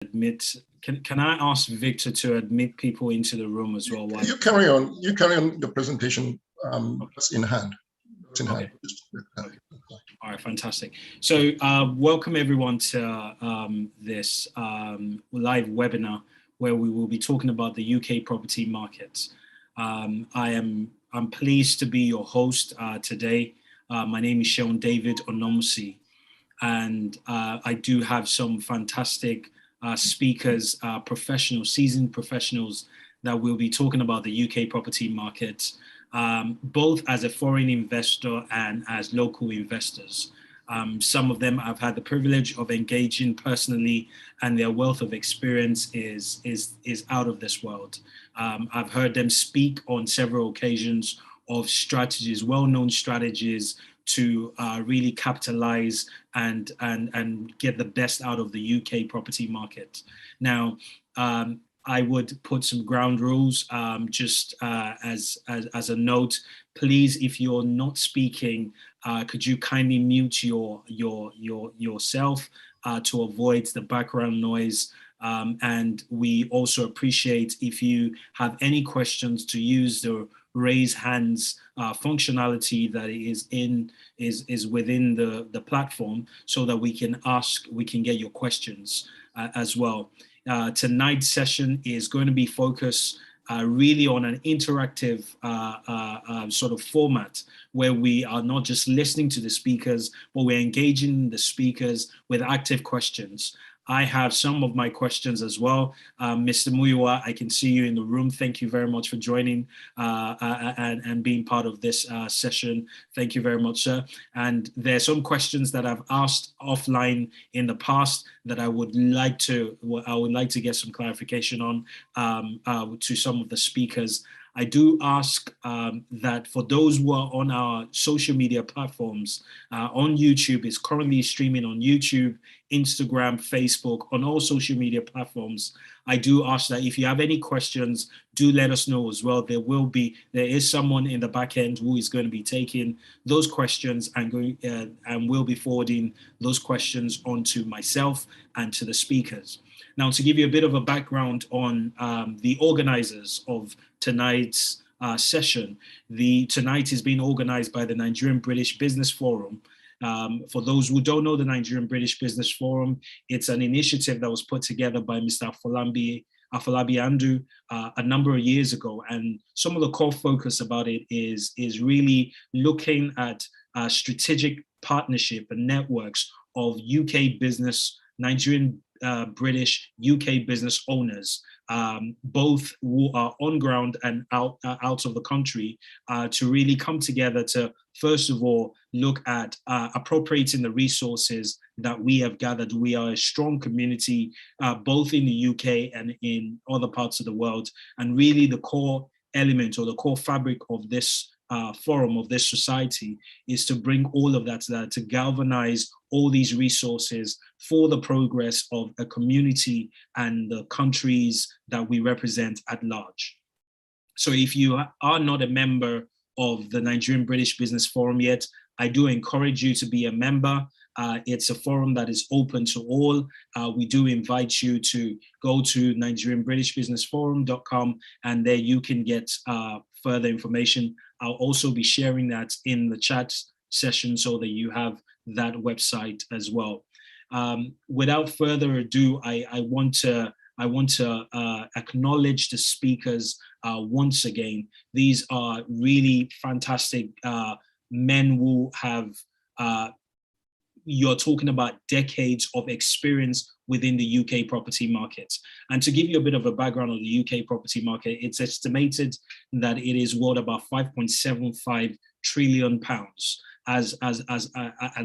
admit, can I ask Victor to admit people into the room as well? You carry on. You carry on your presentation. That's in hand. That's in hand. Okay. All right, fantastic. So welcome everyone to this live webinar where we will be talking about the UK property markets. I'm pleased to be your host today. My name is Sean David Onomusi, and I do have some fantastic speakers, seasoned professionals that will be talking about the UK property market, both as a foreign investor and as local investors. Some of them I've had the privilege of engaging personally, and their wealth of experience is out of this world. I've heard them speak on several occasions of strategies, well-known strategies to really capitalize and get the best out of the UK property market. Now, I would put some ground rules just as a note. Please, if you're not speaking, could you kindly mute yourself to avoid the background noise? And we also appreciate if you have any questions to use the raise hands functionality that is within the platform, so that we can get your questions as well. Tonight's session is going to be focused really on an interactive sort of format, where we are not just listening to the speakers, but we're engaging the speakers with active questions. I have some of my questions as well. Mr. Muyiwa, I can see you in the room. Thank you very much for joining and being part of this session. Thank you very much, sir. And there's some questions that I've asked offline in the past that I would like to get some clarification on to some of the speakers. I do ask that for those who are on our social media platforms, on YouTube, it's currently streaming on YouTube, Instagram, Facebook, on all social media platforms. I do ask that if you have any questions, do let us know as well. There is someone in the back end who is going to be taking those questions and will be forwarding those questions onto myself and to the speakers. Now, to give you a bit of a background on the organizers of tonight's session, tonight is being organized by the Nigerian British Business Forum. For those who don't know the Nigerian British Business Forum, it's an initiative that was put together by Mr. Afolabi Andu a number of years ago. And some of the core focus about it is really looking at strategic partnership and networks of UK business, Nigerian British UK business owners, both who are on ground and out of the country, to really come together to, first of all, look at appropriating the resources that we have gathered. We are a strong community, both in the UK and in other parts of the world. And really the core element or the core fabric of this forum, of this society, is to bring all of that together, to galvanize all these resources for the progress of a community and the countries that we represent at large. So if you are not a member of the Nigerian British Business Forum yet, I do encourage you to be a member. It's a forum that is open to all. We do invite you to go to nigerianbritishbusinessforum.com, and there you can get further information. I'll also be sharing that in the chat session so that you have that website as well. Without further ado, I want to acknowledge the speakers once again. These are really fantastic men who have, you're talking about decades of experience within the UK property market. And to give you a bit of a background on the UK property market, it's estimated that it is worth about 5.75 trillion pounds at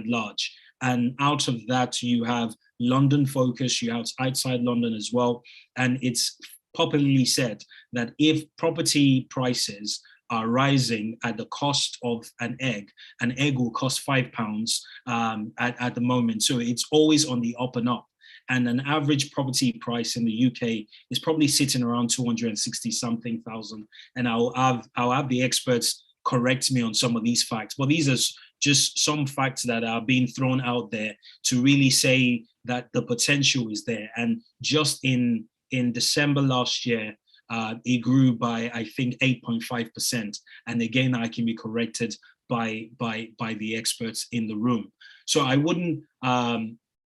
large. And out of that, you have London focus, you have outside London as well. And it's popularly said that if property prices are rising at the cost of an egg will cost £5 at the moment. So it's always on the up and up. And an average property price in the UK is probably sitting around 260 something thousand. And I'll have the experts correct me on some of these facts, but these are just some facts that are being thrown out there to really say that the potential is there. And just in December last year, it grew by, I think, 8.5%. And again, I can be corrected by the experts in the room. So I wouldn't,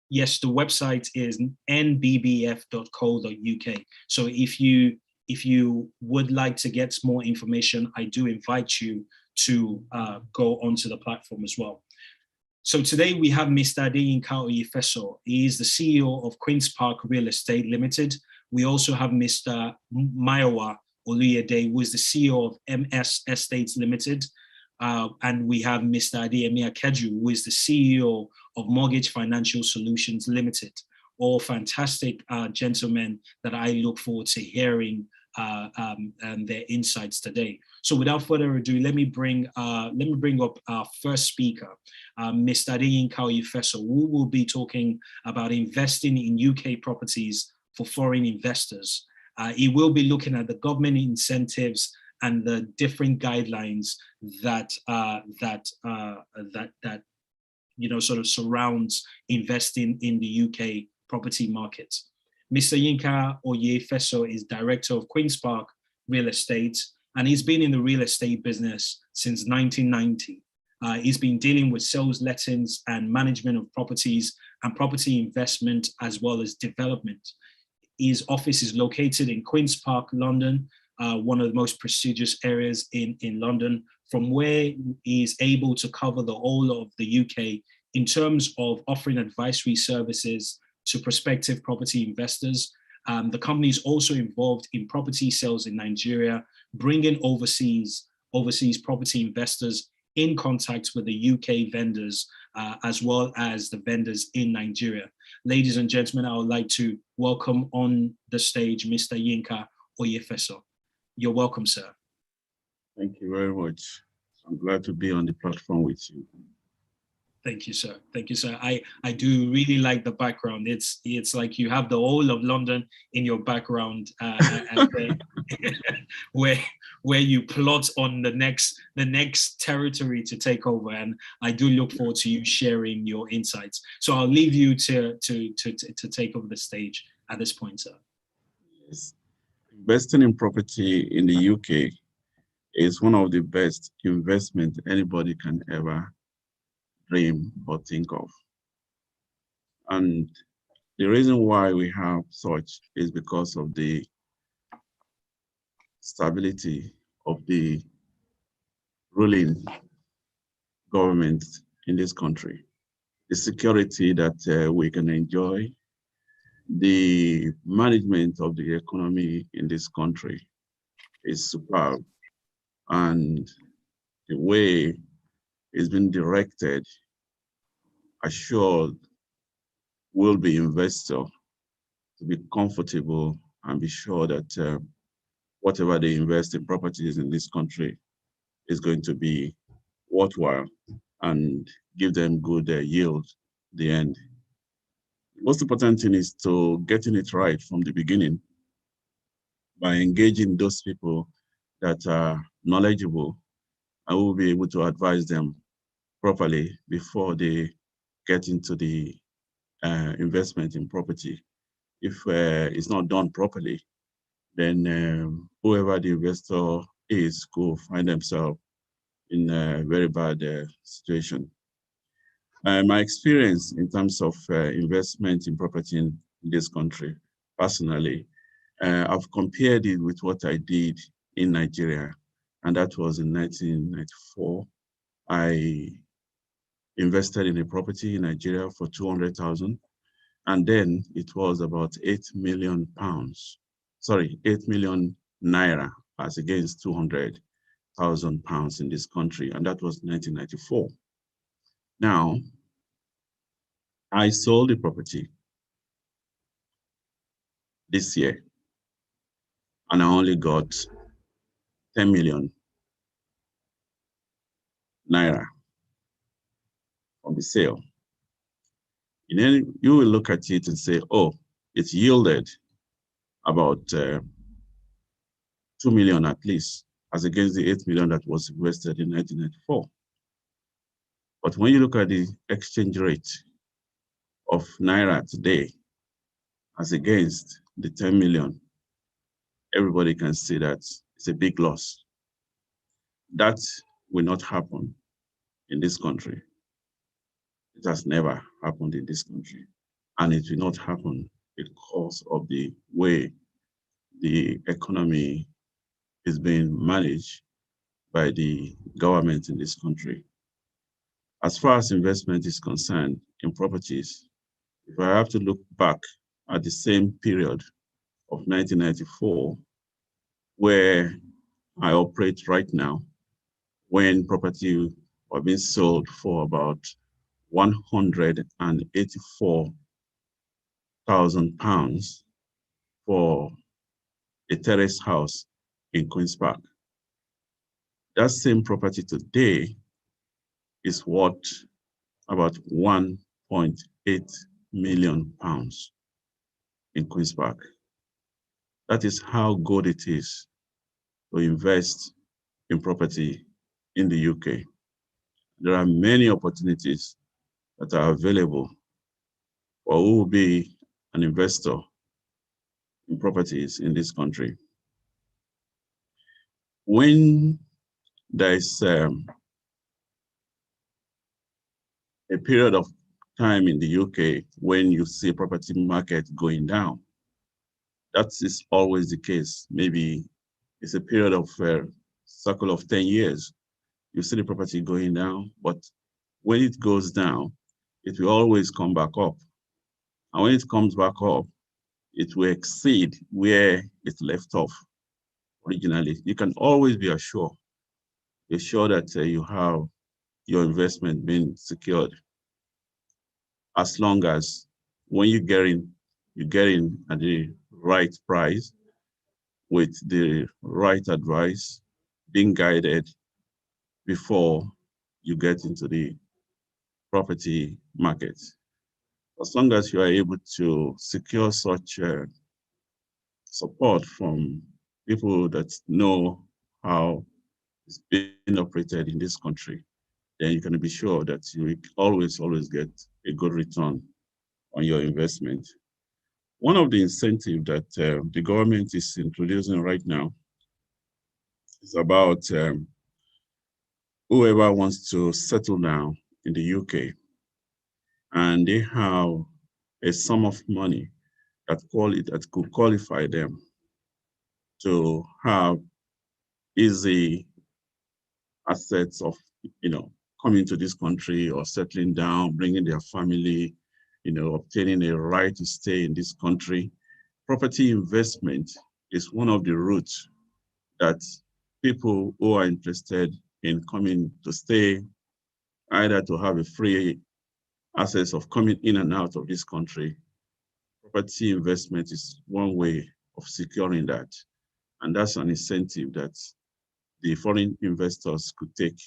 yes, the website is nbbf.co.uk. So if you would like to get more information, I do invite you to go onto the platform as well. So today we have Mr. Adeyinka Oyefeso. He is the CEO of Queen's Park Real Estate Limited. We also have Mr. Mayowa Oluyede, who is the CEO of MS Estates Limited. And we have Mr. Adeyemi Akeju, who is the CEO of Mortgage Financial Solutions Limited. All fantastic gentlemen that I look forward to hearing their insights today. So without further ado, let me bring up our first speaker, Mr. Adeyinka Oyefeso, who will be talking about investing in UK properties for foreign investors. He will be looking at the government incentives and the different guidelines that sort of surrounds investing in the UK property market. Mr. Yinka Oyefeso is director of Queen's Park Real Estate, and he's been in the real estate business since 1990. He's been dealing with sales, lettings, and management of properties and property investment, as well as development. His office is located in Queen's Park, London, one of the most prestigious areas in London, from where he is able to cover the whole of the UK in terms of offering advisory services to prospective property investors. The company is also involved in property sales in Nigeria, bringing overseas property investors in contact with the UK vendors, as well as the vendors in Nigeria. Ladies and gentlemen, I would like to welcome on the stage Mr. Yinka Oyefeso. You're welcome, sir. Thank you very much. I'm glad to be on the platform with you. Thank you, sir. Thank you, sir. I do really like the background. It's like you have the whole of London in your background, where you plot on the next territory to take over. And I do look forward to you sharing your insights. So I'll leave you to take over the stage at this point, sir. Yes. Investing in property in the UK is one of the best investments anybody can ever dream or think of. And the reason why we have such is because of the stability of the ruling government in this country, the security that we can enjoy, the management of the economy in this country is superb, and the way it's been directed assured will be investor to be comfortable and be sure that whatever they invest in properties in this country is going to be worthwhile and give them good yield at the end. The most important thing is to getting it right from the beginning by engaging those people that are knowledgeable and will be able to advise them properly before they get into the investment in property. If it's not done properly, then whoever the investor is could find themselves in a very bad situation. My experience in terms of investment in property in this country, personally, I've compared it with what I did in Nigeria, and that was in 1994. I invested in a property in Nigeria for 200,000, and then it was about 8 million pounds. Sorry, 8 million naira as against 200,000 pounds in this country, and that was 1994. Now, I sold the property this year, and I only got 10 million naira from the sale. And then you will look at it and say, oh, it's yielded about 2 million at least, as against the 8 million that was invested in 1994. But when you look at the exchange rate of Naira today as against the 10 million, everybody can see that it's a big loss. That will not happen in this country. It has never happened in this country. And it will not happen because of the way the economy is being managed by the government in this country. As far as investment is concerned in properties, if I have to look back at the same period of 1994, where I operate right now, when property were being sold for about £184,000 for a terrace house in Queen's Park. That same property today is worth about £1.8 million in Queen's Park. That is how good it is to invest in property in the UK. There are many opportunities that are available for who will be an investor in properties in this country. When there is a period of time in the UK when you see property market going down, that is always the case. Maybe it's a period of cycle of 10 years. You see the property going down, but when it goes down, it will always come back up. And when it comes back up, it will exceed where it left off originally. You can always be assured that you have your investment being secured, as long as when you get in at the right price with the right advice, being guided before you get into the property market. As long as you are able to secure such support from people that know how it's being operated in this country, then you can be sure that you always get a good return on your investment. One of the incentives that the government is introducing right now is about whoever wants to settle down in the UK and they have a sum of money that could qualify them to have easy assets of, coming to this country or settling down, bringing their family, obtaining a right to stay in this country. Property investment is one of the routes that people who are interested in coming to stay, either to have a free access of coming in and out of this country. Property investment is one way of securing that. And that's an incentive that the foreign investors could take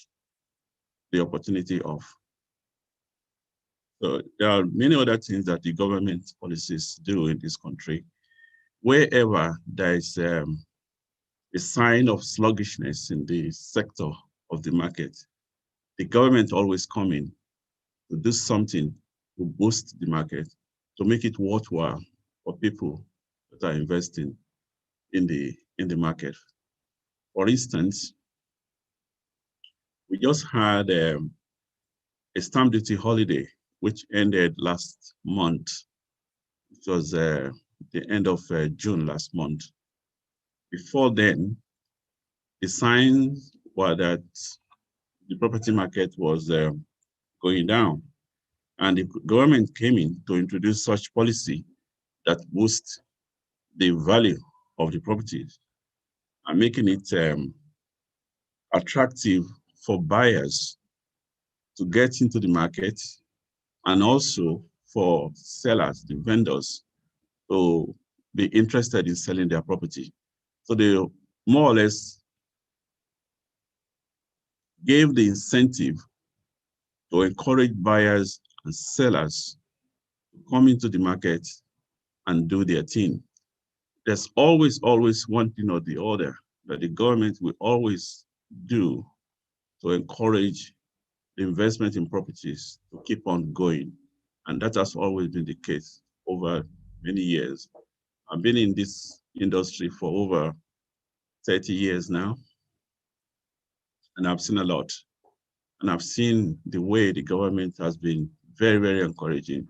the opportunity of. So there are many other things that the government policies do in this country. Wherever there is a sign of sluggishness in the sector of the market, the government always come in to do something to boost the market, to make it worthwhile for people that are investing in the market. For instance, we just had a stamp duty holiday, which ended last month. It was the end of June last month. Before then, the signs were that the property market was going down, and the government came in to introduce such policy that boosts the value of the properties and making it attractive for buyers to get into the market, and also for sellers, the vendors, to be interested in selling their property. So they more or less gave the incentive to encourage buyers and sellers to come into the market and do their thing. There's always one thing or the other that the government will always do to encourage the investment in properties to keep on going. And that has always been the case over many years. I've been in this industry for over 30 years now, and I've seen a lot. And I've seen the way the government has been very, very encouraging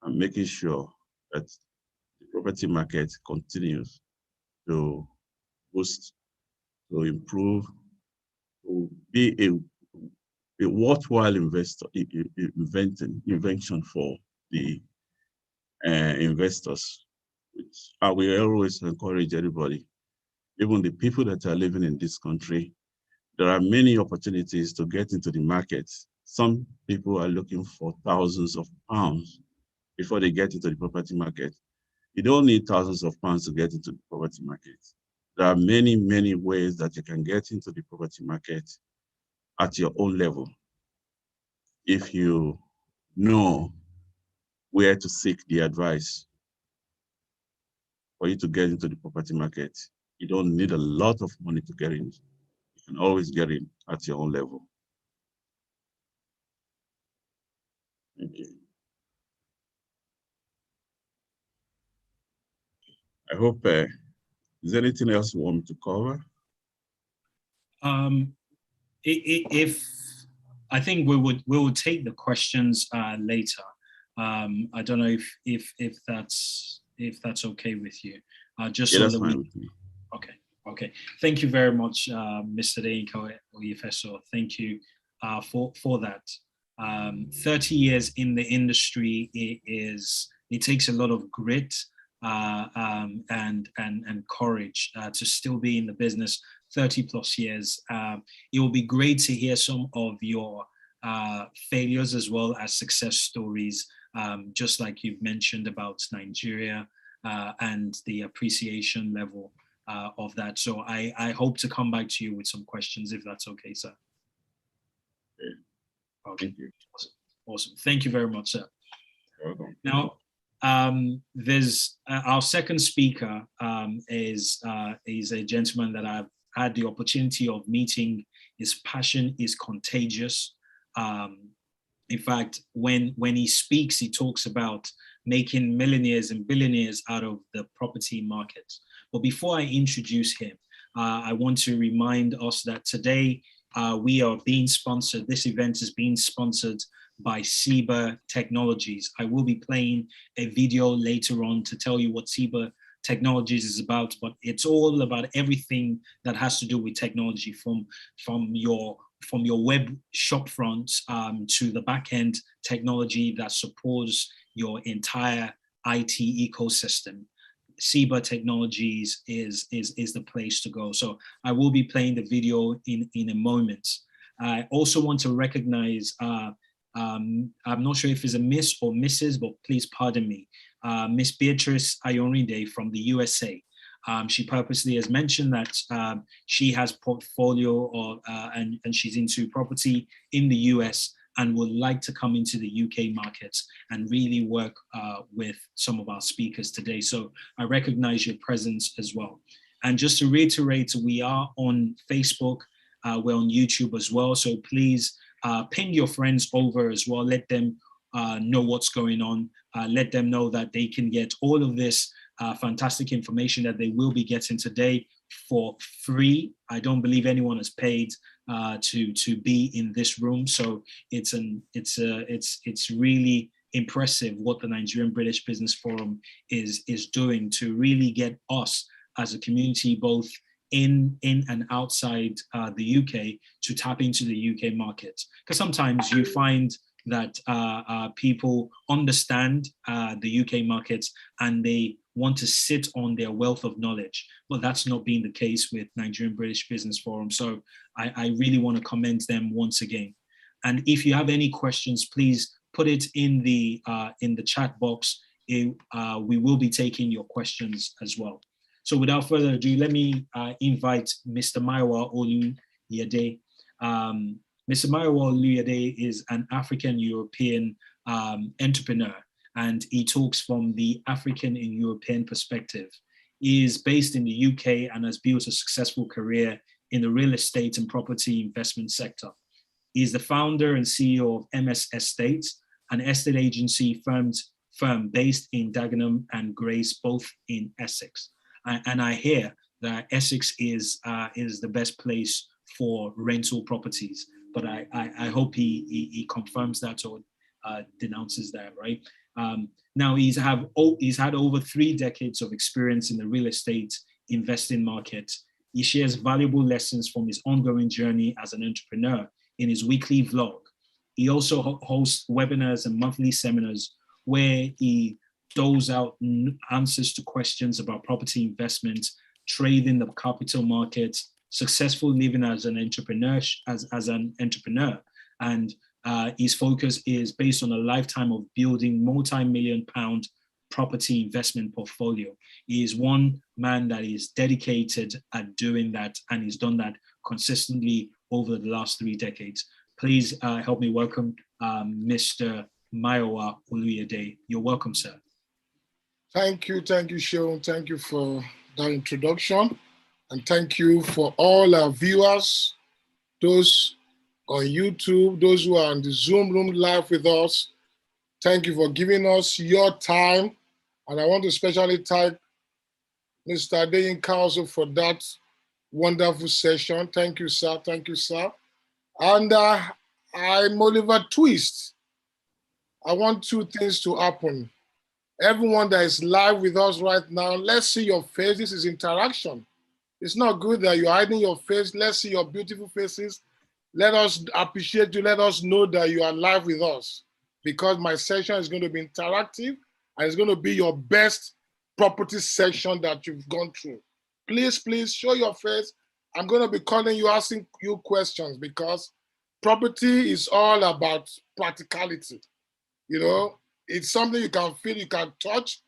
and making sure that the property market continues to boost, to improve, to be a worthwhile invention for the investors, which I will always encourage everybody, even the people that are living in this country. There are many opportunities to get into the market. Some people are looking for thousands of pounds before they get into the property market. You don't need thousands of pounds to get into the property market. There are many, many ways that you can get into the property market at your own level if you know where to seek the advice. For you to get into the property market, you don't need a lot of money to get in. You can always get in at your own level. Thank you. I hope, is there anything else you want me to cover? If I think we will take the questions later. I don't know if that's okay with you. Just Yeah, so that's that fine with me. Okay. Thank you very much, Mr. Deinko Oyefeso. Thank you for that. 30 years in the industry, it takes a lot of grit and courage to still be in the business 30 plus years. It will be great to hear some of your failures as well as success stories, just like you've mentioned about Nigeria and the appreciation level of that. So I hope to come back to you with some questions if that's okay, sir. Okay. Thank you. Awesome. Thank you very much, sir. Welcome. Now, there's our second speaker is a gentleman that I've had the opportunity of meeting. His passion is contagious. In fact, when he speaks, he talks about making millionaires and billionaires out of the property market. But before I introduce him, I want to remind us that today we are being sponsored. This event is being sponsored by Ciba Technologies. I will be playing a video later on to tell you what Ciba Technologies is about, but it's all about everything that has to do with technology, from your web shop front to the back-end technology that supports your entire IT ecosystem. Ciba Technologies is the place to go. So I will be playing the video in a moment. I also want to recognize, I'm not sure if it's a Miss or Mrs., but please pardon me, Miss Beatrice Ayorinde from the USA. She purposely has mentioned that she has portfolio and she's into property in the US and would like to come into the UK markets and really work with some of our speakers today. So I recognize your presence as well. And just to reiterate, we are on Facebook, we're on YouTube as well. So please ping your friends over as well. Let them know what's going on. Let them know that they can get all of this fantastic information that they will be getting today for free. I don't believe anyone has paid to be in this room, so it's really impressive what the Nigerian British Business Forum is doing to really get us as a community, both in and outside the UK, to tap into the UK market. Because sometimes you find that people understand the UK markets and they want to sit on their wealth of knowledge, but that's not been the case with Nigerian British Business Forum. So I really want to commend them once again. And if you have any questions, please put it in the chat box. We will be taking your questions as well. So without further ado, let me invite Mr. Maiwa Oluyede. Mr. Maiwa Oluyede is an African-European entrepreneur, and he talks from the African and European perspective. He is based in the UK and has built a successful career in the real estate and property investment sector. He is the founder and CEO of MS Estates, an estate agency firm based in Dagenham and Grace, both in Essex. And I hear that Essex is the best place for rental properties. But I hope he confirms that or denounces that, right? Now he's had over 3 decades of experience in the real estate investing market. He shares valuable lessons from his ongoing journey as an entrepreneur in his weekly vlog. He also hosts webinars and monthly seminars where he doles out answers to questions about property investment, trading the capital market, successful living as an entrepreneur, and his focus is based on a lifetime of building multi-million-pound property investment portfolio. He is one man that is dedicated at doing that, and he's done that consistently over the last 3 decades. Please help me welcome Mr. Mayowa Oluyede. You're welcome, sir. Thank you, Sean. Thank you for that introduction. And thank you for all our viewers, those on YouTube, those who are in the Zoom room live with us. Thank you for giving us your time. And I want to especially thank Mr. Adeyinka also for that wonderful session. Thank you, sir. Thank you, sir. And I'm Oliver Twist. I want 2 things to happen. Everyone that is live with us right now, let's see your face. This is interaction. It's not good that you're hiding your face. Let's see your beautiful faces. Let us appreciate you. Let us know that you are live with us, because my session is going to be interactive and it's going to be your best property session that you've gone through. Please show your face. I'm going to be calling you, asking you questions, because property is all about practicality. You know, it's something you can feel, you can touch.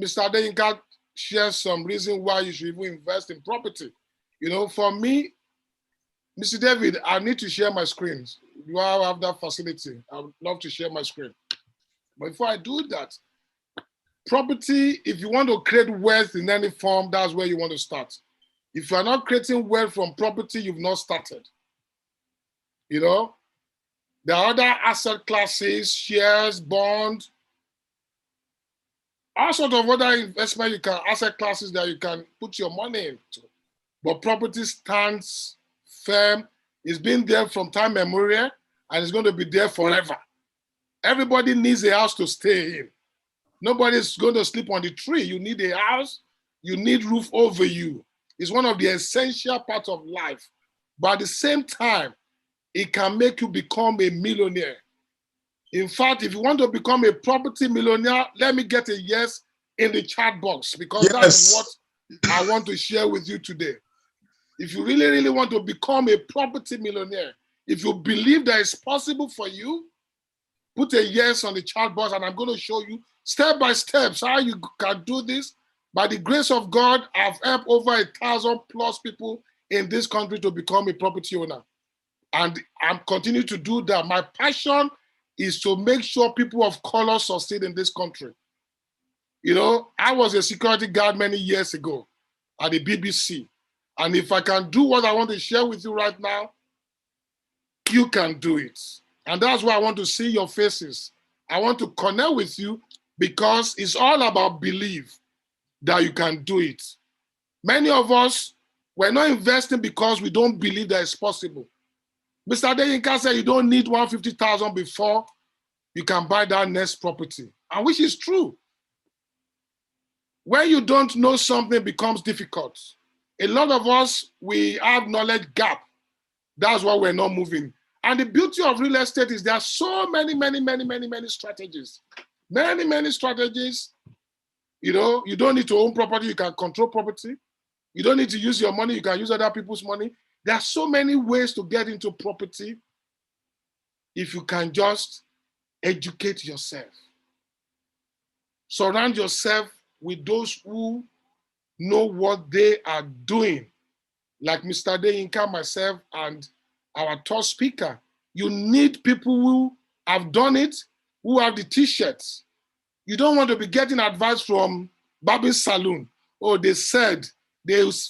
Mr. Adeyinka shares some reason why you should even invest in property. You know, for me, Mr. David, I need to share my screen. Do I have that facility? I would love to share my screen. But before I do that, property, if you want to create wealth in any form, that's where you want to start. If you're not creating wealth from property, you've not started. You know, there are other asset classes, shares, bonds, all sorts of other investment asset classes that you can put your money into. But property stands firm. It's been there from time immemorial, and it's going to be there forever. Everybody needs a house to stay in. Nobody's going to sleep on the tree. You need a house. You need roof over you. It's one of the essential parts of life. But at the same time, it can make you become a millionaire. In fact, if you want to become a property millionaire, let me get a yes in the chat box, because that's what I want to share with you today. If you really, really want to become a property millionaire, if you believe that it's possible for you, put a yes on the chat box, and I'm going to show you step by step how you can do this. By the grace of God, I've helped over 1,000+ people in this country to become a property owner. And I'm continuing to do that. My passion is to make sure people of color succeed in this country. You know, I was a security guard many years ago at the BBC. And if I can do what I want to share with you right now, you can do it. And that's why I want to see your faces. I want to connect with you, because it's all about belief that you can do it. Many of us, we're not investing because we don't believe that it's possible. Mr. Adeyinka said you don't need 150,000 before you can buy that next property, and which is true. When you don't know something, it becomes difficult. A lot of us, we have knowledge gap. That's why we're not moving. And the beauty of real estate is there are so many strategies. Many strategies. You know, you don't need to own property, you can control property. You don't need to use your money, you can use other people's money. There are so many ways to get into property if you can just educate yourself. Surround yourself with those who know what they are doing. Like Mr. Adeyinka, myself, and our top speaker. You need people who have done it, who have the t-shirts. You don't want to be getting advice from Bobby's Saloon. Oh, they said,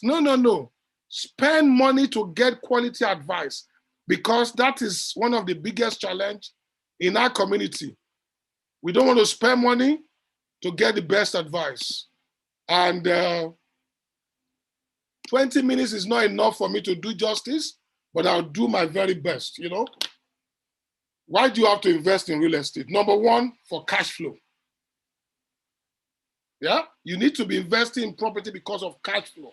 no. Spend money to get quality advice, because that is one of the biggest challenge in our community. We don't want to spend money to get the best advice. And 20 minutes is not enough for me to do justice, but I'll do my very best, you know. Why do you have to invest in real estate? Number one, for cash flow. Yeah, you need to be investing in property because of cash flow.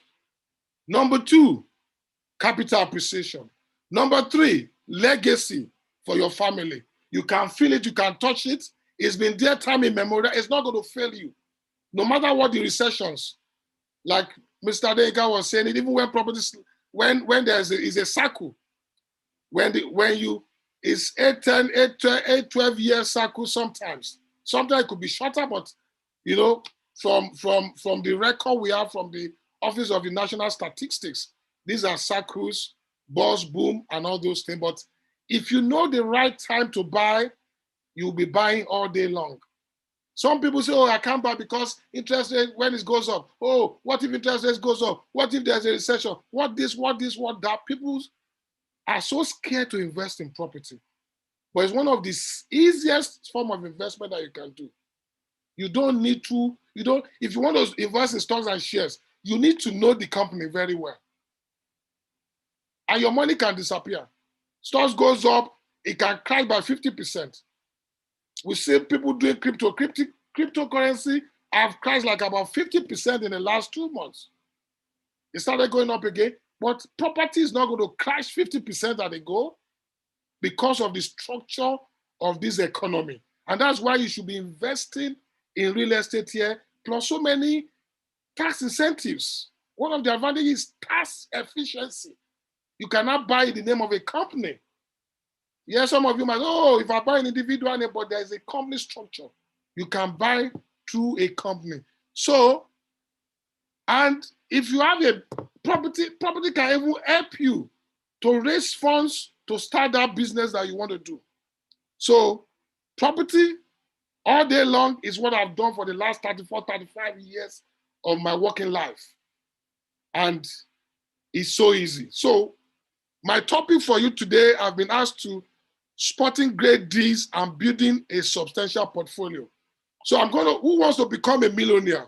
Number two, capital appreciation. Number three, legacy for your family. You can feel it, you can touch it. It's been there time immemorial. It's not going to fail you. No matter what the recessions, like Mr. Dega was saying, it, even when properties, when there's is a cycle, when you, it's 12 year cycle sometimes. Sometimes it could be shorter, but you know, from the record we have from the Office of the National Statistics, these are cycles, buzz, boom, and all those things. But if you know the right time to buy, you'll be buying all day long. Some people say, oh, I can't buy because interest rate, when it goes up. Oh, what if interest rate goes up? What if there's a recession? What this, what that? People are so scared to invest in property. But it's one of the easiest form of investment that you can do. You don't need to, if you want to invest in stocks and shares, you need to know the company very well. And your money can disappear. Stocks goes up, it can crash by 50%. We see people doing cryptocurrency have crashed like about 50% in the last 2 months. It started going up again, but property is not going to crash 50% at a go because of the structure of this economy. And that's why you should be investing in real estate here, plus so many tax incentives. One of the advantages is tax efficiency. You cannot buy in the name of a company. Yes, some of you might, oh, if I buy an individual name, but there's a company structure. You can buy through a company. So, and if you have a property can even help you to raise funds to start that business that you want to do. So, property all day long is what I've done for the last 34, 35 years of my working life. And it's so easy. So, my topic for you today, I've been asked to spotting great deals and building a substantial portfolio. So who wants to become a millionaire?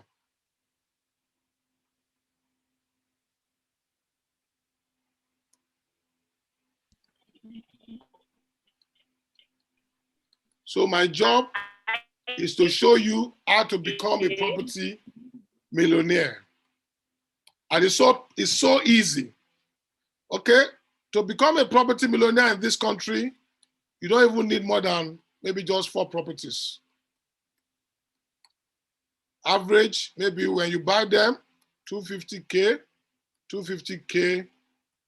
So my job is to show you how to become a property millionaire. And it's so easy. Okay? To become a property millionaire in this country, you don't even need more than maybe just 4 properties. Average, maybe when you buy them, 250K, 250K,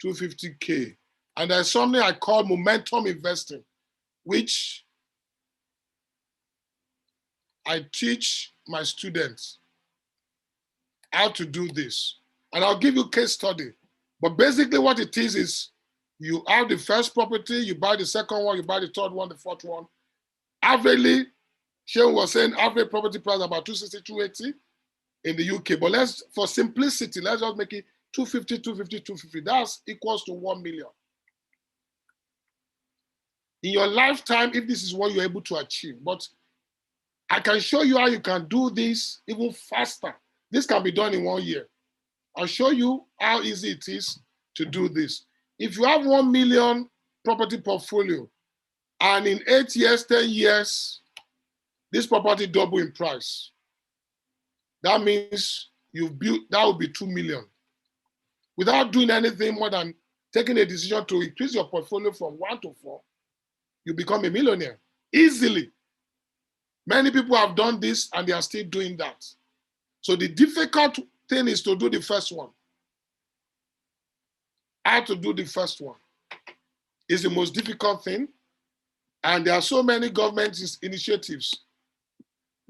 250K. And there's something I call momentum investing, which I teach my students how to do this. And I'll give you a case study. But basically what it is you have the first property, you buy the second one, you buy the third one, the fourth one. Averagely, Shane was saying average property price about 260, 280 in the UK. But for simplicity, let's just make it 250, 250, 250. That's equals to 1 million. In your lifetime, if this is what you're able to achieve. But I can show you how you can do this even faster. This can be done in 1 year. I'll show you how easy it is to do this. If you have 1 million property portfolio, and in 8 years, 10 years, this property double in price. That means you've built, that would be 2 million. Without doing anything more than taking a decision to increase your portfolio from 1 to 4, you become a millionaire easily. Many people have done this and they are still doing that. So the difficult thing is to do the first one. How to do the first one is the most difficult thing. And there are so many government initiatives.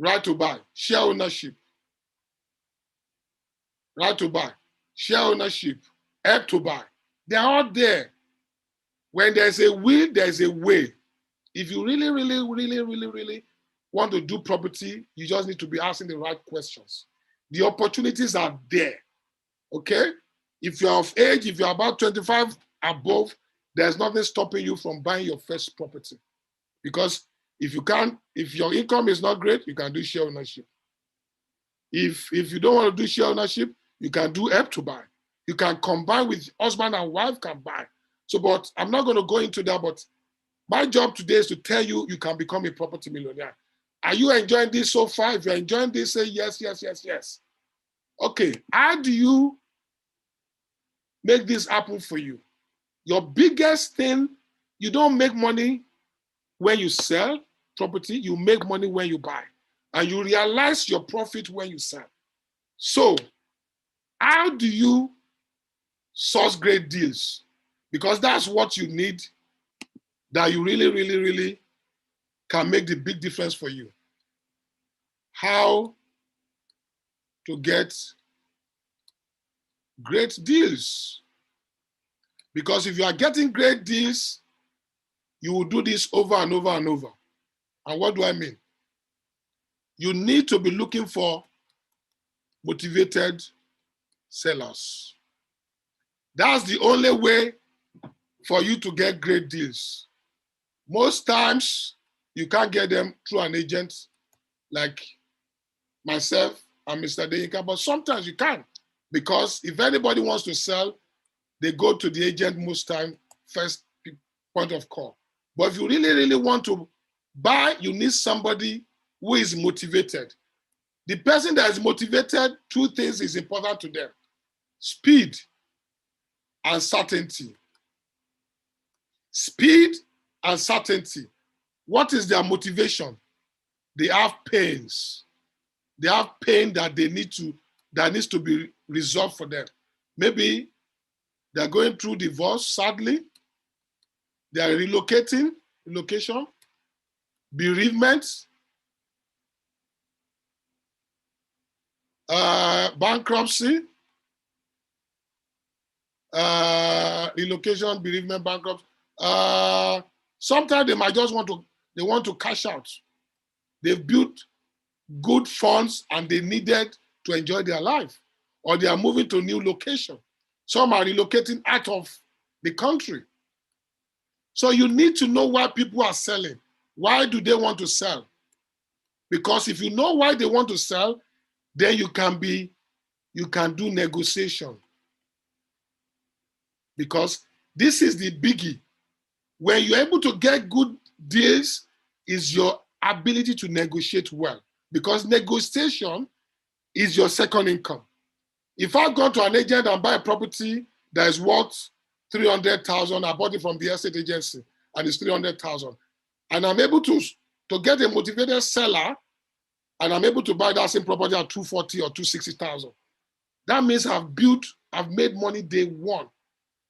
Right to buy, share ownership. Right to buy, share ownership, help to buy. They're all there. When there's a will, there's a way. If you really want to do property, you just need to be asking the right questions. The opportunities are there, okay? If you're of age, if you're about 25 above, there's nothing stopping you from buying your first property. Because If you can't, if your income is not great, you can do share ownership. If you don't want to do share ownership, you can do help to buy. You can combine with husband and wife can buy. So, but I'm not going to go into that, but my job today is to tell you, you can become a property millionaire. Are you enjoying this so far? If you're enjoying this, say yes, yes, yes, yes. Okay, how do you make this happen for you? Your biggest thing, you don't make money when you sell property, you make money when you buy. And you realize your profit when you sell. So, how do you source great deals? Because that's what you need, that you really, really, really can make the big difference for you. How to get great deals. Because if you are getting great deals, you will do this over and over and over. And what do I mean? You need to be looking for motivated sellers. That's the only way for you to get great deals. Most times, you can't get them through an agent like myself and Mr. Deyinka, but sometimes you can. Because if anybody wants to sell, they go to the agent most time, first point of call. But if you really, really want to buy, you need somebody who is motivated. The person that is motivated, two things is important to them: speed and certainty. Speed and certainty. What is their motivation? They have pains. They have pain that that needs to be resolved for them. Maybe they're going through divorce, sadly. They are relocation, bereavement, bankruptcy, relocation, bereavement, bankruptcy. Sometimes they might just want to cash out. They've built good funds and they needed to enjoy their life, or they are moving to a new location. Some are relocating out of the country. So you need to know why people are selling. Why do they want to sell? Because if you know why they want to sell, then you can do negotiation. Because this is the biggie. When you're able to get good deals, is your ability to negotiate well. Because negotiation is your second income. If I go to an agent and buy a property that is worth 300,000, I bought it from the estate agency and it's 300,000, and I'm able to get a motivated seller, and I'm able to buy that same property at 240 or 260,000. That means I've made money day one.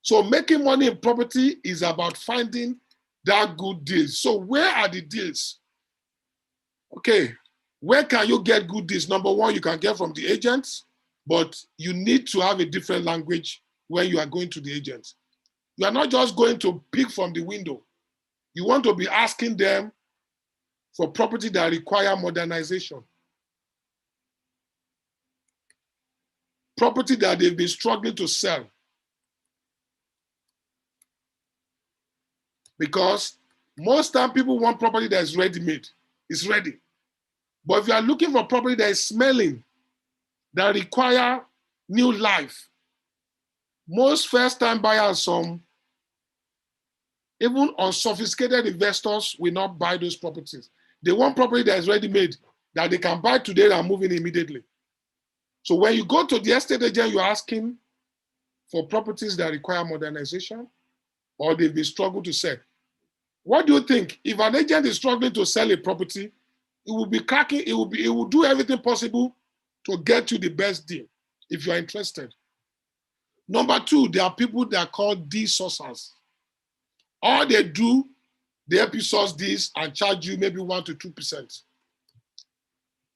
So making money in property is about finding that good deals. So where are the deals? Okay, where can you get good deals? Number one, you can get from the agents, but you need to have a different language when you are going to the agents. You are not just going to pick from the window. You want to be asking them for property that require modernization. Property that they've been struggling to sell. Because most time people want property that is ready-made. It's ready. But if you are looking for property that is smelling, that require new life, most first-time buyers, even unsophisticated investors will not buy those properties. They want property that is ready-made, that they can buy today and move in immediately. So when you go to the estate agent, you're asking for properties that require modernization, or they've been struggling to sell. What do you think? If an agent is struggling to sell a property, it will be cracking, it will do everything possible to get you the best deal if you're interested. Number two, there are people that are called deal sourcers. All they do, they help you source this and charge you maybe 1% to 2%.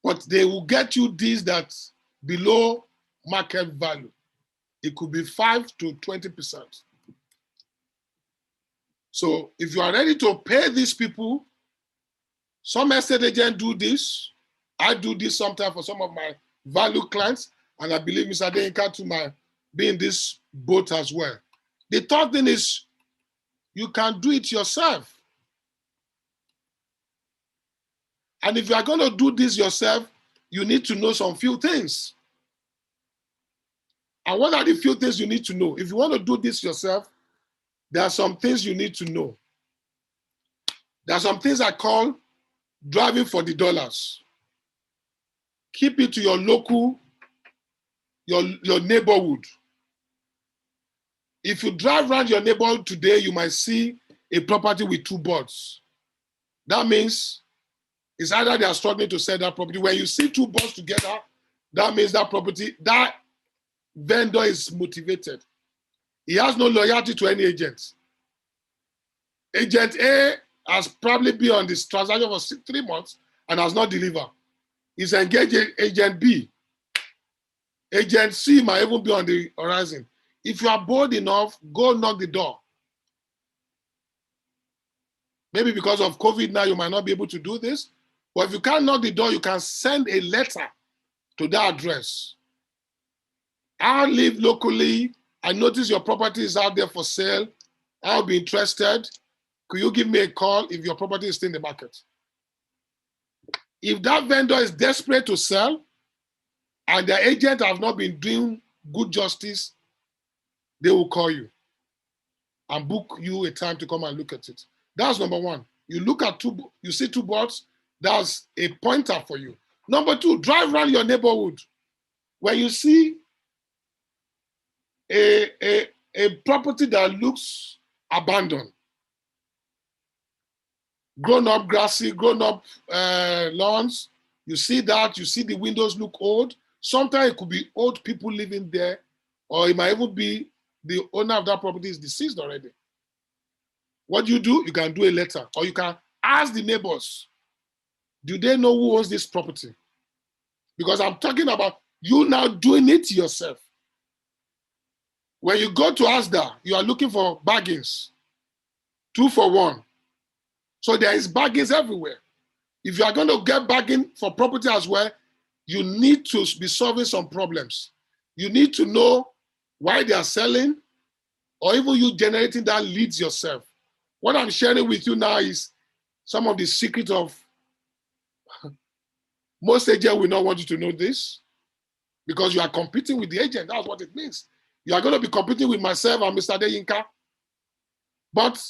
But they will get you deals that's below market value. It could be 5% to 20%. So if you are ready to pay these people, some estate agents do this. I do this sometimes for some of my value clients, and I believe Mr. Deyinka to be in this boat as well. The third thing is you can do it yourself. And if you are going to do this yourself, you need to know some few things. And what are the few things you need to know? If you want to do this yourself, there are some things you need to know. There are some things I call driving for the dollars. Keep it to your local, your neighborhood. If you drive around your neighborhood today, you might see a property with 2 boards. That means it's either they are struggling to sell that property. When you see 2 boards together, that means that property, that vendor is motivated. He has no loyalty to any agent. Agent A has probably been on this transaction for 3 months and has not delivered. He's engaged agent B. Agent C might even be on the horizon. If you are bold enough, go knock the door. Maybe because of COVID now, you might not be able to do this. But if you can't knock the door, you can send a letter to that address. I live locally. I notice your property is out there for sale. I'll be interested. Could you give me a call if your property is still in the market? If that vendor is desperate to sell and the agent have not been doing good justice, they will call you and book you a time to come and look at it. That's number 1. You look at you see 2 boards, that's a pointer for you. Number 2, drive around your neighborhood. When you see a property that looks abandoned, grown up grassy, grown up lawns, you see that, you see the windows look old. Sometimes it could be old people living there, or it might even be the owner of that property is deceased already. What do? You can do a letter, or you can ask the neighbors, do they know who owns this property? Because I'm talking about you now doing it yourself. When you go to Asda, you are looking for bargains, 2 for 1. So there is bargains everywhere. If you are going to get bargain for property as well, you need to be solving some problems. You need to know why they are selling, or even you generating that leads yourself. What I'm sharing with you now is some of the secrets of, most agents will not want you to know this because you are competing with the agent. That's what it means. You are going to be competing with myself and Mr. Deyinka. But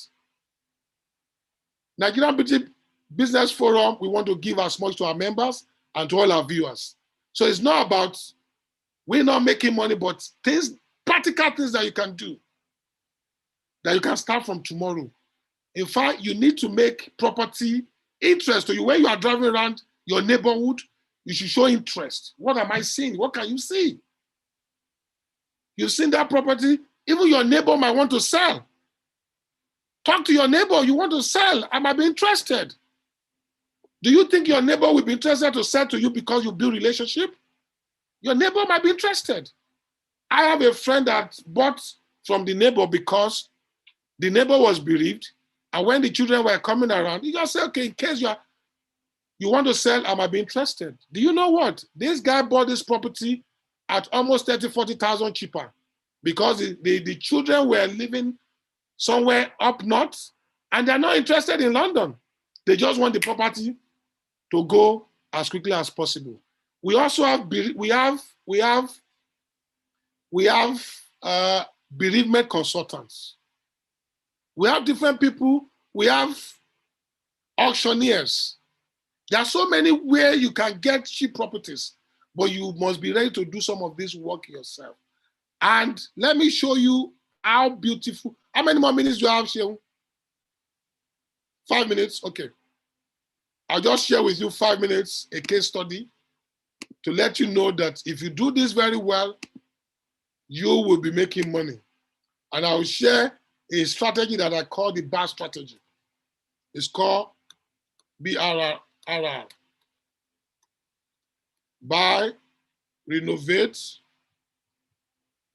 Nigerian Business Forum, we want to give as much to our members and to all our viewers. So it's not about we're not making money, but things, practical things that you can do, that you can start from tomorrow. In fact, you need to make property interest to you. When you are driving around your neighborhood, you should show interest. What am I seeing? What can you see? You've seen that property. Even your neighbor might want to sell. Talk to your neighbor. You want to sell. I might be interested. Do you think your neighbor will be interested to sell to you because you build relationship? Your neighbor might be interested. I have a friend that bought from the neighbor because the neighbor was bereaved. And when the children were coming around, he just said, okay, in case you want to sell, I might be interested. Do you know what? This guy bought this property at almost 30,000, 40,000 cheaper because the children were living somewhere up north and they're not interested in London. They just want the property to go as quickly as possible. We also have bereavement consultants. We have different people. We have auctioneers. There are so many where you can get cheap properties, but you must be ready to do some of this work yourself. And let me show you how beautiful. How many more minutes do you have, Shehu? 5 minutes? Okay. I'll just share with you 5 minutes, a case study, to let you know that if you do this very well, you will be making money. And I will share a strategy that I call the BAR strategy. It's called BRRR. Buy, renovate,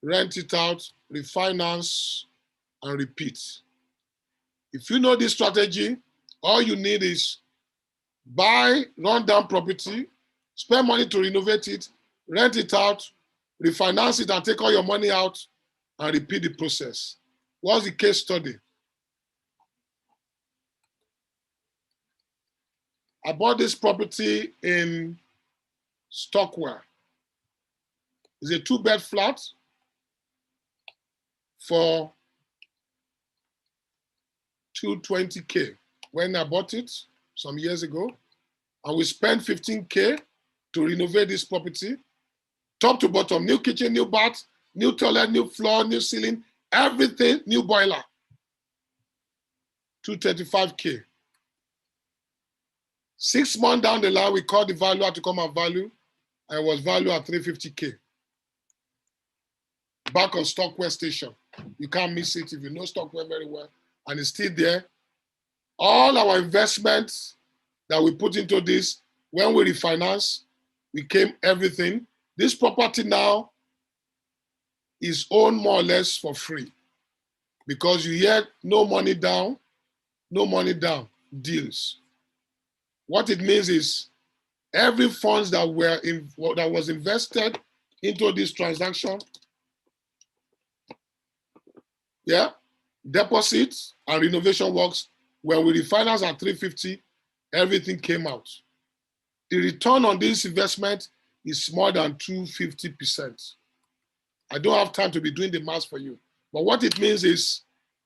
rent it out, refinance, and repeat. If you know this strategy, all you need is buy rundown property, spend money to renovate it, rent it out, refinance it, and take all your money out and repeat the process. What's the case study? I bought this property in Stockwell. It's a 2-bed flat for $220K when I bought it some years ago. And we spent $15K to renovate this property, top to bottom, new kitchen, new bath, new toilet, new floor, new ceiling, everything, new boiler. $235K. 6 months down the line, we called the valuer to come and value, and it was valued at $350K. Back on Stockwell Station. You can't miss it if you know Stockwell very well, and it's still there. All our investments that we put into this, when we refinance, we came everything. This property now is owned more or less for free because you hear no money down deals. What it means is every funds that was invested into this transaction, deposits and renovation works, when we refinance at 350, everything came out. The return on this investment is more than 250%. I don't have time to be doing the math for you. But what it means is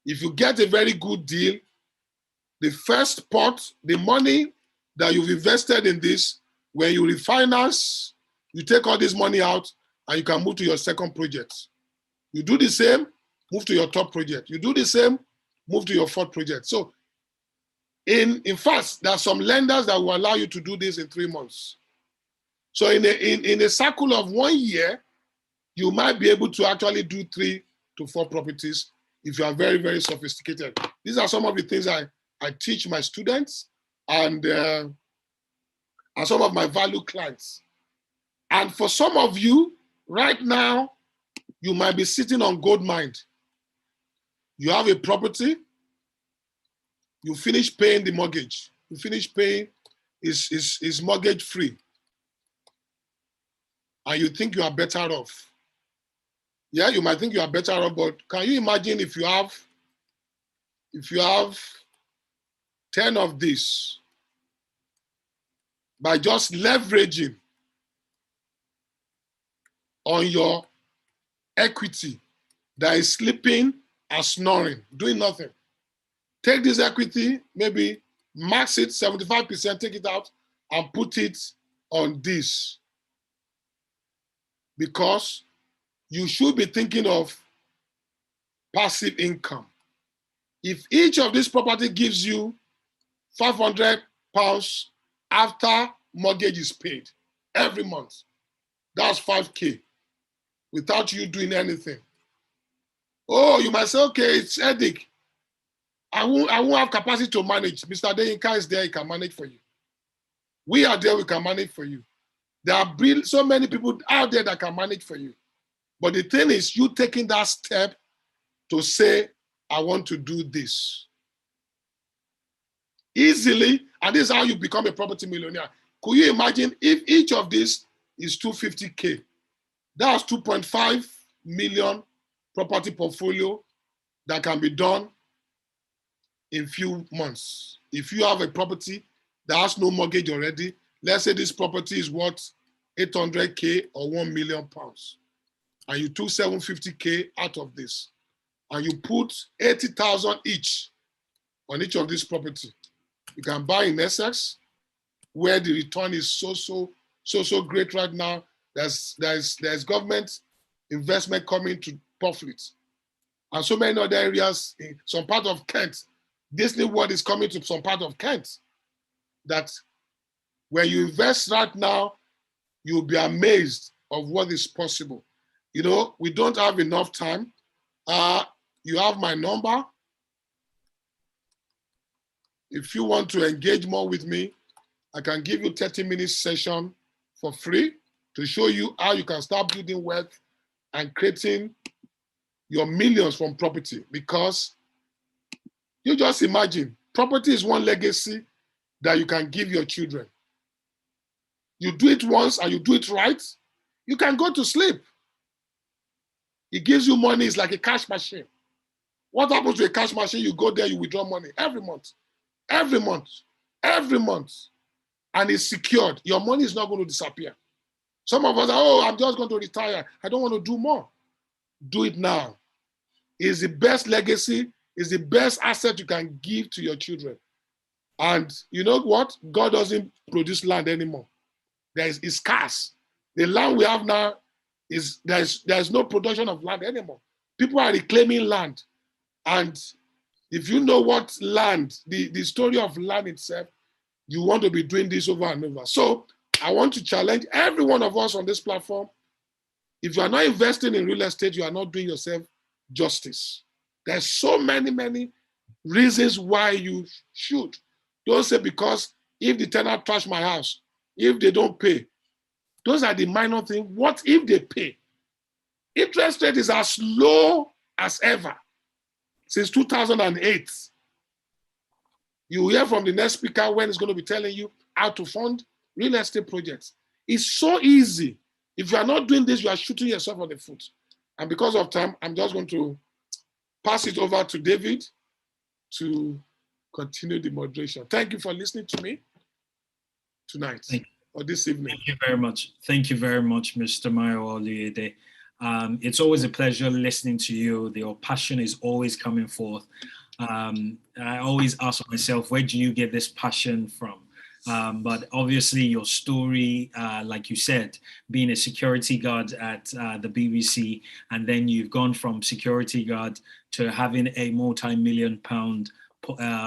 if you get a very good deal, the first pot, the money that you've invested in this, when you refinance, you take all this money out and you can move to your second project. You do the same, move to your third project. You do the same, move to your fourth project. So in fact, there are some lenders that will allow you to do this in 3 months. So in a cycle of 1 year, you might be able to actually do 3 to 4 properties if you are very, very sophisticated. These are some of the things I teach my students and some of my valued clients. And for some of you, right now, you might be sitting on gold mine. You have a property, you finish paying the mortgage. You finish paying is mortgage free. And you think you are better off. Yeah, you might think you are better off, but can you imagine if you have 10 of this by just leveraging on your equity that is sleeping and snoring, doing nothing. Take this equity, maybe max it, 75%, take it out and put it on this. Because you should be thinking of passive income. If each of this property gives you £500 after mortgage is paid every month, that's 5K without you doing anything. Oh, you might say, okay, it's headache. I won't have capacity to manage. Mr. Deyinka is there, he can manage for you. We are there, we can manage for you. There are so many people out there that can manage for you. But the thing is, you taking that step to say, I want to do this. Easily, and this is how you become a property millionaire. Could you imagine if each of these is 250K? That's 2.5 million property portfolio that can be done in few months. If you have a property that has no mortgage already, let's say this property is worth 800K or £1 million, and you took 750K out of this, and you put 80,000 each on each of this property. You can buy in Essex, where the return is so great right now. There's government investment coming to profit. And so many other areas, in some part of Kent, Disney World is coming to some part of Kent, that when you invest right now, you'll be amazed of what is possible. You know, we don't have enough time. You have my number. If you want to engage more with me, I can give you 30-minute session for free to show you how you can start building wealth and creating your millions from property. Because you just imagine, property is one legacy that you can give your children. You do it once and you do it right, you can go to sleep. It gives you money, it's like a cash machine. What happens to a cash machine? You go there, you withdraw money every month, every month, every month. and it's secured, your money is not going to disappear. Some of us are, oh, I'm just going to retire. I don't want to do more. Do it now. It's the best legacy, it's the best asset you can give to your children. And you know what? God doesn't produce land anymore. It's scarce. The land we have now there's no production of land anymore. People are reclaiming land. And if you know what land, the story of land itself, you want to be doing this over and over. So I want to challenge every one of us on this platform. If you are not investing in real estate, you are not doing yourself justice. There's so many reasons why you should. Don't say because if the tenant trash my house, if they don't pay, those are the minor things. What if they pay? Interest rate is as low as ever since 2008. You hear from the next speaker when he's going to be telling you how to fund real estate projects. It's so easy. If you are not doing this, you are shooting yourself on the foot. And because of time, I'm just going to pass it over to David to continue the moderation. Thank you for listening to me tonight or this evening. Thank you very much. Thank you very much, Mr. Mayo Oluyede. It's always a pleasure listening to you. Your passion is always coming forth. I always ask myself, where do you get this passion from? But obviously your story, like you said, being a security guard at the BBC, and then you've gone from security guard to having a multi-million-pound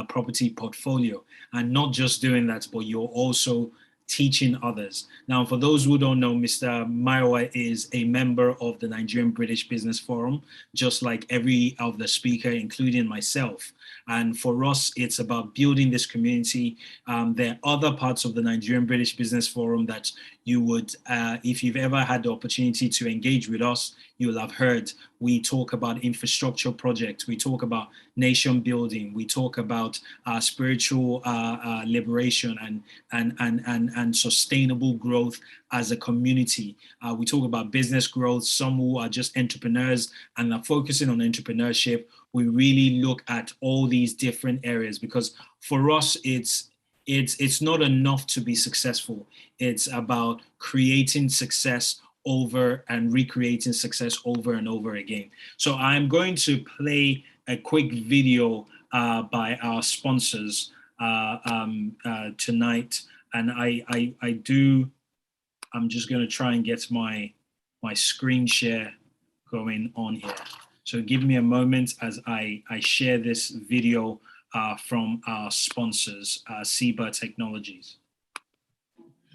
property portfolio, and not just doing that, but you're also teaching others. Now, for those who don't know, Mr. Maiwa is a member of the Nigerian British Business Forum, just like every of the speaker, including myself. And for us, it's about building this community. There are other parts of the Nigerian British Business Forum that you would, if you've ever had the opportunity to engage with us, you'll have heard. We talk about infrastructure projects. We talk about nation building. We talk about spiritual liberation and sustainable growth as a community. We talk about business growth. Some who are just entrepreneurs and are focusing on entrepreneurship. We really look at all these different areas, because for us, it's not enough to be successful. It's about creating success over and recreating success over and over again. So I'm going to play a quick video by our sponsors tonight. And I'm just going to try and get my screen share going on here. So give me a moment as I share this video from our sponsors, Seba Technologies.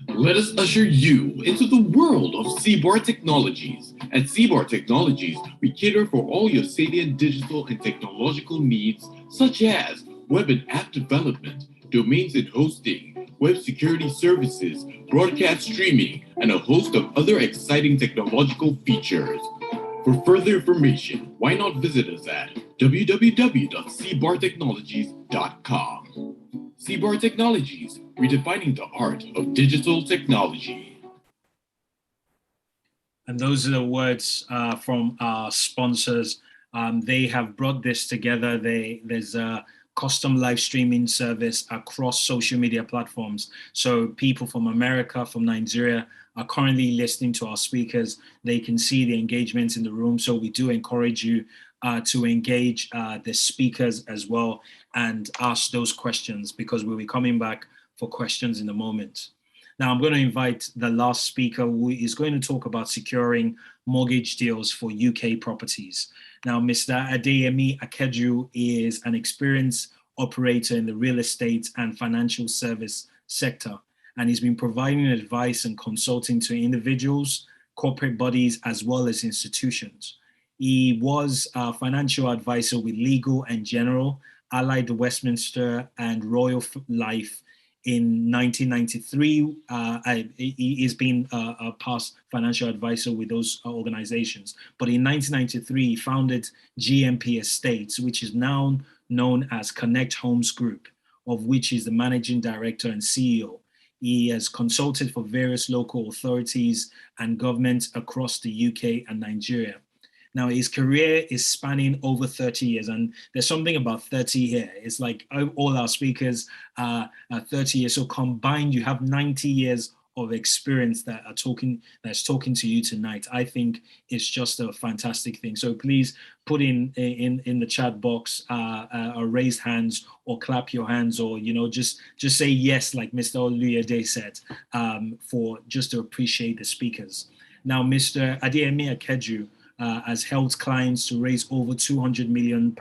Let us usher you into the world of Seabar Technologies. At Seabar Technologies, we cater for all your salient digital and technological needs, such as web and app development, domains and hosting, web security services, broadcast streaming, and a host of other exciting technological features. For further information, why not visit us at www.cbartechnologies.com. Seabar Technologies, redefining the art of digital technology. And those are the words from our sponsors. They have brought this together. There's a custom live streaming service across social media platforms. So people from America, from Nigeria, are currently listening to our speakers. They can see the engagement in the room. So we do encourage you to engage the speakers as well and ask those questions, because we'll be coming back for questions in a moment. Now I'm going to invite the last speaker, who is going to talk about securing mortgage deals for UK properties. Now, Mr. Adeyemi Akeju is an experienced operator in the real estate and financial service sector, and he's been providing advice and consulting to individuals, corporate bodies, as well as institutions. He was a financial advisor with Legal and General, Allied Westminster, and Royal Life in 1993. He has been a past financial advisor with those organizations. But in 1993, he founded GMP Estates, which is now known as Connect Homes Group, of which he's the managing director and CEO. He has consulted for various local authorities and governments across the UK and Nigeria. Now, his career is spanning over 30 years, and there's something about 30 here. It's like all our speakers are 30 years. So combined, you have 90 years of experience that's talking to you tonight. I think it's just a fantastic thing. So please put in the chat box or raise hands or clap your hands, or just say yes, like Mr. Oluyede said, for just to appreciate the speakers. Now, Mr. Adeyemi Akeju has helped clients to raise over £200 million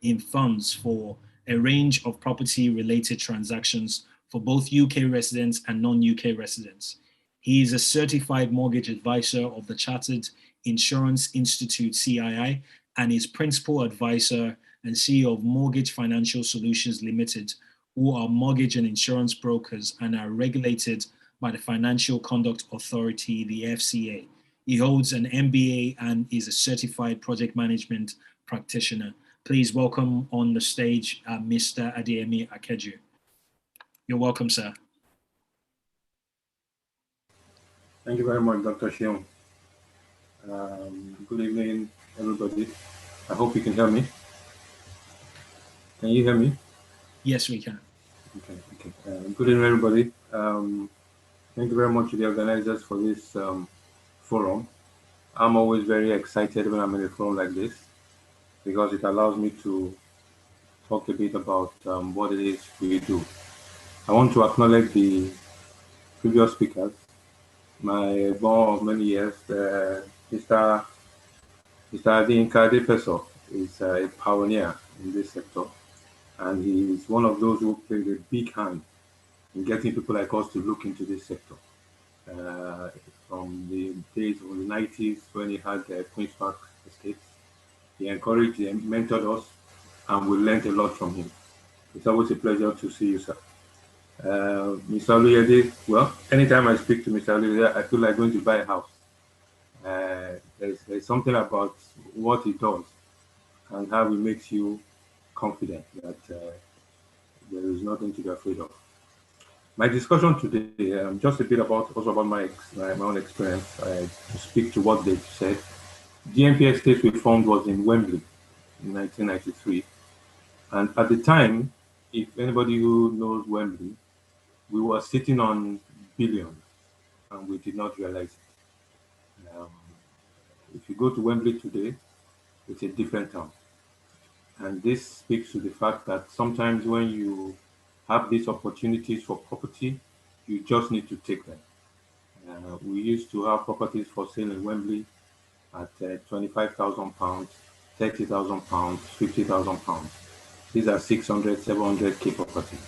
in funds for a range of property-related transactions for both UK residents and non-UK residents. He is a certified mortgage advisor of the Chartered Insurance Institute, CII, and is principal advisor and CEO of Mortgage Financial Solutions Limited, who are mortgage and insurance brokers and are regulated by the Financial Conduct Authority, the FCA. He holds an MBA and is a certified project management practitioner. Please welcome on the stage Mr. Adeyemi Akeju. You're welcome, sir. Thank you very much, Dr. Shion. Good evening, everybody. I hope you can hear me. Can you hear me? Yes, we can. Okay. Good evening, everybody. Thank you very much to the organizers for this forum. I'm always very excited when I'm in a forum like this because it allows me to talk a bit about what it is we do. I want to acknowledge the previous speakers. My born of many years, Mr. Adeyinka Adepeso is a pioneer in this sector, and he is one of those who played a big hand in getting people like us to look into this sector. From the days of the 90s when he had Queen's Park Estates, he encouraged and mentored us, and we learned a lot from him. It's always a pleasure to see you, sir. Mr. Oluyede, well, anytime I speak to Mr. Oluyede, I feel like going to buy a house. There's something about what he does and how he makes you confident that there is nothing to be afraid of. My discussion today, just a bit about my own experience. To speak to what they said. DMP Estate we formed was in Wembley in 1993, and at the time, if anybody who knows Wembley, we were sitting on billions, and we did not realize it. If you go to Wembley today, it's a different town. And this speaks to the fact that sometimes when you have these opportunities for property, you just need to take them. We used to have properties for sale in Wembley at £25,000, £30,000, £50,000. These are 600, 700K properties,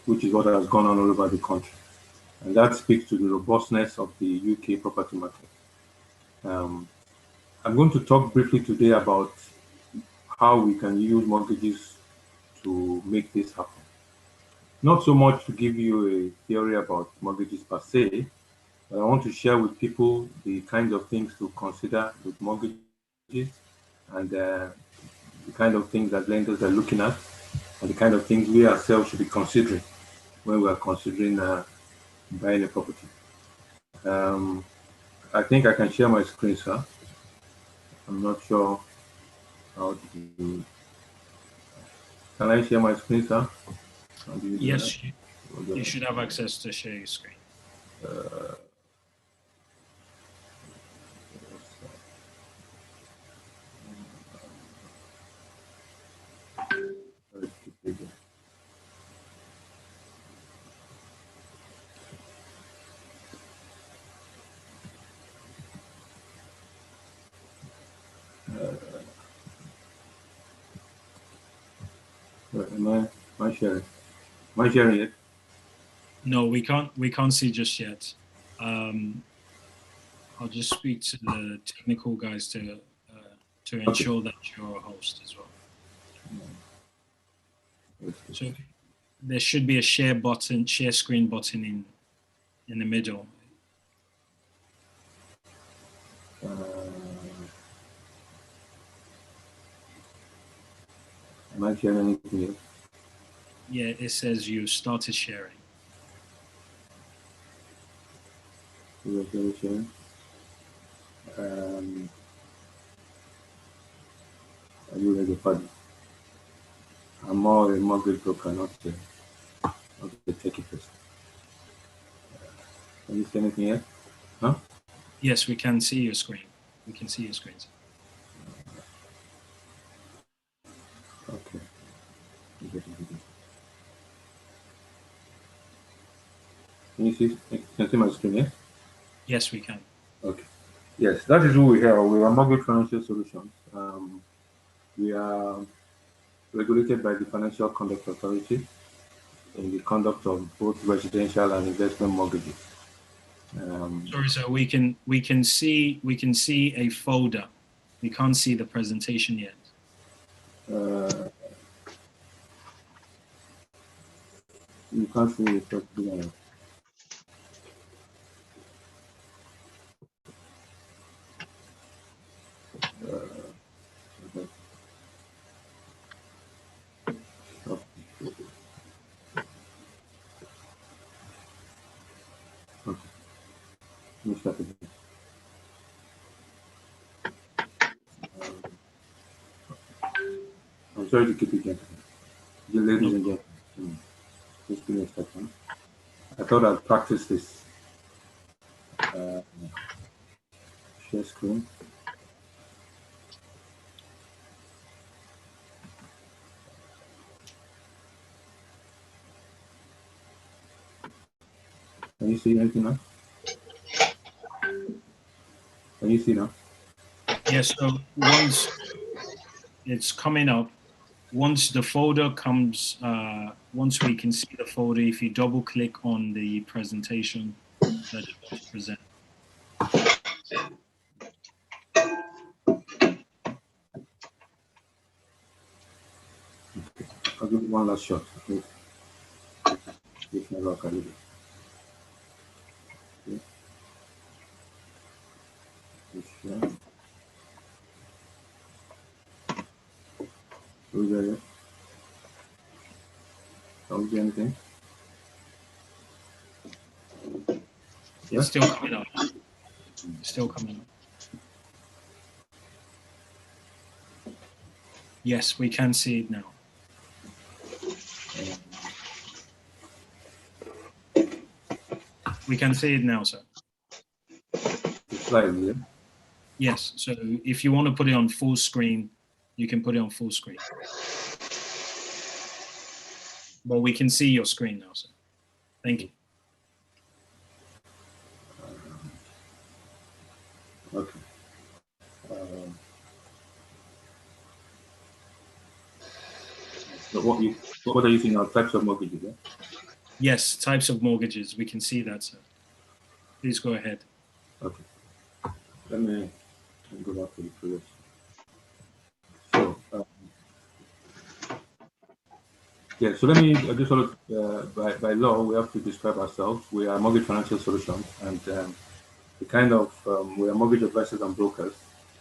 which is what has gone on all over the country. And that speaks to the robustness of the UK property market. I'm going to talk briefly today about how we can use mortgages to make this happen. Not so much to give you a theory about mortgages per se, but I want to share with people the kinds of things to consider with mortgages and the kind of things that lenders are looking at and the kind of things we ourselves should be considering when we are considering buying a property. I think I can share my screen, sir. I'm not sure how to do. Can I share my screen, sir? Yes, you should have access to share your screen. Am I sharing? Am I sharing it? No, we can't see just yet. I'll just speak to the technical guys to ensure that you're a host as well. So there should be a share screen button in the middle. Am I sharing anything here? Yeah, it says you started sharing. You are sharing. I do beg your pardon. I'm more a mortgage broker, not a techie person. Can you see anything yet? No? Yes, we can see your screen. We can see your screens. Okay. Can you see my screen, yes? Yes, we can. Okay. Yes, that is who we are. We are Mortgage Financial Solutions. We are regulated by the Financial Conduct Authority in the conduct of both residential and investment mortgages. Sorry, sir. We can see a folder. We can't see the presentation yet. You can't see it, but okay. Let me start again. I'm sorry to keep you gentle. Ladies and gentlemen, just give me a second. I thought I'd practice this. Share screen. Can you see anything now? Can you see now? Yes. So once it's coming up, once the folder comes, once we can see the folder, if you double click on the presentation that you want to present. I'll give it one last shot. If my luck, I'll leave it. Okay. Who's there? Don't do anything. It's still coming up. Still coming up. Yes, we can see it now. We can see it now, sir. Slide, yeah? Yes. So if you want to put it on full screen, you can put it on full screen. But we can see your screen now, sir. Thank you. Okay. So what are you seeing now? Types of mortgages, yeah? Yes, types of mortgages. We can see that, sir. Please go ahead. Okay. Let me go back to the previous. So, yeah, so let me just sort of, by law, we have to describe ourselves. We are Mortgage Financial Solutions, and the kind of, we are mortgage advisors and brokers.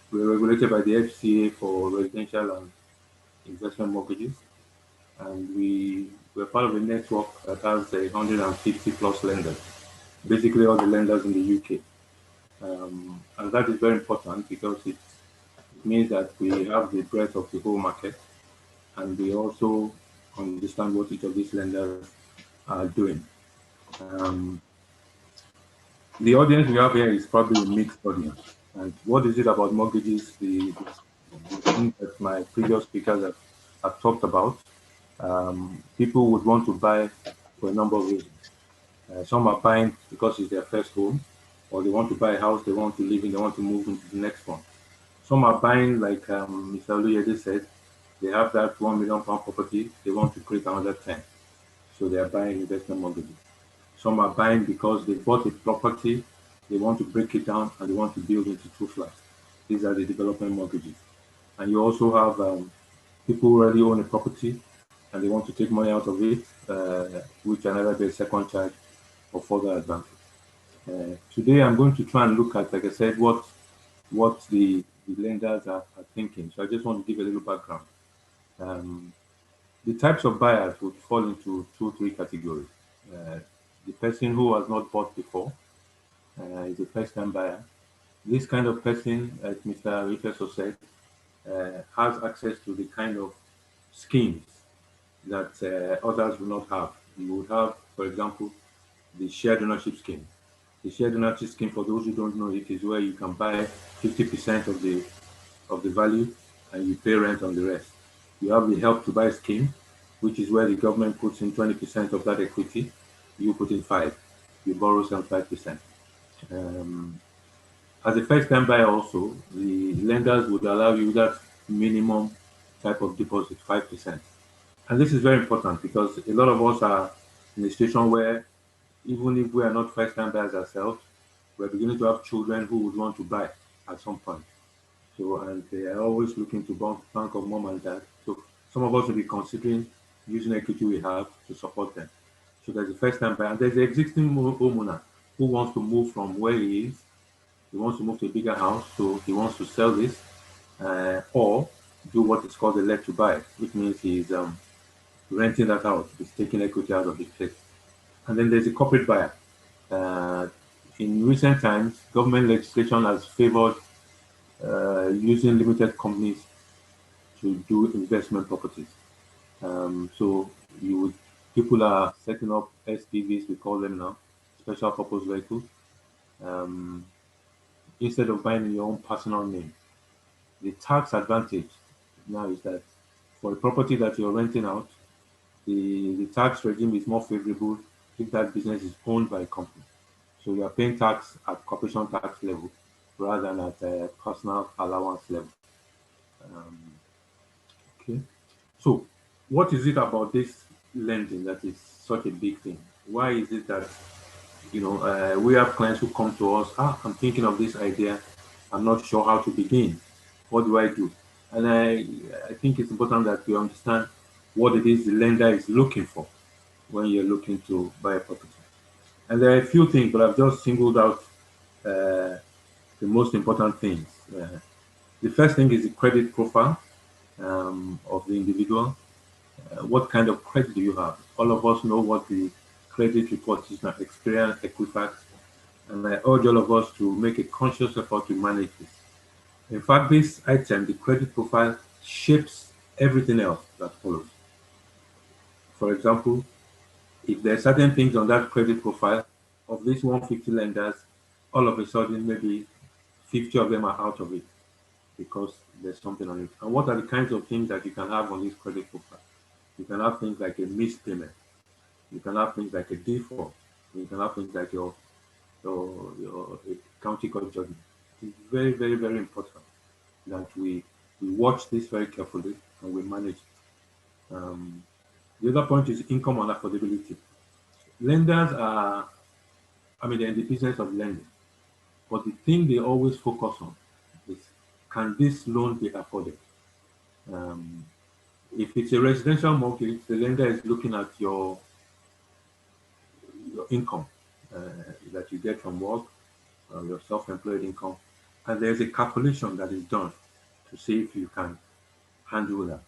We are regulated by the FCA for residential and investment mortgages. And we're part of a network that has 150 plus lenders, basically all the lenders in the UK. And that is very important because it means that we have the breadth of the whole market, and we also understand what each of these lenders are doing. The audience we have here is probably a mixed audience. And what is it about mortgages? The thing that my previous speakers have talked about. People would want to buy for a number of reasons. Some are buying because it's their first home, or they want to buy a house they want to live in, they want to move into the next one. Some are buying, like Mr. Oluyede said, they have that £1 million property, they want to create another 10. So they are buying investment mortgages. Some are buying because they bought a property, they want to break it down, and they want to build into 2 flats. These are the development mortgages. And you also have people who already own a property, and they want to take money out of it, which can either be a second charge or further advantage. Today, I'm going to try and look at, like I said, what the lenders are thinking. So I just want to give a little background. The types of buyers would fall into 2-3 categories. The person who has not bought before is a first-time buyer. This kind of person, as Mr. Richardson said, has access to the kind of schemes that others will not have. You would have, for example, the shared ownership scheme. The shared ownership scheme, for those who don't know, it is where you can buy 50% of the value and you pay rent on the rest. You have the help to buy scheme, which is where the government puts in 20% of that equity. You put in 5. You borrow 75%. As a first-time buyer also, the lenders would allow you that minimum type of deposit, 5%. And this is very important because a lot of us are in a situation where even if we are not first-time buyers ourselves, we're beginning to have children who would want to buy at some point. So, and they are always looking to bank of mom and dad. So some of us will be considering using equity we have to support them. So there's a first-time buyer, and there's the existing homeowner who wants to move from where he is. He wants to move to a bigger house, so he wants to sell this, or do what is called a let to buy, which means he's renting that out. He's taking equity out of the place. And then there's a corporate buyer. In recent times, government legislation has favored using limited companies to do investment properties. So people are setting up SPVs, we call them now, special purpose vehicles, instead of buying in your own personal name. The tax advantage now is that for a property that you're renting out, the tax regime is more favorable if that business is owned by a company. So you are paying tax at corporation tax level rather than at a personal allowance level. Okay. So what is it about this lending that is such a big thing? Why is it that, we have clients who come to us, I'm thinking of this idea, I'm not sure how to begin. What do I do? And I think it's important that we understand what it is the lender is looking for when you're looking to buy a property. And there are a few things, but I've just singled out the most important things. The first thing is the credit profile of the individual. What kind of credit do you have? All of us know what the credit report is now, Experian, Equifax, and I urge all of us to make a conscious effort to manage this. In fact, this item, the credit profile, shapes everything else that follows. For example, if there are certain things on that credit profile of these 150 lenders, all of a sudden maybe 50 of them are out of it because there's something on it. And what are the kinds of things that you can have on this credit profile? You can have things like a missed payment. You can have things like a default. You can have things like your county court judgment. It's very, very, very important that we watch this very carefully and we manage it. The other point is income and affordability. Lenders are, they're in the business of lending, but the thing they always focus on is, can this loan be afforded? If it's a residential mortgage, the lender is looking at your income that you get from work, your self-employed income, and there's a calculation that is done to see if you can handle that.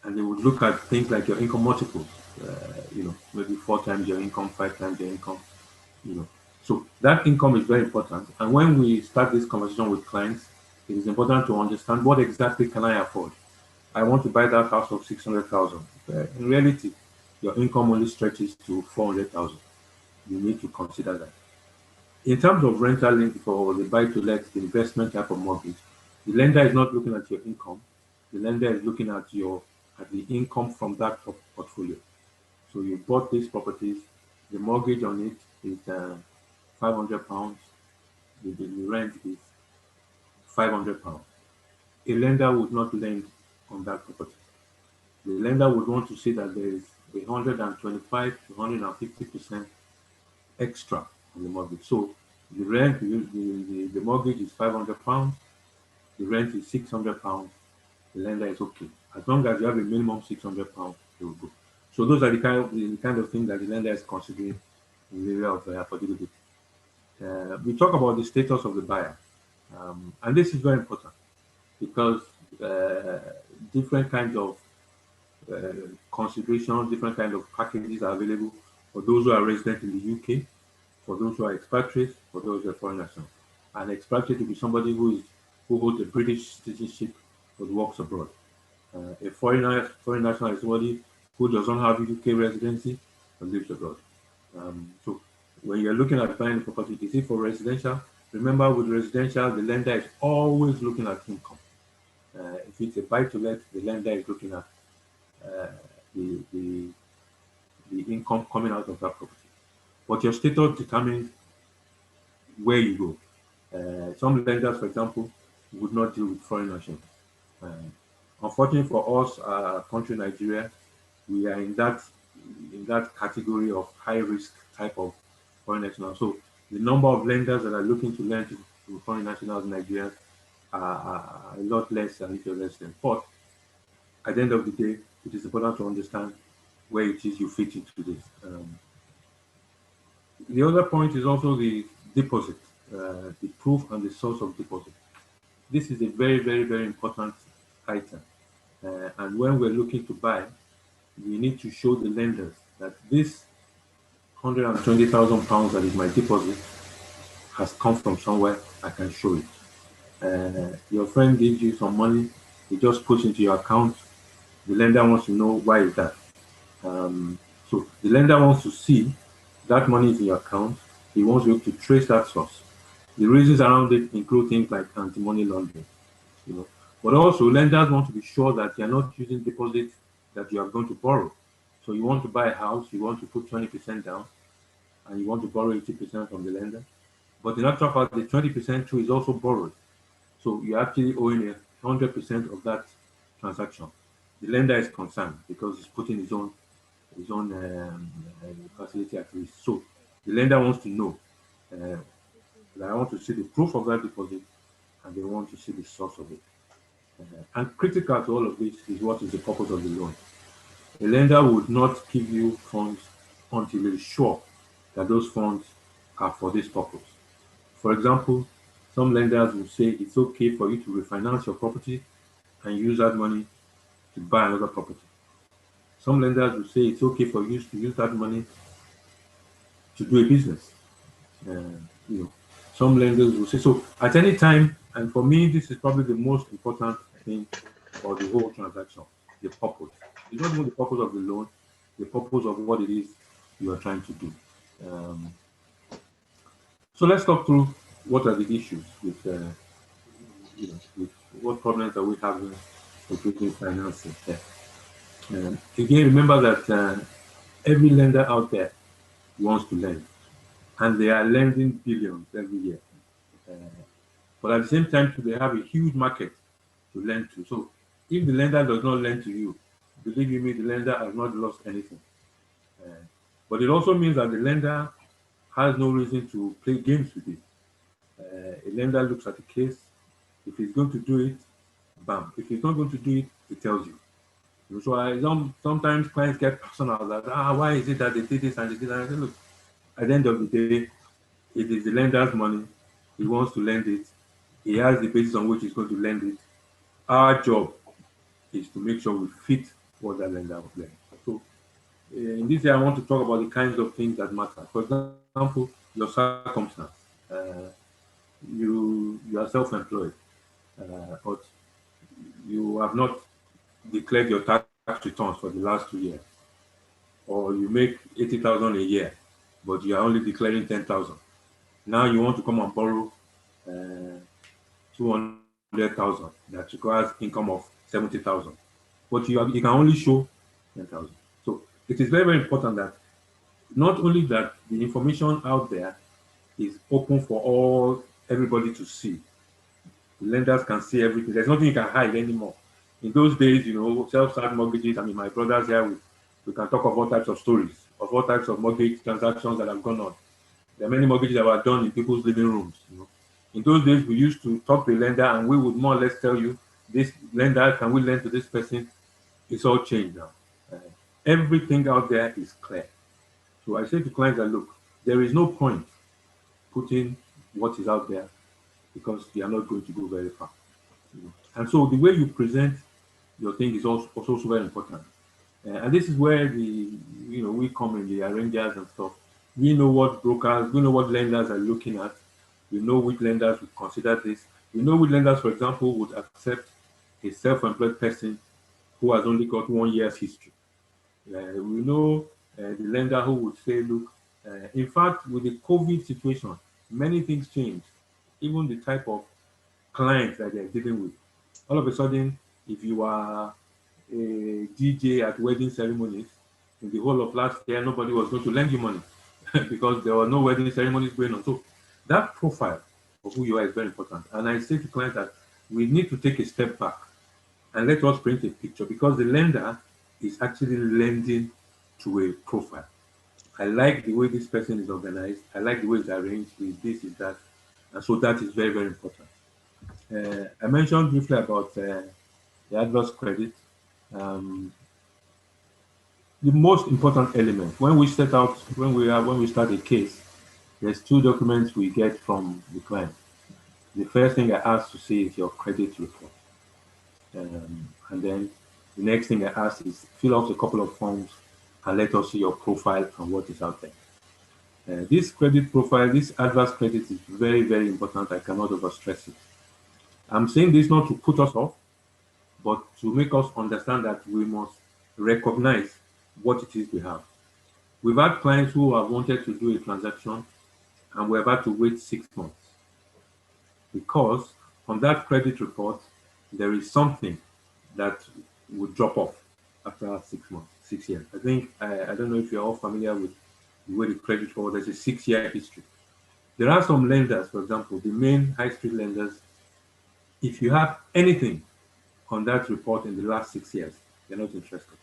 And they would look at things like your income multiples, maybe 4 times your income, 5 times your income, So that income is very important. And when we start this conversation with clients, it is important to understand what exactly can I afford. I want to buy that house of 600,000. In reality, your income only stretches to 400,000. You need to consider that. In terms of rental link for the buy-to-let, the investment type of mortgage, the lender is not looking at your income. The lender is looking at the income from that portfolio. So you bought these properties, the mortgage on it is £500. The rent is £500. A lender would not lend on that property. The lender would want to see that there is 125 to 150% extra on the mortgage. So the rent, the mortgage is £500, the rent is £600. The lender is okay. As long as you have a minimum £600, it will go. So those are the kind of thing that the lender is considering in the area of affordability. We talk about the status of the buyer, and this is very important because different kinds of considerations, different kinds of packages are available for those who are resident in the UK, for those who are expatriates, for those who are foreign nationals. An expatriate will be somebody who is who holds a British citizenship but works abroad. A foreign national is somebody who does not have UK residency but lives abroad. So when you're looking at buying a property, is it for residential? Remember, with residential, the lender is always looking at income. If it's a buy-to-let, the lender is looking at the income coming out of that property. But your status determines where you go. Some lenders, for example, would not deal with foreign nationals. Unfortunately for us, our country, Nigeria, we are in that category of high risk type of foreign nationals. So the number of lenders that are looking to lend to foreign nationals in Nigeria are a lot less than if you're resident. But at the end of the day, it is important to understand where it is you fit into this. The other point is also the deposit, the proof and the source of deposit. This is a very, very, very important item. And when we're looking to buy, we need to show the lenders that this £120,000 that is my deposit has come from somewhere. I can show it. Your friend gives you some money, he just puts into your account. The lender wants to know why is that. So the lender wants to see that money is in your account. He wants you to trace that source. The reasons around it include things like anti-money laundering, But also lenders want to be sure that you're not using deposits that you are going to borrow. So you want to buy a house, you want to put 20% down, and you want to borrow 80% from the lender. But in actual fact, the 20% too is also borrowed. So you're actually owing 100% of that transaction. The lender is concerned because he's putting his own facility at risk. So the lender wants to know that I want to see the proof of that deposit, and they want to see the source of it. And critical to all of this is what is the purpose of the loan. A lender would not give you funds until it is sure that those funds are for this purpose. For example, some lenders will say it's okay for you to refinance your property and use that money to buy another property. Some lenders will say it's okay for you to use that money to do a business. Some lenders will say so at any time. And for me, this is probably the most important thing for the whole transaction: the purpose. It's not even the purpose of the loan, the purpose of what it is you are trying to do. So let's talk through what are the issues with what problems are we having with financing. Again, remember that every lender out there wants to lend, and they are lending billions every year. But at the same time, they have a huge market to lend to. So if the lender does not lend to you, believe you me, the lender has not lost anything. But it also means that the lender has no reason to play games with it. A lender looks at the case. If he's going to do it, bam. If he's not going to do it, he tells you. So sometimes clients get personal that, why is it that they did this and they did that? And I say, look, at the end of the day, it is the lender's money. He wants to lend it. He has the basis on which he's going to lend it. Our job is to make sure we fit what that lender will lend. So in this area, I want to talk about the kinds of things that matter. For example, your circumstance. You are self-employed, but you have not declared your tax returns for the last 2 years, or you make 80,000 a year, but you are only declaring 10,000. Now you want to come and borrow 200,000 that requires income of 70,000, but you can only show 10,000. So it is very, very important that not only that the information out there is open for everybody to see. The lenders can see everything. There's nothing you can hide anymore. In those days, self-start mortgages. I mean, my brothers here, we can talk of all types of stories, of all types of mortgage transactions that have gone on. There are many mortgages that were done in people's living rooms. In those days, we used to talk to a lender, and we would more or less tell you, this lender, can we lend to this person? It's all changed now. Everything out there is clear. So I say to clients that, look, there is no point putting what is out there because you are not going to go very far. And so the way you present your thing is also very important. And this is where we come in, the arrangers and stuff. We know what brokers, we know what lenders are looking at. We know which lenders would consider this. We know with lenders, for example, would accept a self-employed person who has only got 1 year's history. We know the lender who would say, look, in fact, with the COVID situation, many things changed, even the type of clients that they're dealing with. All of a sudden, if you are a DJ at wedding ceremonies, in the whole of last year, nobody was going to lend you money because there were no wedding ceremonies going on. So that profile of who you are is very important. And I say to clients that we need to take a step back and let us paint a picture, because the lender is actually lending to a profile. I like the way this person is organized. I like the way it's arranged. Is this, is that. And so that is very, very important. I mentioned briefly about the adverse credit. The most important element when we set out, when we start a case, there's two documents we get from the client. The first thing I ask to see is your credit report. And then the next thing I ask is fill out a couple of forms and let us see your profile and what is out there. This credit profile, this adverse credit is very, very important. I cannot overstress it. I'm saying this not to put us off, but to make us understand that we must recognize what it is we have. We've had clients who have wanted to do a transaction and we're about to wait 6 months because on that credit report, there is something that would drop off after 6 months, 6 years. I think, I don't know if you're all familiar with the way the credit report, there's a 6-year history. There are some lenders, for example, the main high street lenders, if you have anything on that report in the last 6 years, they're not interested.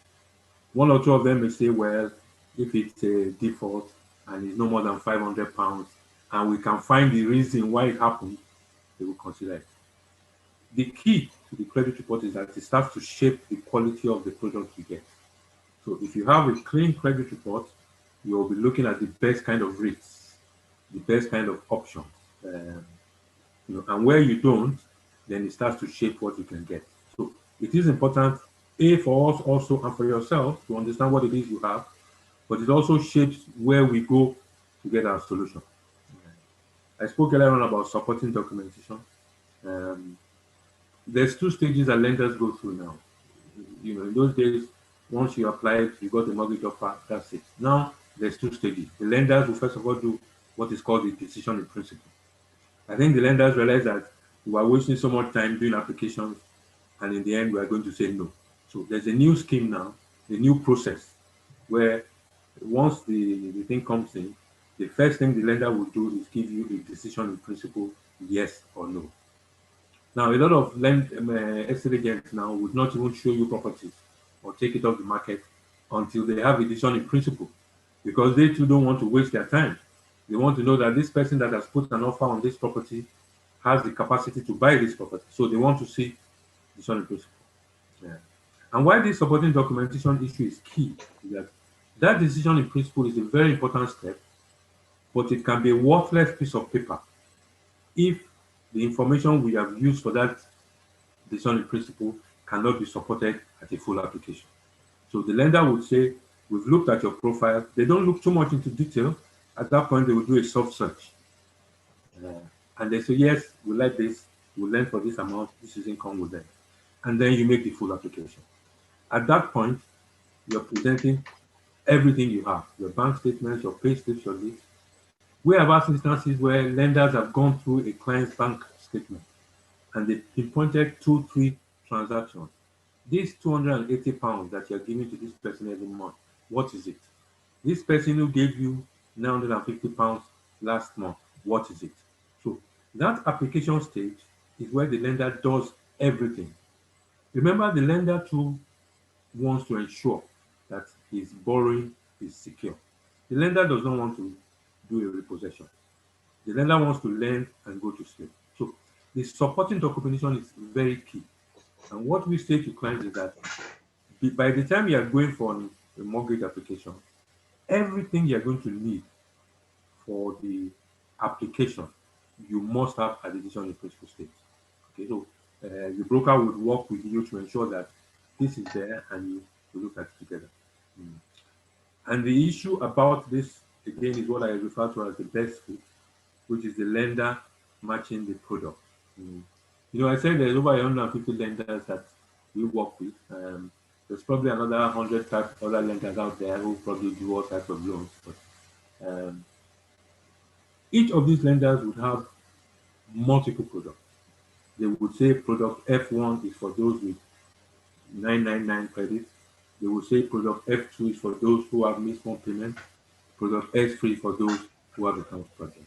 One or two of them may say, well, if it's a default and it's no more than £500 and we can find the reason why it happened, they will consider it. The key to the credit report is that it starts to shape the quality of the product you get. So if you have a clean credit report, you'll be looking at the best kind of rates, the best kind of options. And where you don't, then it starts to shape what you can get. So it is important, A, for us also and for yourself to understand what it is you have, but it also shapes where we go to get our solution. I spoke earlier on about supporting documentation. There's 2 stages that lenders go through now. In those days, once you applied, you got a mortgage offer, that's it. Now, there's 2 stages. The lenders will first of all do what is called the decision in principle. I think the lenders realize that we are wasting so much time doing applications, and in the end, we are going to say no. So there's a new scheme now, a new process, where once the thing comes in, the first thing the lender will do is give you a decision in principle, yes or no. Now, a lot of estate agents now would not even show you properties or take it off the market until they have a decision in principle, because they too don't want to waste their time. They want to know that this person that has put an offer on this property has the capacity to buy this property. So they want to see decision in principle. Yeah. And why this supporting documentation issue is key is that decision in principle is a very important step, but it can be a worthless piece of paper if the information we have used for that decision in principle cannot be supported at a full application. So the lender would say, we've looked at your profile. They don't look too much into detail. At that point, they will do a soft search. And they say, yes, we like this. We'll lend for this amount. This is income with them. And then you make the full application. At that point, you're presenting everything you have, your bank statements, your pay slips, your leads. We have had instances where lenders have gone through a client's bank statement and they pinpointed 2-3 transactions. This £280 that you're giving to this person every month, what is it? This person who gave you £950 last month, what is it? So that application stage is where the lender does everything. Remember, the lender too wants to ensure that his borrowing is secure. The lender does not want to do a repossession. The lender wants to lend and go to sleep. So the supporting documentation is very key. And what we say to clients is that by the time you are going for a mortgage application, everything you are going to need for the application, you must have at the decision in principle stage. Okay, so the broker would work with you to ensure that this is there and you look at it together. And the issue about this, again, is what I refer to as the best fit, which is the lender matching the product. You know, I said there's over 150 lenders that we work with. There's probably another 100 other lenders out there who probably do all types of loans. But each of these lenders would have multiple products. They would say product F1 is for those with 999 credit. They would say product F2 is for those who have missed one payment. Product S3 for those who have a house project.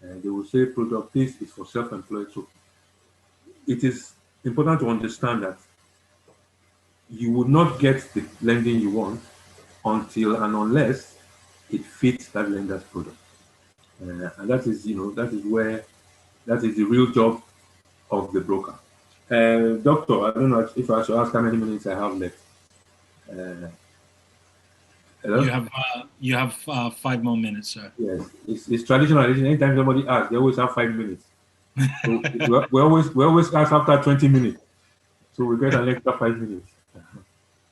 And they will say product this is for self-employed. So it is important to understand that you will not get the lending you want until and unless it fits that lender's product. And that is, that is where, that is the real job of the broker. Doctor, I don't know if I should ask how many minutes I have left. Hello? You have 5 more minutes, sir. Yes, it's traditional. Anytime somebody asks, they always have 5 minutes. So we always ask after 20 minutes. So we get an extra 5 minutes.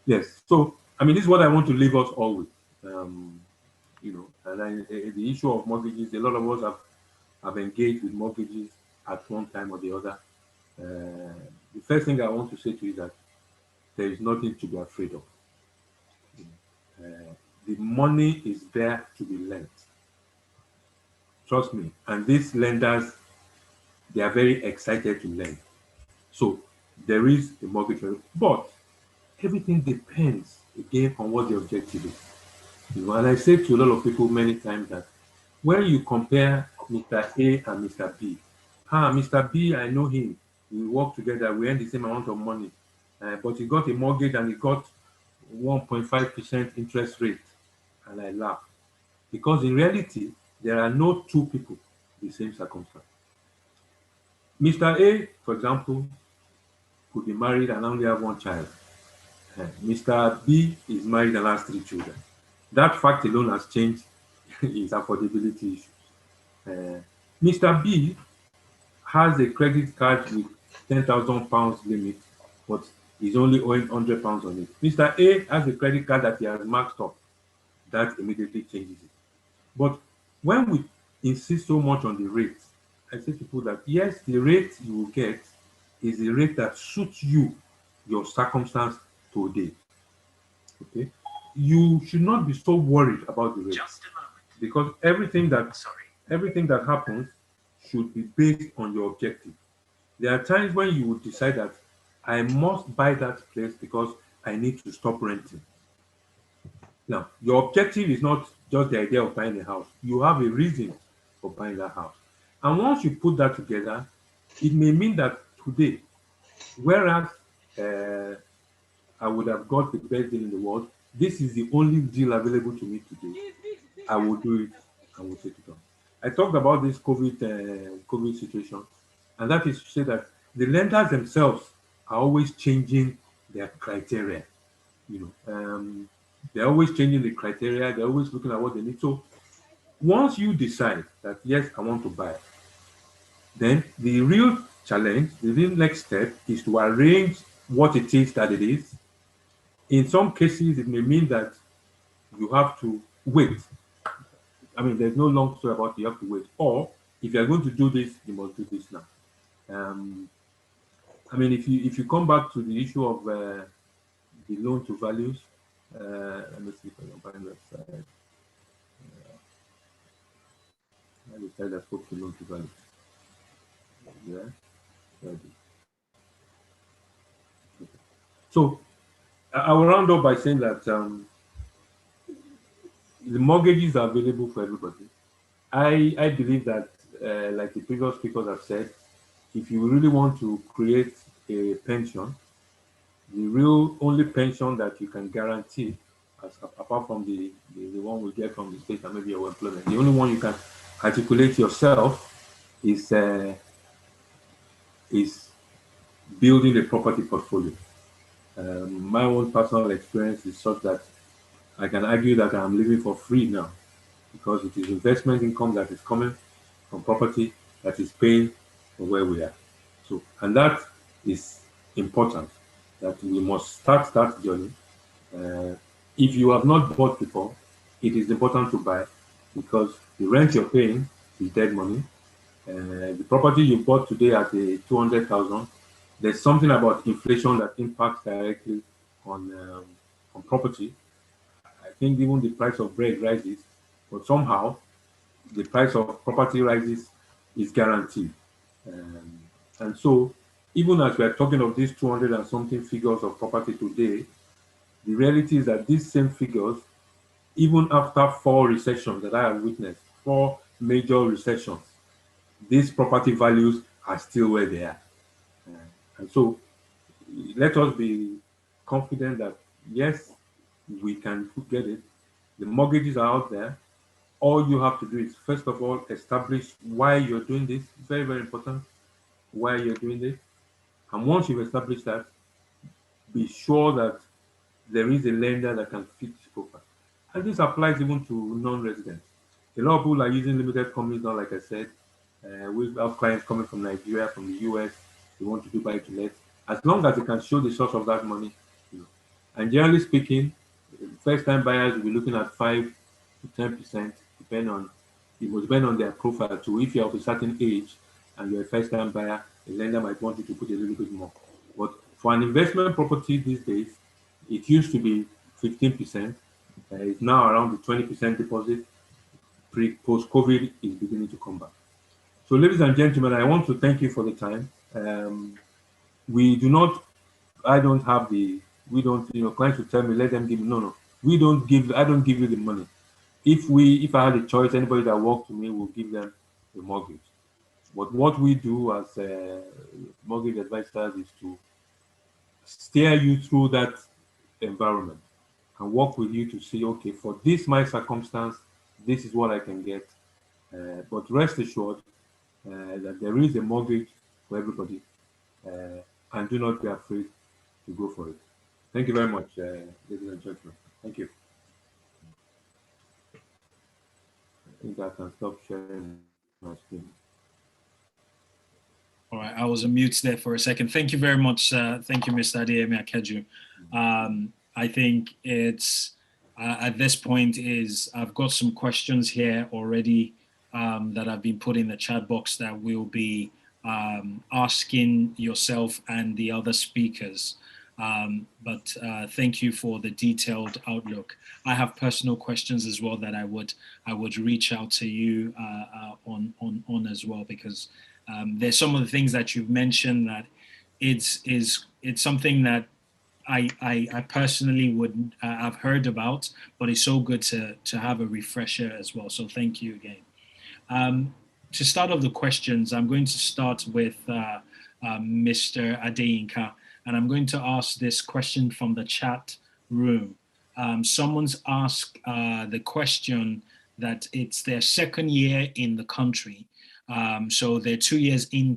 Yes. So I mean, this is what I want to leave us all with. And the issue of mortgages. A lot of us have engaged with mortgages at one time or the other. The first thing I want to say to you is that there is nothing to be afraid of. The money is there to be lent. Trust me. And these lenders, they are very excited to lend. So there is a mortgage, but everything depends again on what the objective is. And I say to a lot of people many times that when you compare Mr. A and Mr. B, Mr. B, I know him. We work together. We earn the same amount of money, but he got a mortgage and he got 1.5% interest rate, and I laugh because in reality there are no two people in the same circumstance. Mr. A, for example, could be married and only have one child. Mr. B is married and has 3 children. That fact alone has changed his affordability issues. Mr. B has a credit card with £10,000 limit, but he's only owing £100 on it. Mr. A has a credit card that he has marked up. That immediately changes it. But when we insist so much on the rate, I say to people that yes, the rate you will get is the rate that suits you, your circumstance today. Okay, you should not be so worried about the rate, because everything that happens should be based on your objective. There are times when you would decide that I must buy that place because I need to stop renting. Now, your objective is not just the idea of buying a house. You have a reason for buying that house. And once you put that together, it may mean that today, whereas I would have got the best deal in the world, this is the only deal available to me today. I will do it and will take it on. I talked about this COVID situation, and that is to say that the lenders themselves are always changing their criteria. They're always changing the criteria. They're always looking at what they need. So once you decide that, yes, I want to buy, then the real challenge, the real next step is to arrange what it is that it is. In some cases, it may mean that you have to wait. I mean, there's no long story about you have to wait. Or if you're going to do this, you must do this now. I mean, if you come back to the issue of the loan to values, let me see if I can find that side. The side that spoke to loan to value. Yeah. So I will round up by saying that the mortgages are available for everybody. I believe that, like the previous speakers have said, if you really want to create a pension, the real only pension that you can guarantee, apart from the one we get from the state and maybe your employment, the only one you can articulate yourself is building a property portfolio. My own personal experience is such that I can argue that I'm living for free now, because it is investment income that is coming from property that is paying for where we are. So, and that is important, that we must start that journey. If you have not bought before, it is important to buy, because the rent you're paying is dead money. The property you bought today at 200,000, there's something about inflation that impacts directly on property. I think even the price of bread rises, but somehow the price of property rises is guaranteed. Um, and so, even as we are talking of these 200 and something figures of property today, the reality is that these same figures, even after 4 recessions that I have witnessed, 4 major recessions, these property values are still where they are. And so, let us be confident that yes, we can get it. The mortgages are out there. All you have to do is, first of all, establish why you're doing this. Very, very important. Why you're doing this. And once you've established that, be sure that there is a lender that can fit this profile. And this applies even to non-residents. A lot of people are using limited companies now, like I said. We have clients coming from Nigeria, from the US. They want to do buy to let. As long as they can show the source of that money, you know. And generally speaking, first-time buyers will be looking at 5 to 10%, depending on it will depend on their profile too. If you're of a certain age and you're a first-time buyer, the lender might want you to put a little bit more. But for an investment property these days, it used to be 15%. It's now around the 20% deposit. Post-COVID is beginning to come back. So, ladies and gentlemen, I want to thank you for the time. We do not, I don't have the, we don't, clients will tell me, let them give me, no. I don't give you the money. If I had a choice, anybody that walks to me will give them a mortgage. But what we do as mortgage advisors is to steer you through that environment and work with you to see, okay, for this my circumstance, this is what I can get. But rest assured that there is a mortgage for everybody, and do not be afraid to go for it. Thank you very much, ladies and gentlemen. Thank you. I think I can stop sharing my screen. All right, I was on mute there for a second. Thank you very much. Thank you, Mr. Adeyemi Akeju. I think it's at this point I've got some questions here already that have been put in the chat box that we'll be asking yourself and the other speakers. But thank you for the detailed outlook. I have personal questions as well that I would reach out to you on as well, because there's some of the things that you've mentioned that it's something that I personally would have heard about, but it's so good to have a refresher as well. So thank you again. To start off the questions, I'm going to start with Mr. Adeyinka, and I'm going to ask this question from the chat room. Someone's asked the question that it's their second year in the country. So they're 2 years in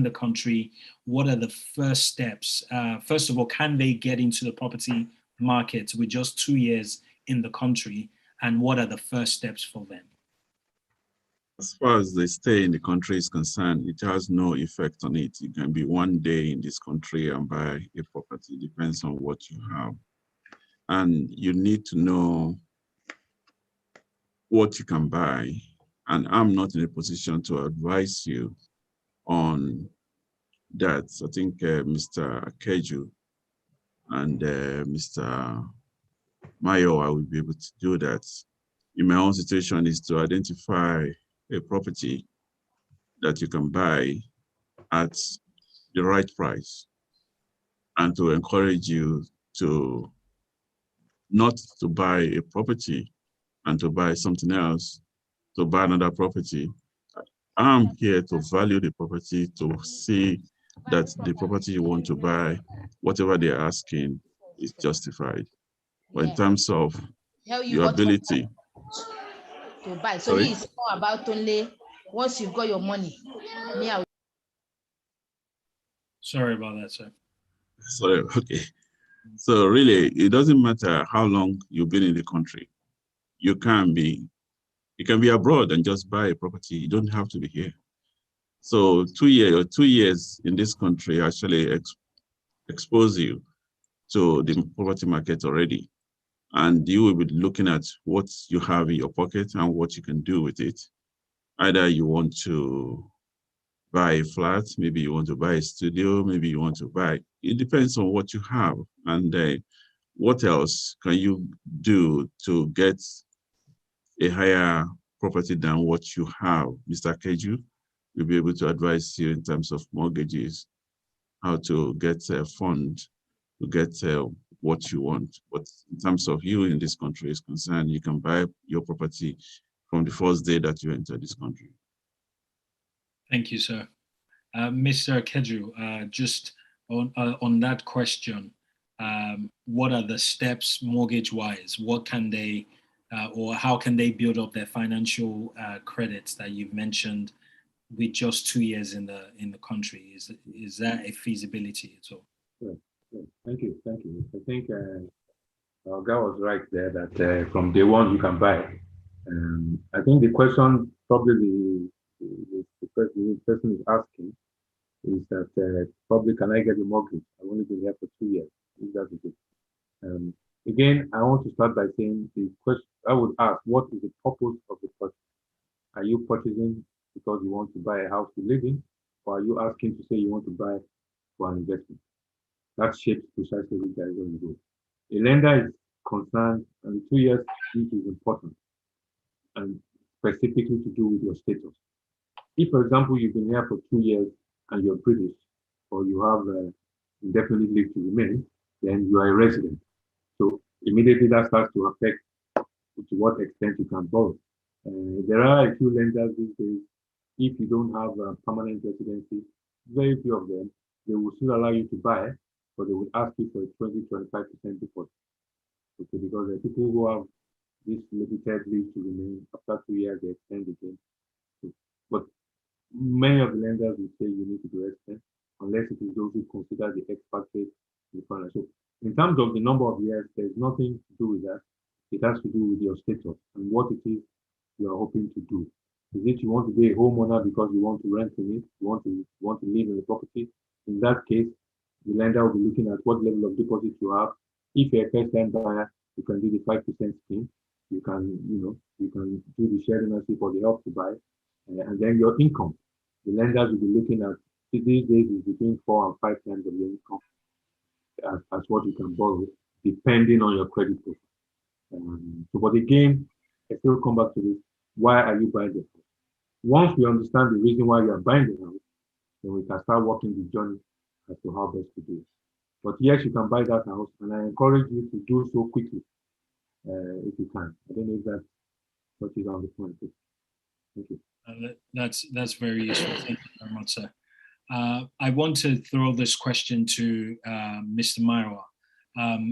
the country. What are the first steps? First of all, can they get into the property market with just 2 years in the country? And what are the first steps for them? As far as the stay in the country is concerned, it has no effect on it. You can be 1 day in this country and buy a property. It depends on what you have. And you need to know what you can buy. And I'm not in a position to advise you on that. I think Mr. Akeju and Mr. Mayo will be able to do that. In my own situation is to identify a property that you can buy at the right price and to encourage you to not to buy a property and to buy something else, to buy another property. I'm here to value the property, to see that the property you want to buy, whatever they're asking, is justified. But in terms of your ability to buy, so it's more about only once you've got your money. Sorry about that, sir. Sorry, okay. So really, it doesn't matter how long you've been in the country. You can be abroad and just buy a property. You don't have to be here. So 2 years in this country actually expose you to the property market already. And you will be looking at what you have in your pocket and what you can do with it. Either you want to buy a flat, maybe you want to buy a studio, maybe you want to buy, it depends on what you have. And what else can you do to get a higher property than what you have? Mr. Keju will be able to advise you in terms of mortgages, how to get a fund to get what you want. But in terms of you in this country is concerned, you can buy your property from the first day that you enter this country. Thank you, sir. Mr. Keju, just on that question, what are the steps mortgage-wise? What can they, or how can they build up their financial credits that you've mentioned with just 2 years in the country? Is that a feasibility at all? Yeah. Thank you. I think our guy was right there that from day one you can buy. I think the question probably the person is asking is that probably can I get a mortgage? I've only been here for 2 years. If that's it. Again, I want to start by saying the question I would ask: what is the purpose of the purchase? Are you purchasing because you want to buy a house to live in, or are you asking to say you want to buy for an investment? That shapes precisely which direction you go. A lender is concerned, and 2 years is important, and specifically to do with your status. If, for example, you've been here for 2 years and you're British, or you have indefinite leave to remain, then you are a resident. So immediately that starts to affect to what extent you can borrow. There are a few lenders these days. If you don't have a permanent residency, very few of them, they will still allow you to buy, but they will ask you for a 20-25% deposit. Okay, because there are people who have this limited leave to remain. After 2 years, they extend again. So, but many of the lenders will say you need to be resident, unless it is those who consider the expatriate in the finance. So in terms of the number of years, there's nothing to do with that. It has to do with your status and what it is you are hoping to do. Is it you want to be a homeowner because you want to rent in it, you want to live in the property? In that case, the lender will be looking at what level of deposit you have. If you're a first-time buyer, you can do the 5% scheme. You can do the shared ownership or the help to buy, and then your income. The lenders will be looking at these days is between 4 and 5 times of your income as what you can borrow, depending on your credit profile. So, but again, I still come back to this: why are you buying the house? Once we understand the reason why you are buying the house, then we can start working the journey as to how best to do it. But yes, you can buy that house, and I encourage you to do so quickly if you can. I don't know if that touches on the point. Thank you. That's very useful. Thank you very much, sir. I want to throw this question to Mr. Maiwa.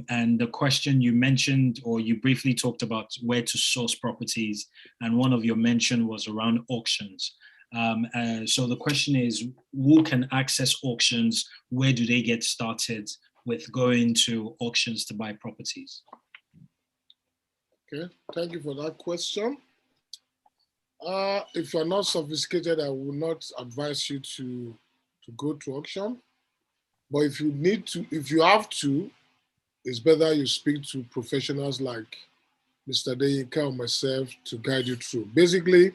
And the question you mentioned, or you briefly talked about where to source properties, and one of your mention was around auctions. So the question is, who can access auctions? Where do they get started with going to auctions to buy properties? Okay, thank you for that question. If you're not sophisticated, I would not advise you to go to auction. But if you need to, if you have to, it's better you speak to professionals like Mr. Deyinka or myself to guide you through. Basically,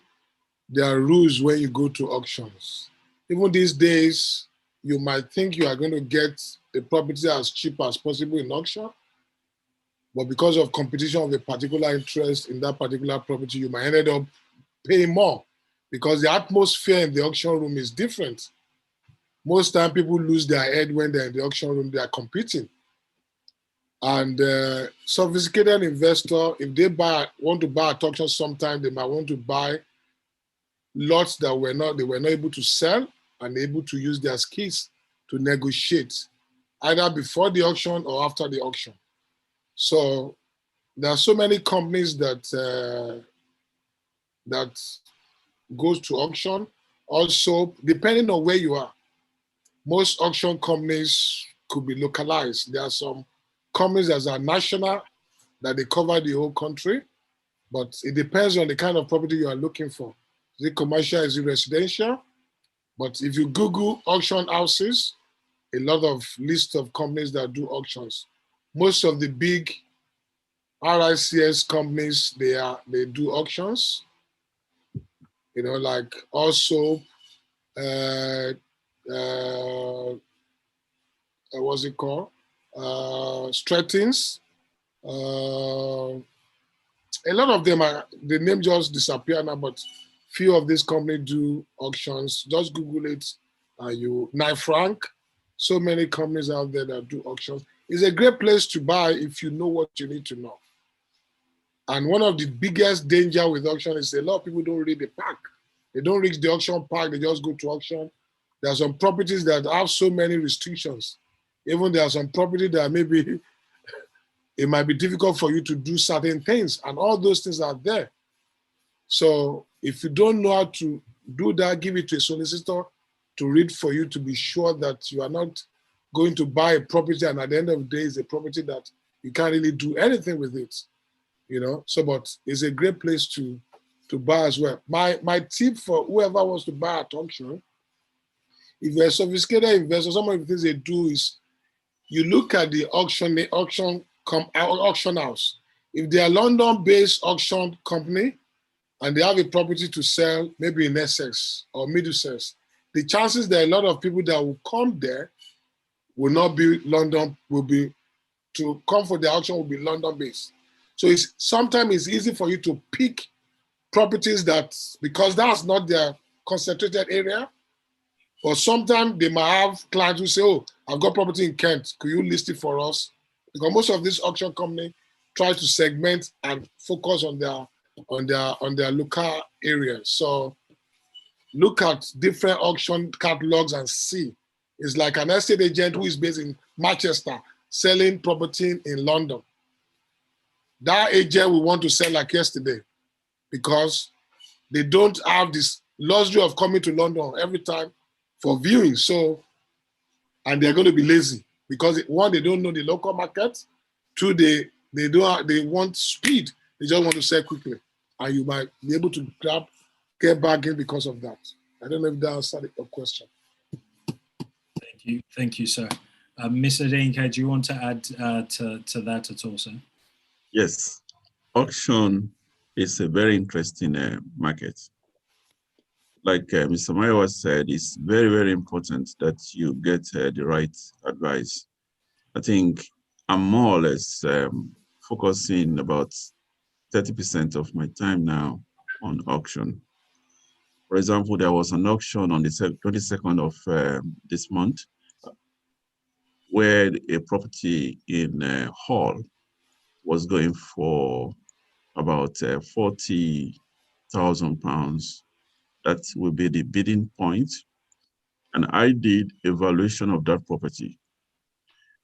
there are rules when you go to auctions. Even these days, you might think you are going to get a property as cheap as possible in auction, but because of competition of a particular interest in that particular property, you might end up paying more because the atmosphere in the auction room is different. Most time people lose their head when they're in the auction room, they are competing. And sophisticated investor, if they want to buy at auction sometime, they might want to buy lots that they were not able to sell and able to use their skills to negotiate either before the auction or after the auction. So there are so many companies that goes to auction. Also, depending on where you are, most auction companies could be localized. There are some companies that are national, that they cover the whole country, but it depends on the kind of property you are looking for. Is it commercial, is it residential? But if you Google auction houses, a lot of lists of companies that do auctions. Most of the big RICS companies, they do auctions. you know, like also, what's it called? Stratins. A lot of them are, the name just disappear now, but few of these companies do auctions. Just Google it, Knight Frank. So many companies out there that do auctions. It's a great place to buy if you know what you need to know. And one of the biggest danger with auction is a lot of people don't read the pack. They don't reach the auction pack, they just go to auction. There are some properties that have so many restrictions. Even there are some properties that maybe it might be difficult for you to do certain things, and all those things are there. So if you don't know how to do that, give it to a solicitor to read for you to be sure that you are not going to buy a property and at the end of the day it's a property that you can't really do anything with it, you know. So, but it's a great place to buy as well. My tip for whoever wants to buy at auction, if you're a sophisticated investor, some of the things they do is you look at the auction house. If they are London-based auction company and they have a property to sell, maybe in Essex or Middlesex, the chances that a lot of people that will come there will not be London, will be to come for the auction will be London-based. So sometimes it's easy for you to pick properties that, because that's not their concentrated area. Or sometimes they might have clients who say, oh, I've got property in Kent, could you list it for us? Because most of this auction company tries to segment and focus on their local areas. So look at different auction catalogs and see. It's like an estate agent who is based in Manchester selling property in London. That agent will want to sell like yesterday because they don't have this luxury of coming to London every time for viewing. So, and they're going to be lazy because one, they don't know the local market. Two, they want speed. They just want to sell quickly, and you might be able to get bargain because of that. I don't know if that answered your question. Thank you, sir. Mr. Denke, do you want to add to that at all, sir? Yes, auction is a very interesting market. Like Mr. Mayowa said, it's very, very important that you get the right advice. I think I'm more or less focusing about 30% of my time now on auction. For example, there was an auction on the 22nd of this month where a property in Hall was going for about £40,000. That will be the bidding point. And I did a valuation of that property.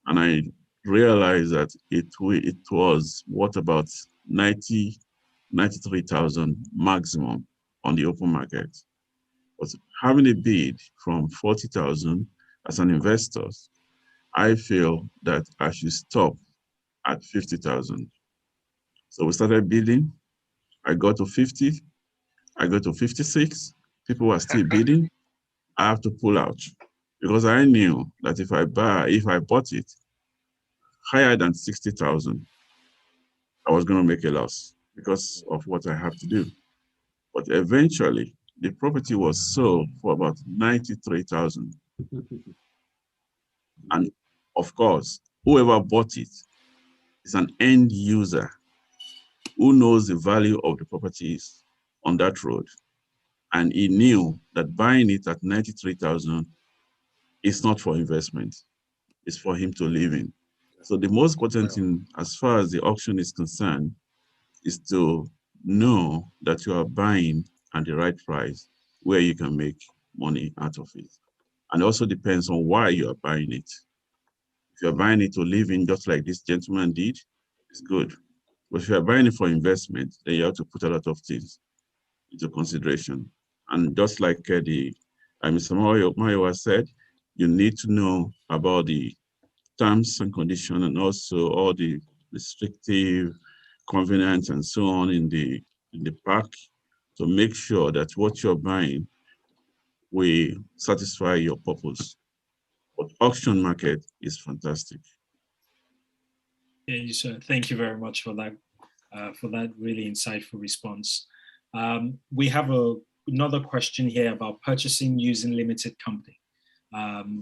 And I realized that it was worth about 93,000 maximum on the open market. But having a bid from 40,000 as an investor, I feel that I should stop at 50,000. So we started bidding. I got to 50. I got to 56. People were still bidding. I have to pull out because I knew that if I bought it higher than 60,000, I was going to make a loss because of what I have to do. But eventually, the property was sold for about 93,000. And of course, whoever bought it is an end user who knows the value of the properties on that road. And he knew that buying it at 93,000 is not for investment. It's for him to live in. So the most important thing as far as the auction is concerned is to know that you are buying at the right price where you can make money out of it. And it also depends on why you are buying it. If you're buying it to live in, just like this gentleman did, it's good. But if you're buying it for investment, then you have to put a lot of things into consideration. And just like Mr. Mayowa said, you need to know about the terms and conditions and also all the restrictive covenants and so on in the pack to make sure that what you're buying will satisfy your purpose. But auction market is fantastic. Yeah, sir. Thank you very much for that really insightful response. We have a another question here about purchasing using limited company.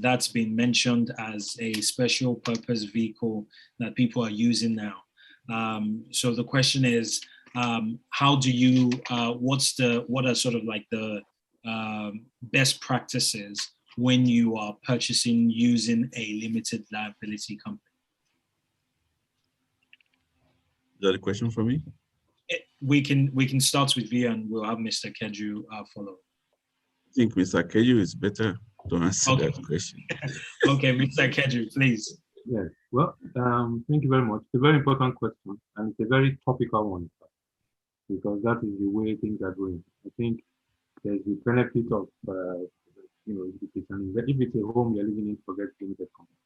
That's been mentioned as a special purpose vehicle that people are using now. So the question is, how do you, what are sort of like the best practices when you are purchasing using a limited liability company? Is that a question for me? We can start with you and we'll have Mr. Keju follow. I think Mr. Keju is better to answer Okay. that question. Okay, Mr. Keju, please. Yes. Well, thank you very much. It's a very important question, and it's a very topical one, because that is the way things are going. I think there's the benefit of, if it's a home you're living in, forget limited company.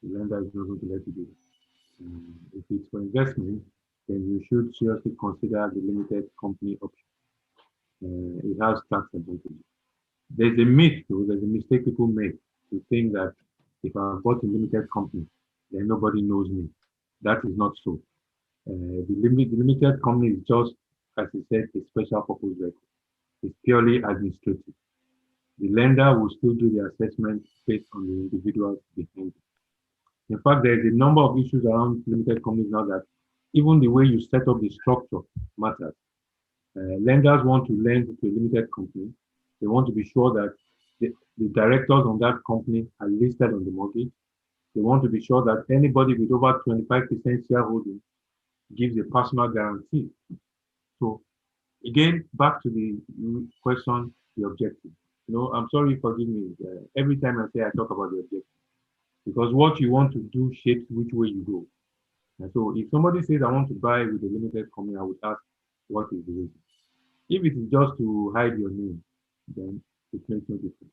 The lender is not going to let you do it. If it's for investment, then you should seriously consider the limited company option. It has tax advantages. There's a myth, though, there's a mistake people make to think that if I've got a limited company, then nobody knows me. That is not so. The limited company is just, as I said, a special purpose vehicle. It's purely administrative. The lender will still do the assessment based on the individuals behind it. In fact, there's a number of issues around limited companies now that even the way you set up the structure matters. Lenders want to lend to a limited company. They want to be sure that the directors on that company are listed on the mortgage. They want to be sure that anybody with over 25% shareholding gives a personal guarantee. So again, back to the question, the objective. I'm sorry, forgive me. Every time I say I talk about the objective, because what you want to do shapes which way you go. And so if somebody says, I want to buy with a limited company, I would ask, what is the reason? If it is just to hide your name, then it makes no difference.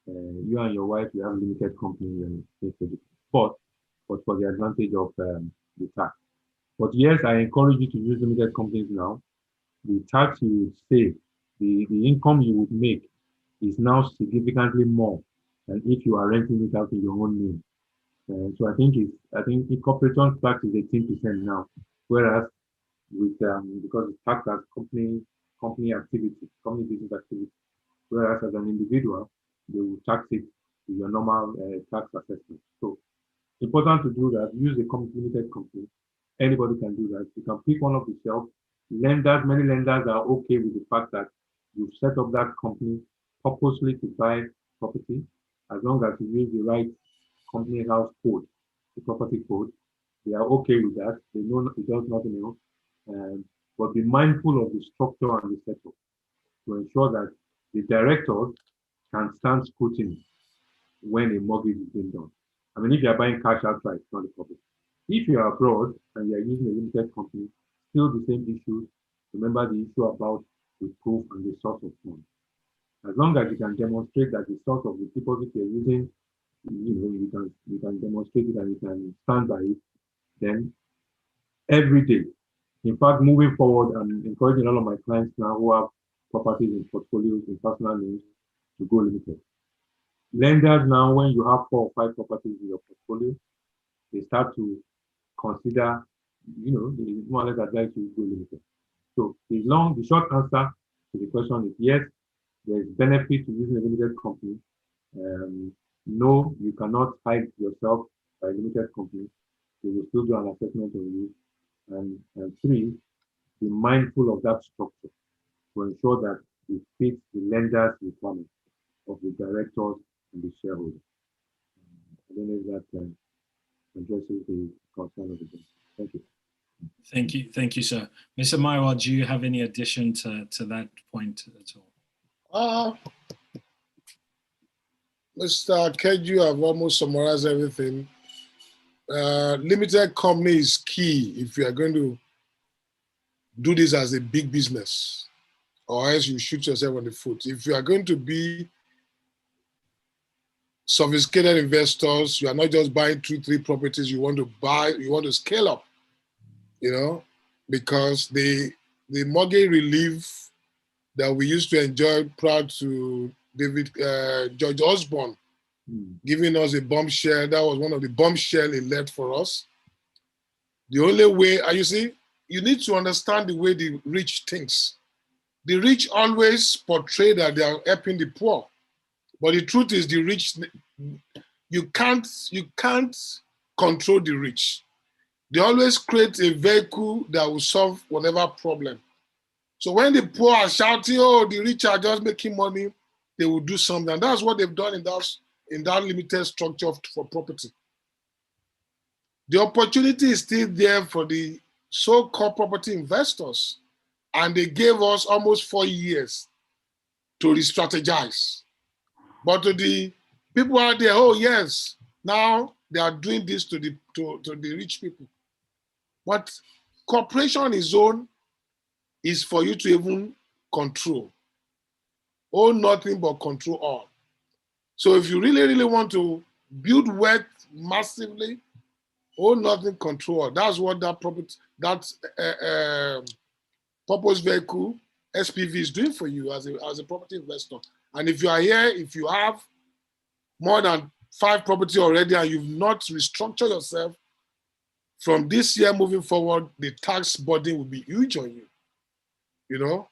You and your wife, you have a limited company, and it makes no difference. But for the advantage of the tax. But yes, I encourage you to use limited companies now. The tax you would save, the income you would make is now significantly more than if you are renting it out in your own name. So I think the corporation tax is 18% now, whereas with because it's taxed as company activity, company business activity, whereas as an individual, they will tax it to your normal tax assessment. So important to do that. Use a limited company. Anybody can do that. You can pick one of the shelf. Many lenders are okay with the fact that you set up that company purposely to buy property, as long as you use the right company house code, the property code. They are okay with that. They know it does nothing else. But be mindful of the structure and the setup to ensure that the directors can stand scrutiny when a mortgage is being done. I mean, if you are buying cash outright, it's not a problem. If you are abroad and you are using a limited company, still the same issues. Remember the issue about the proof and the source of funds. As long as you can demonstrate that the source of the deposit you're using, you can demonstrate it and you can stand by it, then every day. In fact, moving forward, I'm encouraging all of my clients now who have properties in portfolios in personal names to go limited. Lenders now, when you have 4 or 5 properties in your portfolio, they start to consider, they more or less advise you to go limited. So the short answer to the question is yes, there is benefit to using a limited company. No, you cannot hide yourself by a limited company. They will still do an assessment on you. And 3, be mindful of that structure to ensure that it fits the lender's requirements of the directors and the shareholders. I don't know if that addresses the concern of the business. Thank you. Thank you, sir. Mr. Maiwa, do you have any addition to that point at all? Mr. Keju have almost summarized everything. Limited company is key if you are going to do this as a big business, or else you shoot yourself on the foot. If you are going to be sophisticated investors, you are not just buying 2-3 properties, you want to scale up, because the mortgage relief that we used to enjoy prior to George Osborne giving us a bombshell, that was one of the bombshell he left for us. The only way, you see, you need to understand the way the rich thinks. the rich always portray that they are helping the poor. But the truth is the rich, you can't control the rich. They always create a vehicle that will solve whatever problem. So when the poor are shouting, oh, the rich are just making money, they will do something. And that's what they've done in that limited structure for property. The opportunity is still there for the so-called property investors. And they gave us almost 4 years to re-strategize. But to the people out there, oh yes, now they are doing this to the rich people. But cooperation on its own is for you to even control. Own nothing but control all. So if you really, really want to build wealth massively, own nothing, control all. That's what that purpose vehicle SPV is doing for you as a property investor. And if you are here, if you have more than 5 property already and you've not restructured yourself, from this year moving forward, the tax burden will be huge on you, you know.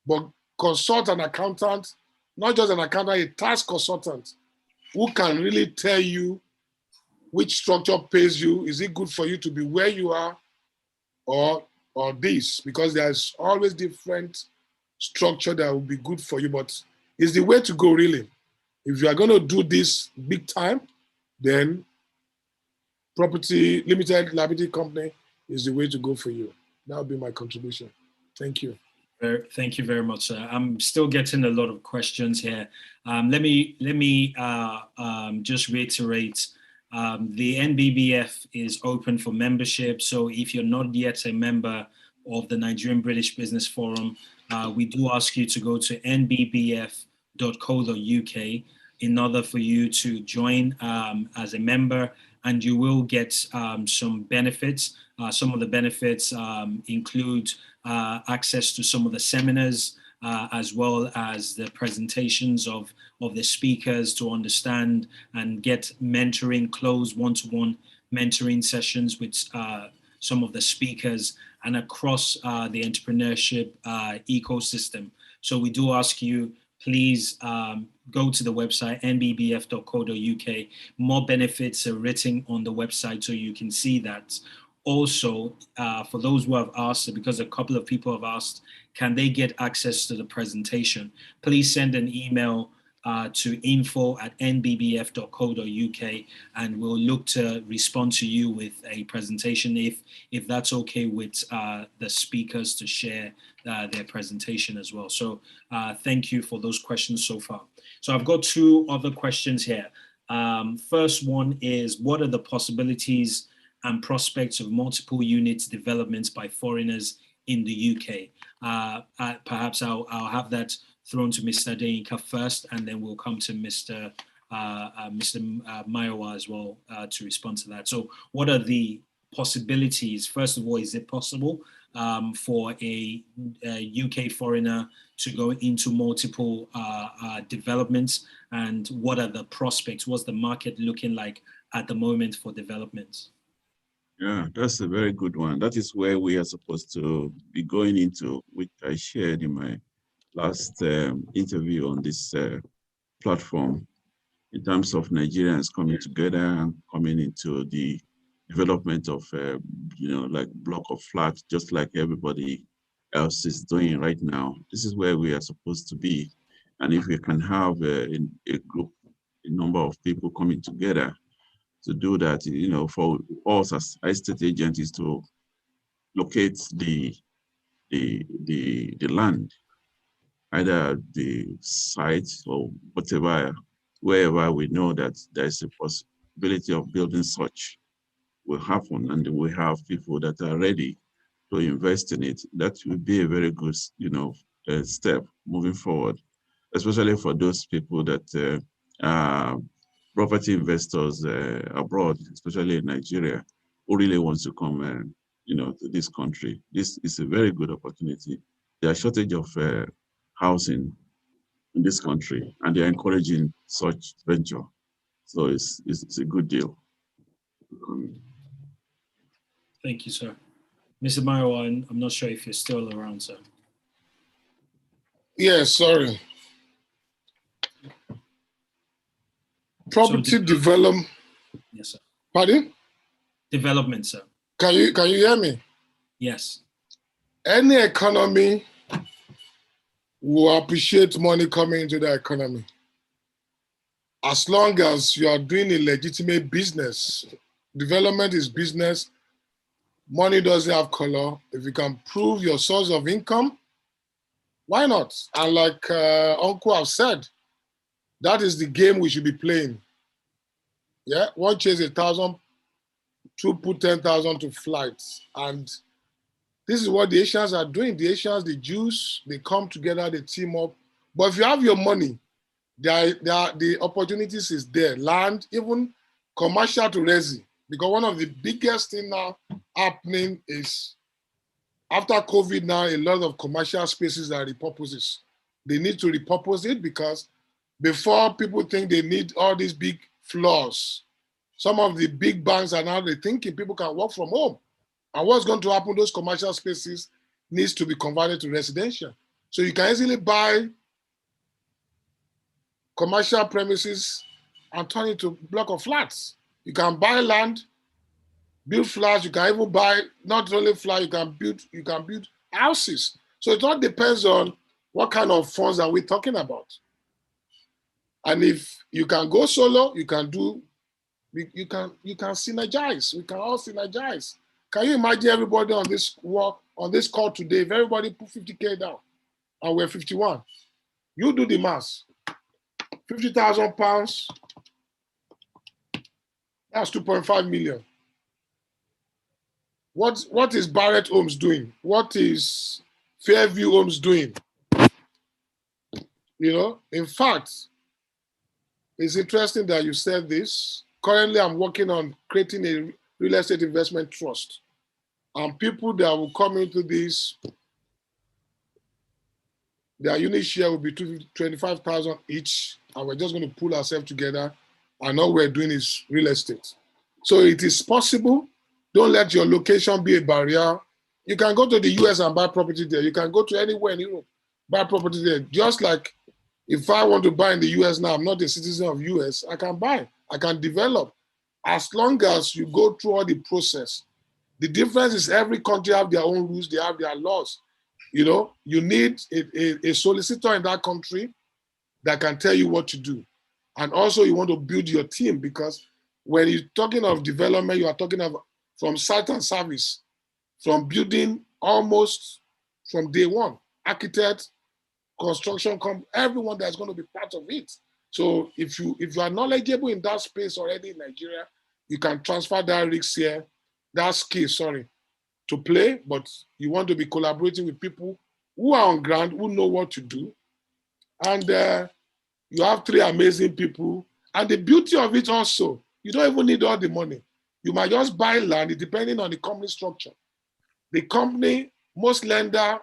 But consult an accountant, not just an accountant, a tax consultant who can really tell you which structure pays you. Is it good for you to be where you are or this? Because there's always different structure that will be good for you, but it's the way to go really. If you are going to do this big time, then property limited liability company is the way to go for you. That would be my contribution. Thank you. Thank you very much, sir. I'm still getting a lot of questions here. Let me just reiterate. The NBBF is open for membership. So if you're not yet a member of the Nigerian British Business Forum, we do ask you to go to nbbf.co.uk in order for you to join as a member, and you will get some benefits. Some of the benefits include access to some of the seminars, as well as the presentations of the speakers to understand and get mentoring, close one-to-one mentoring sessions with some of the speakers and across the entrepreneurship ecosystem. So we do ask you, please go to the website, nbbf.co.uk. More benefits are written on the website so you can see that. Also, for those who have asked, because a couple of people have asked, can they get access to the presentation? Please send an email to info@nbbf.co.uk, and we'll look to respond to you with a presentation if that's okay with the speakers to share their presentation as well. So thank you for those questions so far. So I've got 2 other questions here. First one is, what are the possibilities and prospects of multiple units developments by foreigners in the UK? Perhaps I'll have that thrown to Mr. Adeyinka first, and then we'll come to Mr. Mayowa as well to respond to that. So what are the possibilities? First of all, is it possible for a UK foreigner to go into multiple developments? And what are the prospects? What's the market looking like at the moment for developments? Yeah, that's a very good one. That is where we are supposed to be going into, which I shared in my last interview on this platform, in terms of Nigerians coming together and coming into the development of, like block of flats, just like everybody else is doing right now. This is where we are supposed to be. And if we can have a group, a number of people coming together to do that, for us as estate agents, is to locate the land, either the site or whatever, wherever we know that there's a possibility of building such will happen, and we have people that are ready to invest in it. That will be a very good, step moving forward, especially for those people that are property investors abroad, especially in Nigeria, who really wants to come, to this country. This is a very good opportunity. There are shortage of housing in this country, and they're encouraging such venture. So it's a good deal. Thank you, sir. Mr. Mayowa, I'm not sure if you're still around, sir. Yes, sorry. Property development. Yes, sir. Pardon? Development, sir. Can you hear me? Yes. Any economy will appreciate money coming into the economy. As long as you are doing a legitimate business, development is business, money doesn't have color. If you can prove your source of income, why not? And like Uncle have said, that is the game we should be playing. Yeah, one chase 1,000, two put 10,000 to flights. And this is what the Asians are doing. The Asians, the Jews, they come together, they team up. But if you have your money, the opportunities is there. Land, even commercial to resi. Because one of the biggest thing now happening is after COVID now, a lot of commercial spaces are repurposes. They need to repurpose it because before people think they need all these big floors, some of the big banks are now thinking people can work from home. And what's going to happen, those commercial spaces needs to be converted to residential. So you can easily buy commercial premises and turn it to block of flats. You can buy land, build flats, you can even buy not only flats, you can build houses. So it all depends on what kind of funds are we talking about. And if you can go solo, you can synergize. We can all synergize. Can you imagine everybody on this call today? If everybody put 50K down and we're 51, you do the math. 50,000 pounds, that's 2.5 million. What is Barrett Homes doing? What is Fairview Homes doing? You know, in fact, it's interesting that you said this. Currently, I'm working on creating a real estate investment trust. And people that will come into this, their unit share will be 25,000 each. And we're just going to pull ourselves together. And all we're doing is real estate. So it is possible. Don't let your location be a barrier. You can go to the US and buy property there. You can go to anywhere in Europe, buy property there. Just like if I want to buy in the US now, I'm not a citizen of US, I can buy, I can develop. As long as you go through all the process. The difference is every country have their own rules, they have their laws. You know, you need a solicitor in that country that can tell you what to do. And also you want to build your team because when you're talking of development, you are talking of from site and service, from building almost from day one, architect, construction, everyone that's going to be part of it. So if you are knowledgeable in that space already in Nigeria, you can transfer that risk here, that skill, to play, but you want to be collaborating with people who are on ground, who know what to do. And you have 3 amazing people. And the beauty of it also, you don't even need all the money. You might just buy land, depending on the company structure. The company, most lender,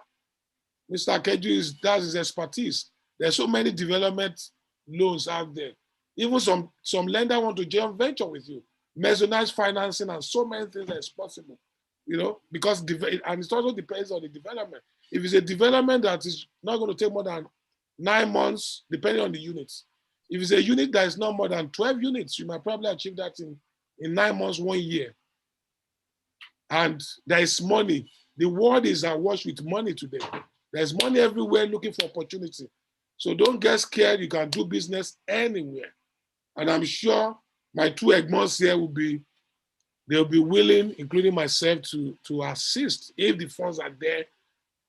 Mr. Keju, that's his expertise. There's so many development loans out there. Even some lender want to join venture with you, mezanine financing, and so many things that is possible. You know, because and it also depends on the development. If it's a development that is not going to take more than 9 months, depending on the units. If it's a unit that is not more than 12 units, you might probably achieve that in 9 months, 1 year. And there is money. The world is awash with money today. There's money everywhere looking for opportunity. So don't get scared. You can do business anywhere. And I'm sure my 2 Egmonts here they'll be willing, including myself, to assist if the funds are there.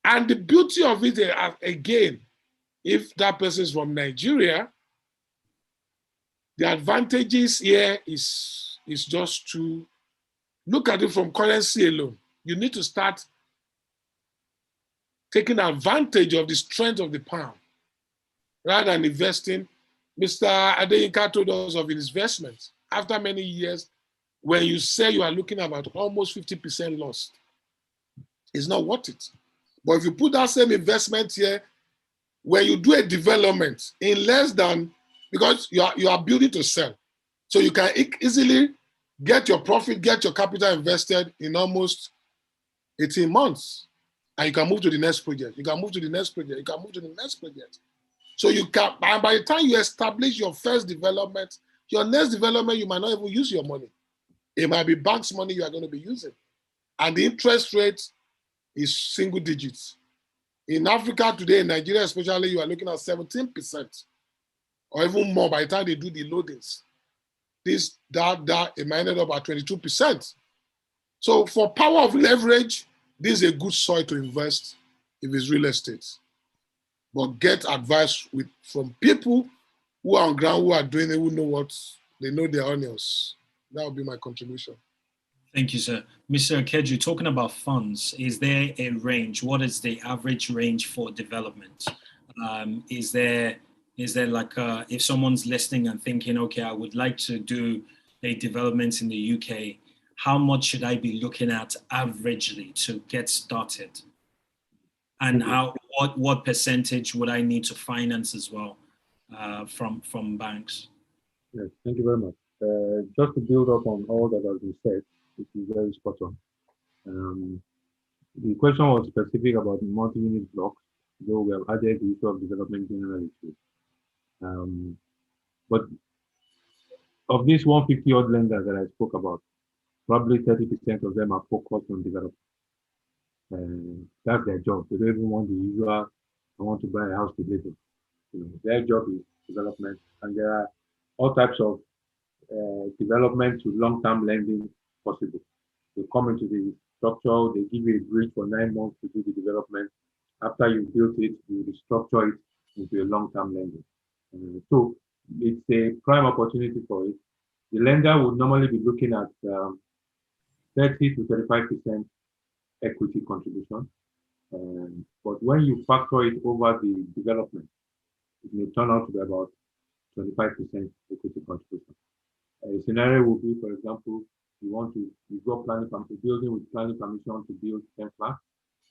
And the beauty of it, again, if that person is from Nigeria, the advantages here is just to look at it from currency alone. You need to start taking advantage of the strength of the pound rather than investing. Mr. Adeyinka told us of investments. After many years, when you say you are looking at about almost 50% loss, it's not worth it. But if you put that same investment here, when you do a development in less than, because you are building to sell, so you can easily get your profit, get your capital invested in almost 18 months. and you can move to the next project. You can move to the next project. You can move to the next project. So you can, and by the time you establish your first development, your next development, you might not even use your money. It might be bank's money you are going to be using. And the interest rate is single digits. In Africa today, in Nigeria especially, you are looking at 17% or even more by the time they do the loadings. It might end up at 22%. So for power of leverage, this is a good soil to invest if it's real estate. But get advice from people who are on ground, who are doing it, who know what, they know their onions. That would be my contribution. Thank you, sir. Mr. Akeju, talking about funds, is there a range? What is the average range for development? Is there like, if someone's listening and thinking, okay, I would like to do a development in the UK, how much should I be looking at averagely to get started? And what percentage would I need to finance as well from banks? Yes, thank you very much. Just to build up on all that has been said, which is very spot on. The question was specific about multi-unit blocks, though we have added the issue of development generally too. But of these 150 odd lenders that I spoke about, probably 30% of them are focused on development. That's their job. They don't even want the usual, I want to buy a house to live in. Their job is development, and there are all types of development to long-term lending possible. They come into the structure, they give you a bridge for 9 months to do the development. After you built it, you restructure it into a long-term lending. So it's a prime opportunity for it. The lender would normally be looking at 30 to 35% equity contribution. But when you factor it over the development, it may turn out to be about 25% equity contribution. A scenario would be, for example, you got planning from the building with planning permission to build 10 flats.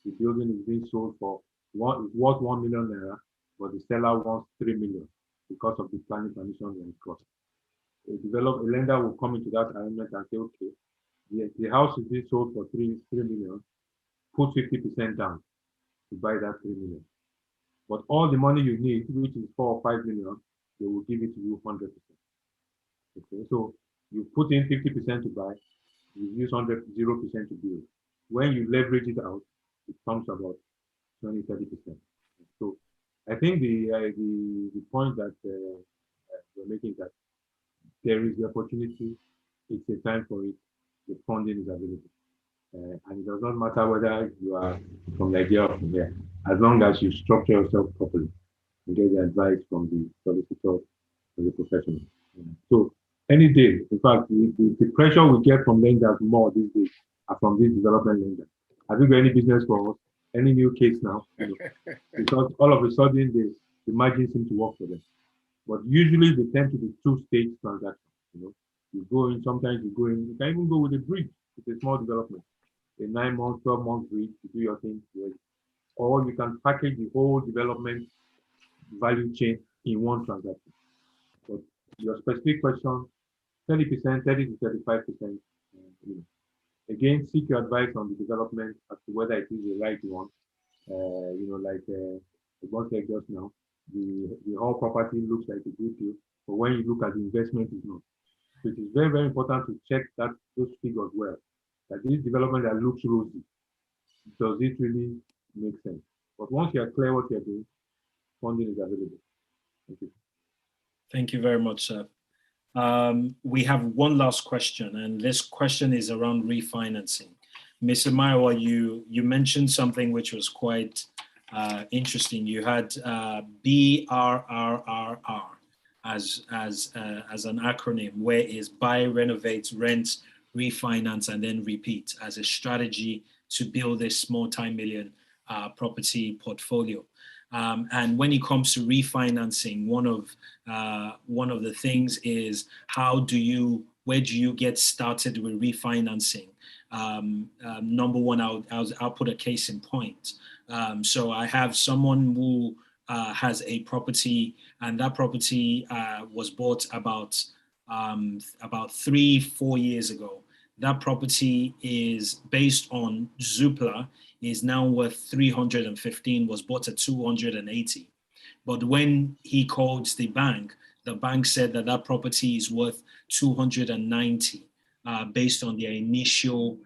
The building is being sold for it's worth 1 million naira, but the seller wants 3 million because of the planning permission and it cost. A lender will come into that arrangement and say, okay, the house is being sold for 3 million, put 50% down to buy that 3 million. But all the money you need, which is 4 or 5 million, they will give it to you 100%. Okay, so you put in 50% to buy, you use 0% to build. When you leverage it out, it comes about 20-30%. So I think the point that we're making is that there is the opportunity, it's a time for it, the funding is available. And it does not matter whether you are from Nigeria or from here, as long as you structure yourself properly and get the advice from the solicitor and the professional. So any day, in fact, the pressure we get from lenders more these days are from these development lenders. Have you got any business for us? Any new case now? Because all of a sudden the margins seem to work for them. But usually they tend to be two-stage transactions. You go in, sometimes you go in, you can even go with a bridge. It's a small development. A 9-month, 12-month bridge to do your thing. Or you can package the whole development value chain in one transaction. But your specific question, 30%, 30 to 35%. Again, seek your advice on the development as to whether it is the right one. Like the boss said just now, the whole property looks like a good deal, but when you look at the investment, it's not. So it is very, very important to check those figures well. That this development that looks rosy, does it really make sense? But once you are clear what you're doing, funding is available. Thank you. Thank you very much, sir. We have one last question, and this question is around refinancing. Mr. Maiwa, you mentioned something which was quite interesting. You had BRRRR as an acronym, where is buy, renovate, rent, refinance, and then repeat as a strategy to build this multi-million property portfolio. And when it comes to refinancing, one of the things is where do you get started with refinancing? Number one, I'll put a case in point. So I have someone who has a property, and that property was bought about 3-4 years ago. that property is based on Zoopla, is now worth 315, was bought at 280. But when he called the bank said that that property is worth 290 based on their initial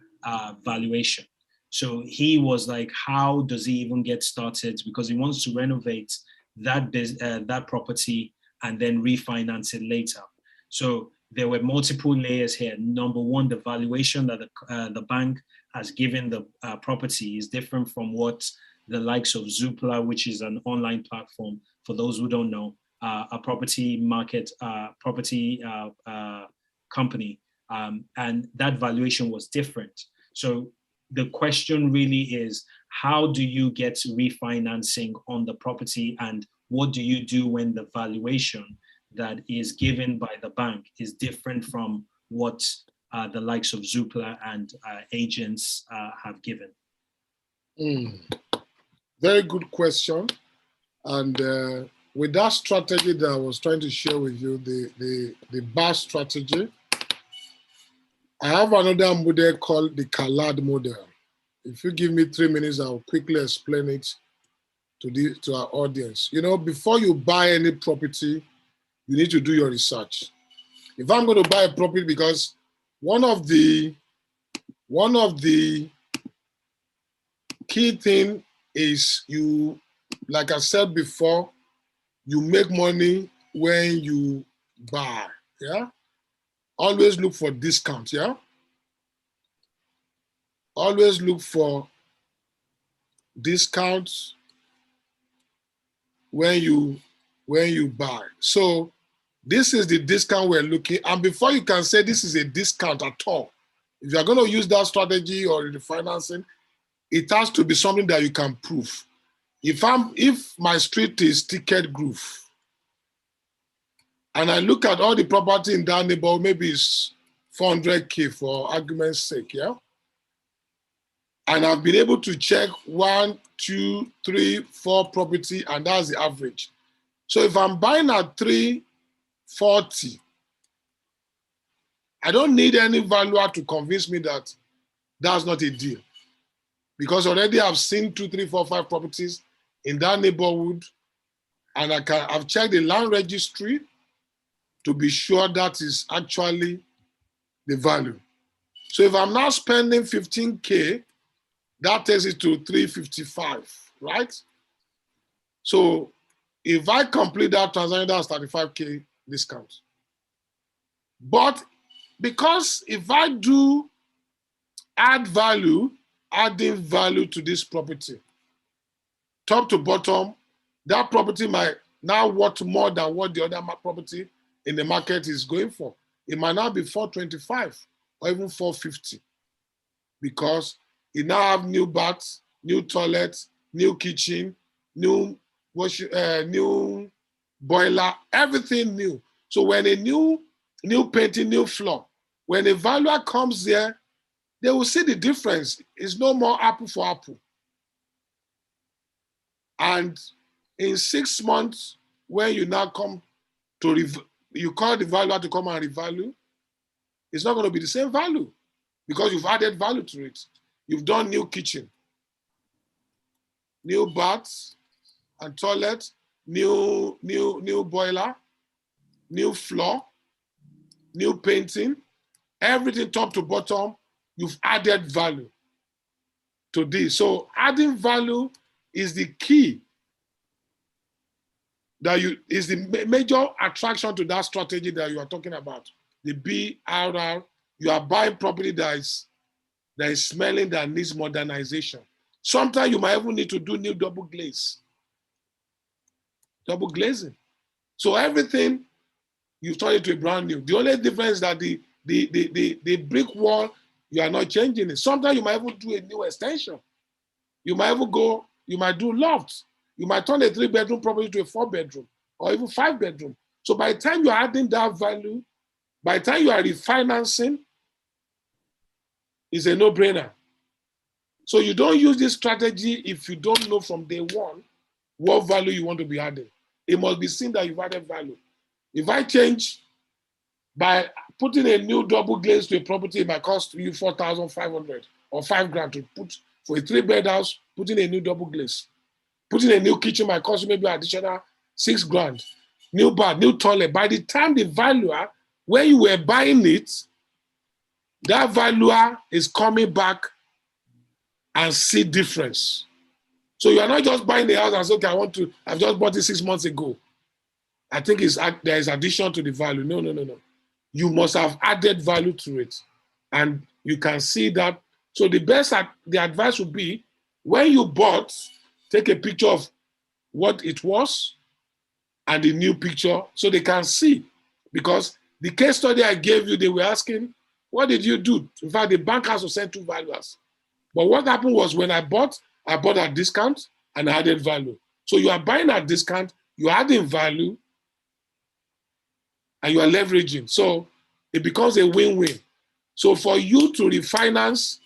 valuation. So he was like, how does he even get started? Because he wants to renovate that property and then refinance it later. So there were multiple layers here. Number one, the valuation that the bank has given the property is different from what the likes of Zoopla, which is an online platform, for those who don't know, a property market, company, and that valuation was different. So the question really is, how do you get refinancing on the property, and what do you do when the valuation that is given by the bank is different from what the likes of Zoopla and agents have given? Very good question. And with that strategy that I was trying to share with you, the BAR strategy, I have another model called the CALAD model. If you give me 3 minutes, I'll quickly explain it to our audience. You know, before you buy any property, you need to do your research. If I'm going to buy a property, because one of the key thing is, you, like I said before, you make money when you buy, yeah? Always look for discount, yeah? Always look for discounts when you buy. So this is the discount we're looking, and before you can say this is a discount at all, if you're going to use that strategy or refinancing, it has to be something that you can prove. If my street is Ticket Groove, and I look at all the property in that neighborhood, maybe it's 400K for argument's sake, yeah? And I've been able to check 1, 2, 3, 4 property, and that's the average. So if I'm buying at 340, I don't need any valuer to convince me that that's not a deal. Because already I've seen 2, 3, 4, 5 properties in that neighborhood, and I've checked the land registry to be sure that is actually the value. So if I'm now spending 15K, that takes it to 355, right? So if I complete that transaction, that's 35K discount. But because if I do adding value to this property, top to bottom, that property might now worth more than what the other property in the market is going for. It might now be 425 or even 450, because it now have new baths, new toilets, new kitchen, new new boiler, everything new. So when a new painting, new floor, when a valuer comes there, they will see the difference. It's no more apple for apple. And in 6 months, when you now come to you call the valuer to come and revalue, it's not going to be the same value, because you've added value to it. You've done new kitchen, new baths and toilet, new boiler, new floor, new painting, everything top to bottom. You've added value to this. So adding value is the key, is the major attraction to that strategy that you are talking about. The BRR, you are buying property that is smelling, that needs modernization. Sometimes you might even need to do new double glazing. So everything, you turn it to a brand new. The only difference is that the brick wall, you are not changing it. Sometimes you might even do a new extension. You might do lofts. You might turn a 3-bedroom property to a 4-bedroom or even 5-bedroom. So by the time you're adding that value, by the time you are refinancing, it's a no-brainer. So you don't use this strategy if you don't know from day one what value you want to be adding. It must be seen that you've added value. If I change By putting a new double glaze to a property, it might cost you 4,500 or 5 grand to put for a 3-bed house, putting a new double glaze. Putting a new kitchen might cost you maybe additional 6 grand. New bath, new toilet. By the time the valuer, when you were buying it, that valuer is coming back and see difference. So you are not just buying the house and say, okay, I've just bought it 6 months ago. I think there is addition to the value. No. You must have added value to it. And you can see that. So the advice would be, when you bought, take a picture of what it was and the new picture so they can see. Because the case study I gave you, they were asking, what did you do? In fact, the bank has to send 2 valuers. But what happened was when I bought at discount and I added value. So you are buying at discount, you're adding value, and you are leveraging. So it becomes a win-win. So for you to refinance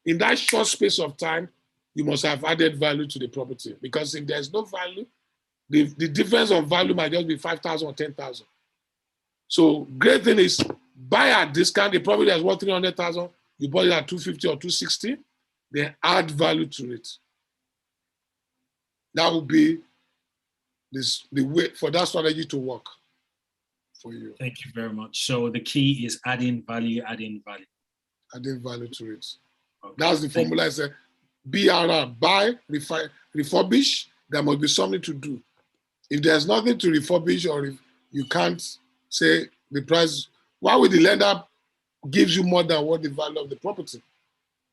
in that short space of time, you must have added value to the property. Because if there's no value, the difference of value might just be 5,000 or 10,000. So great thing is buy at discount. The property that's worth 300,000, you bought it at 250 or 260, then add value to it. That would be the way for that strategy to work for you. Thank you very much. So the key is adding value. Adding value to it. Okay. That's the formula. I said, BRR, buy, refurbish. There must be something to do. If there's nothing to refurbish, or if you can't say the price, why would the lender gives you more than what the value of the property?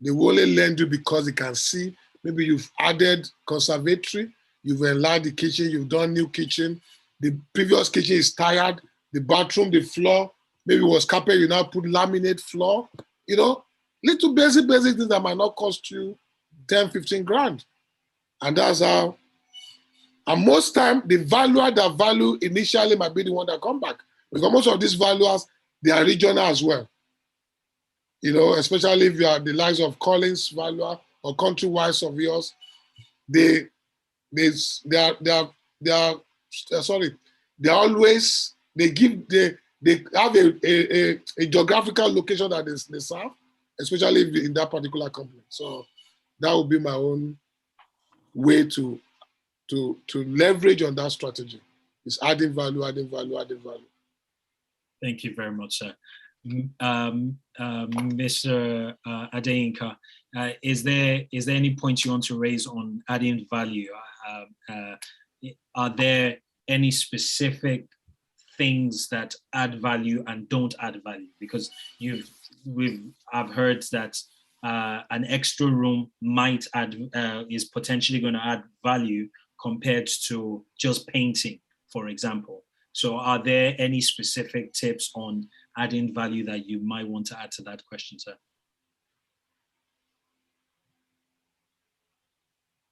They will only lend you because they can see maybe you've added conservatory, you've enlarged the kitchen, you've done new kitchen, the previous kitchen is tired, the bathroom, the floor, maybe it was carpet, you now put laminate floor, little basic things that might not cost you 10, 15 grand. And that's how, and most time, the valuer that value initially might be the one that come back. Because most of these valuers, they are regional as well. Especially if you are the likes of Collins valuer or countrywide surveyors, they have a geographical location that they serve, especially in that particular company. So that would be my own way to leverage on that strategy. Is adding value. Thank you very much, sir. Mr. Adeyinka, is there any points you want to raise on adding value? Are there any specific things that add value and don't add value? Because I've heard that an extra room might is potentially going to add value compared to just painting, for example. So are there any specific tips on adding value that you might want to add to that question, sir?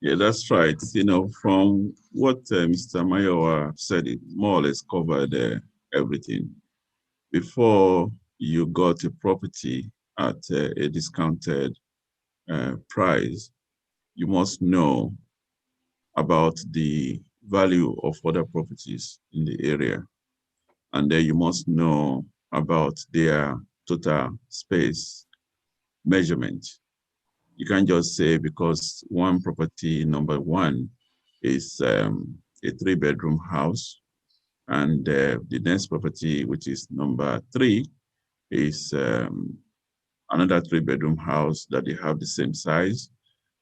Yeah, that's right. From what Mr. Mayowa said, it more or less covered everything. Before you got a property at a discounted price, you must know about the value of other properties in the area. And then you must know about their total space measurement. You can't just say because one property, number one, is a 3-bedroom house, and the next property, which is number 3, is another 3-bedroom house that they have the same size.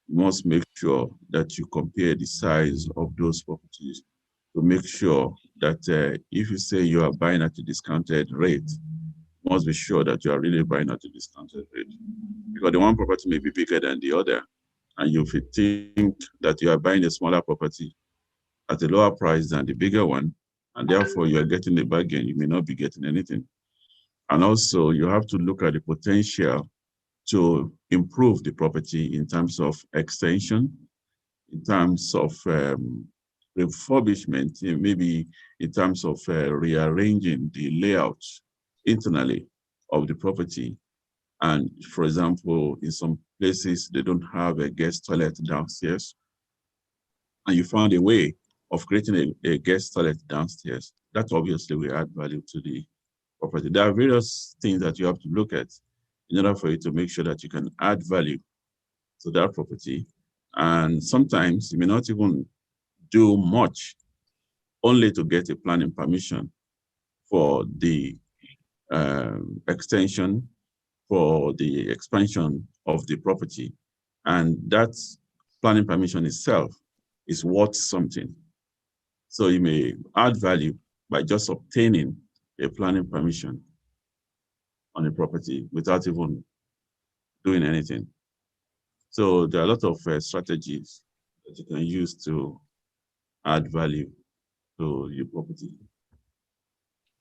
You must make sure that you compare the size of those properties to make sure that if you say you are buying at a discounted rate, you must be sure that you are really buying at a discounted rate. Because the one property may be bigger than the other, and you think that you are buying a smaller property at a lower price than the bigger one, and therefore you are getting a bargain, you may not be getting anything. And also you have to look at the potential to improve the property in terms of extension, in terms of refurbishment, maybe in terms of rearranging the layout internally of the property. And for example, in some places, they don't have a guest toilet downstairs, and you found a way of creating a guest toilet downstairs. That obviously will add value to the property. There are various things that you have to look at in order for you to make sure that you can add value to that property. And sometimes you may not even do much only to get a planning permission for the extension, for the expansion of the property. And that planning permission itself is worth something. So you may add value by just obtaining a planning permission on a property without even doing anything. So there are a lot of strategies that you can use to add value to your property.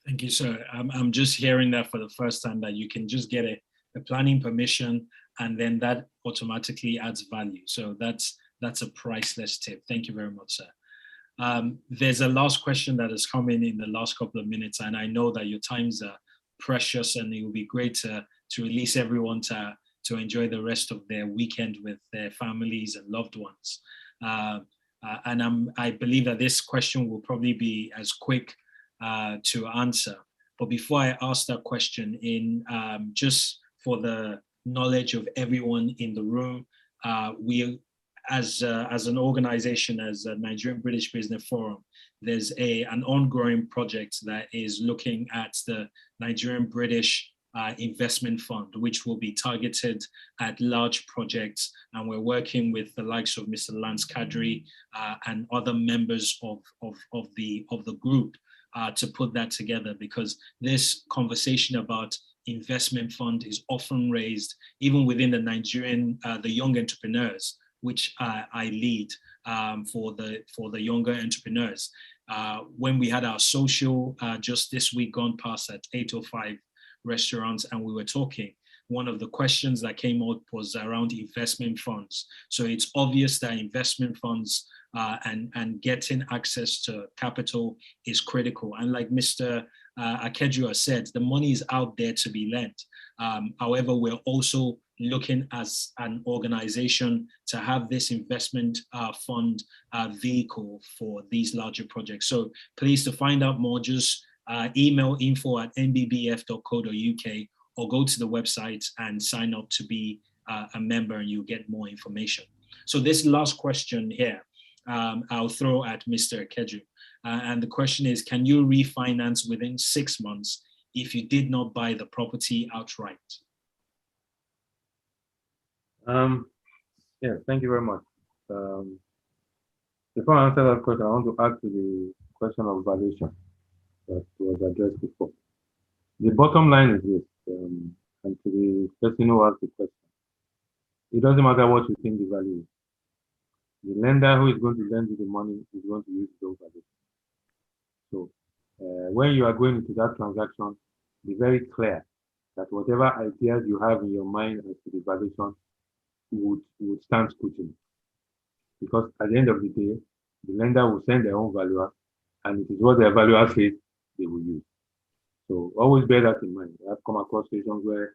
Thank you, sir. I'm just hearing that for the first time, that you can just get a planning permission and then that automatically adds value. So that's a priceless tip. Thank you very much, sir. There's a last question that has come in the last couple of minutes, and I know that your times are precious, and it will be great to release everyone to enjoy the rest of their weekend with their families and loved ones. And I believe that this question will probably be as quick to answer. But before I ask that question, just for the knowledge of everyone in the room, we, as an organization, as a Nigerian British Business Forum, there's an ongoing project that is looking at the Nigerian British investment fund, which will be targeted at large projects, and we're working with the likes of Mr. Lance Kadri and other members of the group to put that together, because this conversation about investment fund is often raised even within the Nigerian, the young entrepreneurs, which I lead for the younger entrepreneurs. When we had our social just this week gone past at 805 restaurants, and we were talking, one of the questions that came out was around investment funds. So it's obvious that investment funds and getting access to capital is critical. And like Mr. Akedua said, the money is out there to be lent. However, we're also looking as an organization to have this investment fund vehicle for these larger projects. So please, to find out more, just email info@nbbf.co.uk or go to the website and sign up to be a member, and you'll get more information. So this last question here, I'll throw at Mr. Akedua. And the question is, can you refinance within 6 months if you did not buy the property outright? Yeah, thank you very much. Before I answer that question, I want to add to the question of valuation that was addressed before. The bottom line is this, and to the person who asked the question, it doesn't matter what you think the value is. The lender who is going to lend you the money is going to use his own valuation. So when you are going into that transaction, be very clear that whatever ideas you have in your mind as to the valuation would stand scrutiny. Because at the end of the day, the lender will send their own valuer, and it is what their valuer says they will use. So always bear that in mind. I've come across situations where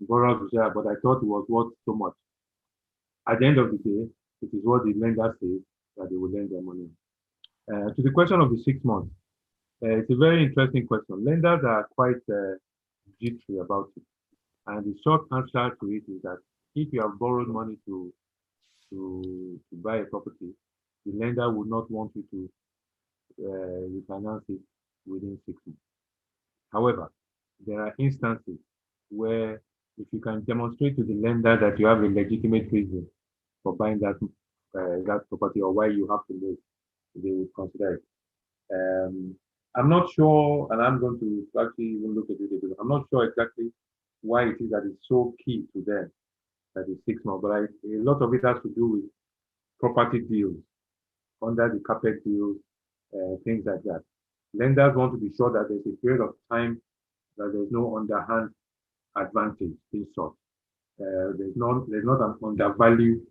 borrowers will say, but I thought it was worth so much. At the end of the day, it is what the lender says that they will lend their money. To the question of the 6 months, it's a very interesting question. Lenders are quite jittery about it. And the short answer to it is that if you have borrowed money to buy a property, the lender would not want you to refinance it within 6 months. However, there are instances where if you can demonstrate to the lender that you have a legitimate reason for buying that property or why you have to move, they would consider it. I'm not sure, and I'm going to actually even look at it a bit. I'm not sure exactly why it is that it's so key to them that it's 6 months, but a lot of it has to do with property deals, under the carpet deals, things like that. Lenders want to be sure that there's a period of time that there's no underhand advantage being sought. There's not an undervalue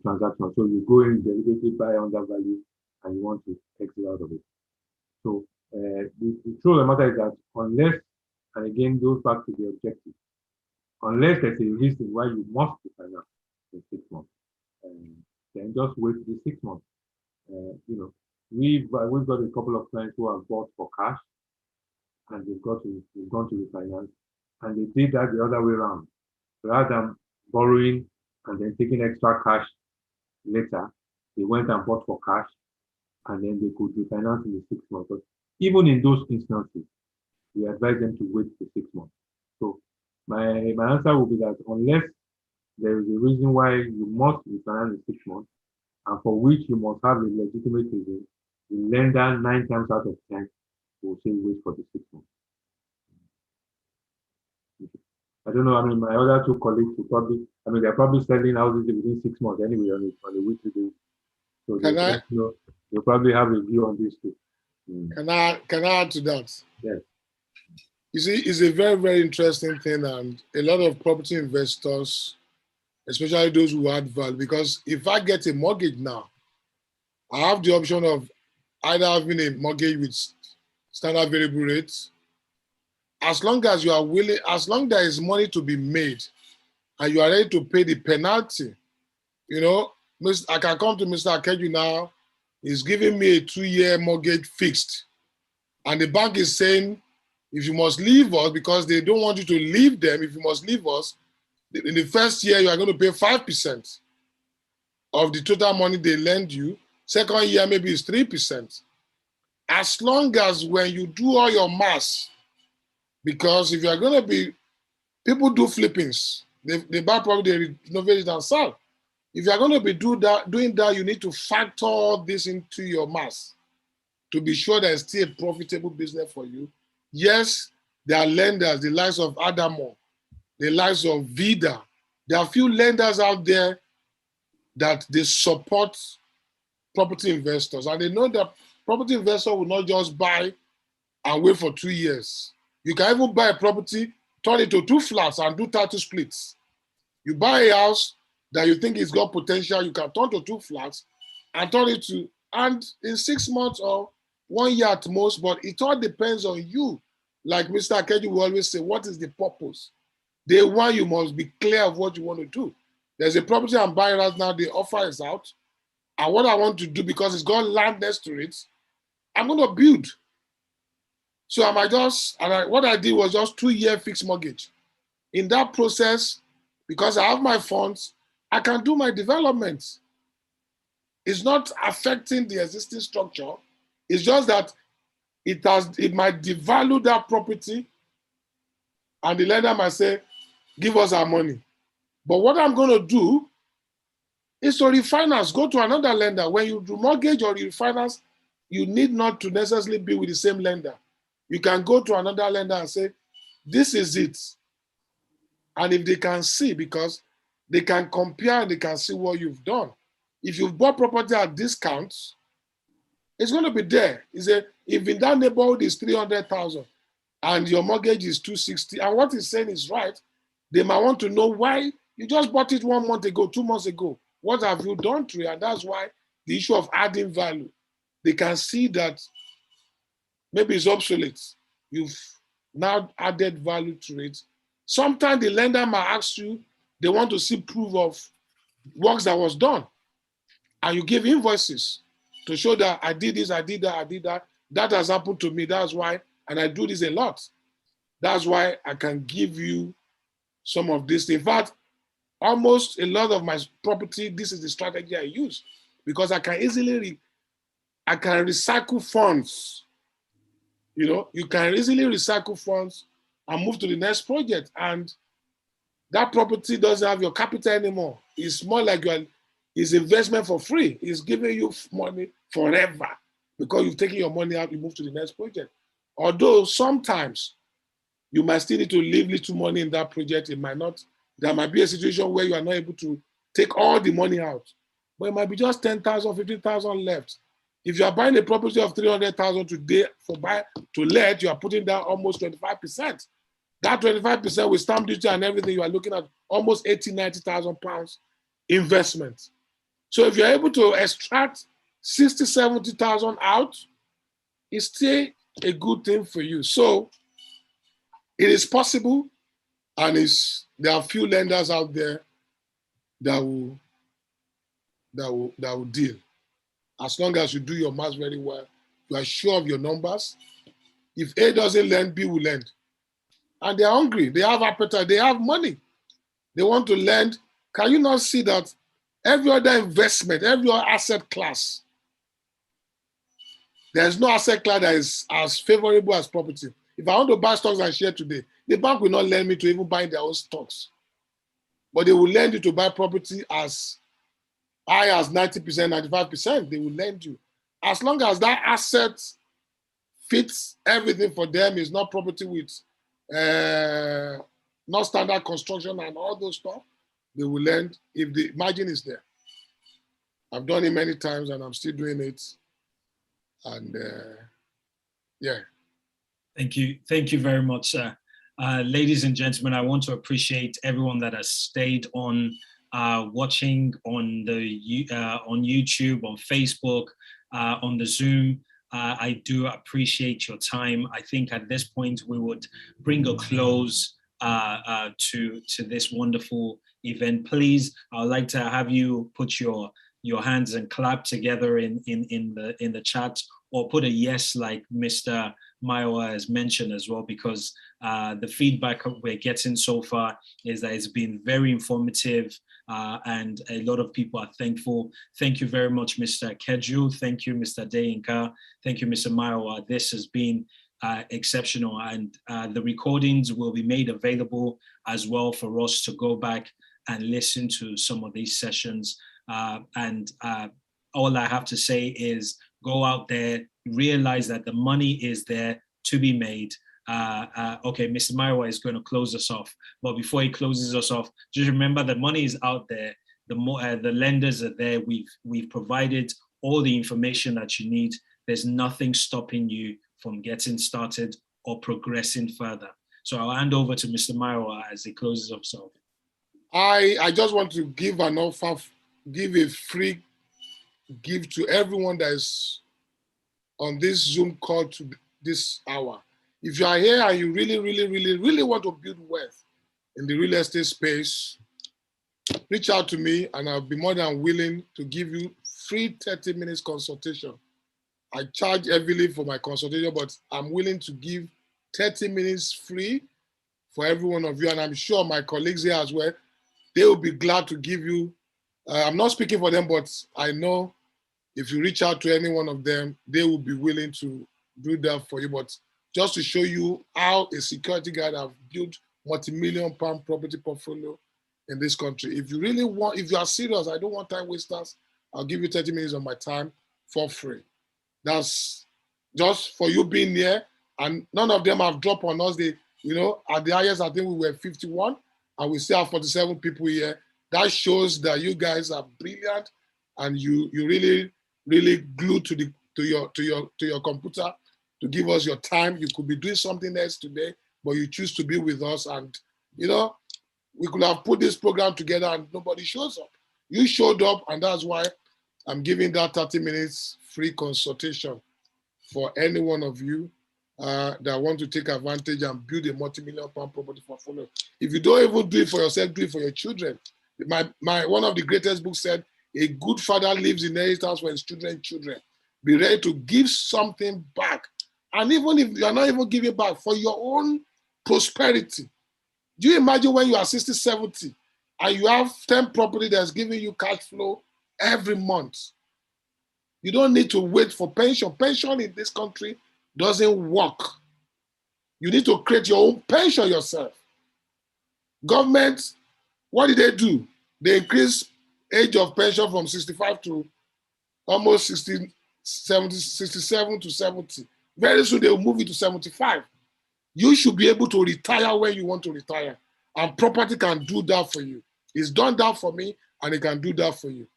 transaction. So you go in, deliberately buy undervalue, and you want to exit out of it. So the truth of the matter is that unless, and again goes back to the objective, unless there's a reason why you must refinance in 6 months, then just wait the 6 months. We've got a couple of clients who have bought for cash, and they've gone to refinance, and they did that the other way around. Rather than borrowing and then taking extra cash later, they went and bought for cash, and then they could refinance in the 6 months. But even in those instances, we advise them to wait for 6 months. So my answer would be that unless there is a reason why you must refinance in 6 months, and for which you must have a legitimate reason, the lender 9 times out of 10 will say wait for the 6 months. I don't know. I mean, my other two colleagues will probably, I mean, they're probably selling houses within 6 months anyway on a weekly basis. So they'll probably have a view on this too. Can I add to that? Yes. You see, it's a very, very interesting thing, and a lot of property investors, especially those who add value, because if I get a mortgage now, I have the option of either having a mortgage with standard variable rates, as long as you are willing, as long as there is money to be made and you are ready to pay the penalty. You know, I can come to Mr. Akeju now, he's giving me a 2-year mortgage fixed. And the bank is saying, if you must leave us, because they don't want you to leave them, if you must leave us, in the first year, you are going to pay 5% of the total money they lend you. Second year, maybe it's 3%. As long as when you do all your maths, because if you are going to be, people do flippings. They buy property, they renovate it and sell. If you are going to be doing that, you need to factor all this into your maths to be sure there's still a profitable business for you. Yes, there are lenders, the likes of Adamo, the likes of Vida. There are a few lenders out there that they support property investors, and they know that property investor will not just buy and wait for 2 years. You can even buy a property, turn it to 2 flats and do 30 splits. You buy a house that you think it's got potential, you can turn to 2 flats and turn it to, and in 6 months or 1 year at most, but it all depends on you. Like Mr. Akeju will always say, what is the purpose? Day one, you must be clear of what you want to do. There's a property I'm buying right now, the offer is out. And what I want to do, because it's got land next to it, I'm going to build. So what I did was just 2-year fixed mortgage. In that process, because I have my funds, I can do my development. It's not affecting the existing structure. It's just that it might devalue that property, and the lender might say, give us our money. But what I'm going to do is to refinance, go to another lender. When you do mortgage or refinance, you need not to necessarily be with the same lender. You can go to another lender and say, this is it. And if they can see, because they can compare and they can see what you've done. If you've bought property at discounts, it's going to be there. If in that neighborhood is 300,000 and your mortgage is 260, and what he's saying is right, they might want to know why you just bought it 1 month ago, 2 months ago. What have you done to it? And that's why the issue of adding value, they can see that maybe it's obsolete. You've now added value to it. Sometimes the lender might ask you, they want to see proof of works that was done. And you give invoices to show that I did this, I did that, I did that. That has happened to me. That's why, and I do this a lot. That's why I can give you some of this. In fact, almost a lot of my property, this is the strategy I use, because I can easily, I can recycle funds. You know, you can easily recycle funds and move to the next project. And that property doesn't have your capital anymore. It's more like it's investment for free. It's giving you money forever because you've taken your money out, you move to the next project. Although sometimes you might still need to leave little money in that project. There might be a situation where you are not able to take all the money out, but it might be just 10,000, 15,000 left. If you are buying a property of 300,000 today to let, you are putting down almost 25%. That 25% with stamp duty and everything, you are looking at almost 80,000, 90,000 pounds investment. So if you're able to extract 60,000, 70,000 out, it's still a good thing for you. So it is possible, and there are few lenders out there that will deal. As long as you do your maths very well, you are sure of your numbers, If A doesn't lend, B will lend. And they're hungry. They have appetite. They have money. They want to lend. Can you not see that every other investment, every other asset class, there's no asset class that is as favorable as property. If I want to buy stocks and share today, the bank will not lend me to even buy their own stocks. But they will lend you to buy property as high as 90%, 95%. They will lend you. As long as that asset fits everything for them, is not property with not standard construction and all those stuff, they will lend if the margin is there. I've done it many times and I'm still doing it. And yeah. Thank you. Thank you very much, sir. Ladies and gentlemen, I want to appreciate everyone that has stayed on watching on the on YouTube, on Facebook, on the Zoom. I do appreciate your time. I think at this point we would bring a close to this wonderful event. Please, I would like to have you put your hands and clap together in the chat, or put a yes like Mr. Mayowa has mentioned as well, because the feedback we're getting so far is that it's been very informative and a lot of people are thankful. Thank you very much, Mr. Keju. Thank you, Mr. Deyinka. Thank you, Mr. Mayowa. This has been exceptional, and the recordings will be made available as well for us to go back and listen to some of these sessions. All I have to say is go out there, realize that the money is there to be made. Okay, Mr. Mayowa is going to close us off, but before he closes us off, just remember the money is out there. The lenders are there. We've provided all the information that you need. There's nothing stopping you from getting started or progressing further. So I'll hand over to Mr. Mayowa as he closes us off. I just want to give an offer, give a free gift to everyone that is on this Zoom call to this hour. If you are here and you really want to build wealth in the real estate space, reach out to me and I'll be more than willing to give you free 30 minutes consultation. I charge heavily for my consultation, but I'm willing to give 30 minutes free for every one of you. And I'm sure my colleagues here as well, they will be glad to give you. I'm not speaking for them, but I know if you reach out to any one of them, they will be willing to do that for you. But just to show you how a security guard have built multi-million-pound property portfolio in this country. If you really want, if you are serious, I don't want time wasters, I'll give you 30 minutes of my time for free. That's just for you being here. And none of them have dropped on us. They, you know, at the highest, I think we were 51 and we still have 47 people here. That shows that you guys are brilliant and you really glued to your computer to give us your time. You could be doing something else today, but you choose to be with us. And, you know, we could have put this program together and nobody shows up. You showed up, and that's why I'm giving that 30 minutes free consultation for any one of you that want to take advantage and build a multi-million-pound property portfolio. If you don't even do it for yourself, do it for your children. One of the greatest books said, a good father leaves inheritance for his children. Be ready to give something back. And even if you're not even giving back, for your own prosperity. Do you imagine when you are 60, 70, and you have 10 property that's giving you cash flow every month? You don't need to wait for pension. Pension in this country doesn't work. You need to create your own pension yourself. Government, what did they do? They increased age of pension from 65 to almost 67 to 70. Very soon they will move it to 75. You should be able to retire when you want to retire. And property can do that for you. It's done that for me, and it can do that for you.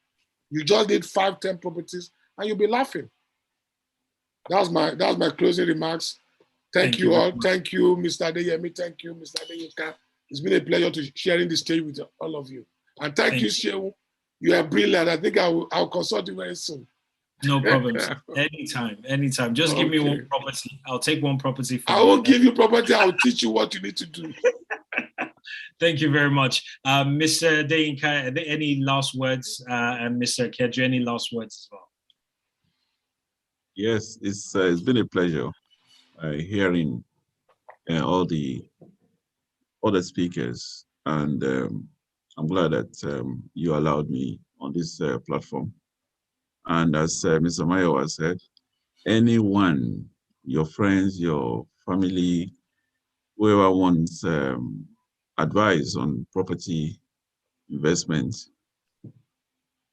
You just need 5, 10 properties, and you'll be laughing. That's my closing remarks. Thank you all. Thank you, Mr. Adeyemi. Thank you, Mr. Adeyinka. It's been a pleasure to sharing the stage with all of you. And thank you, Shehu. You are brilliant. I think I'll consult you very soon. No problem. Anytime. Just give me one property. I'll take one property from I won't give you property. I'll teach you what you need to do. Thank you very much. Mr. Deyinka, are there any last words? And Mr. Keju, any last words as well? Yes, it's been a pleasure. hearing all the other speakers, and I'm glad that you allowed me on this platform. And as Mr. Mayowa said, anyone, your friends, your family, whoever wants advice on property investment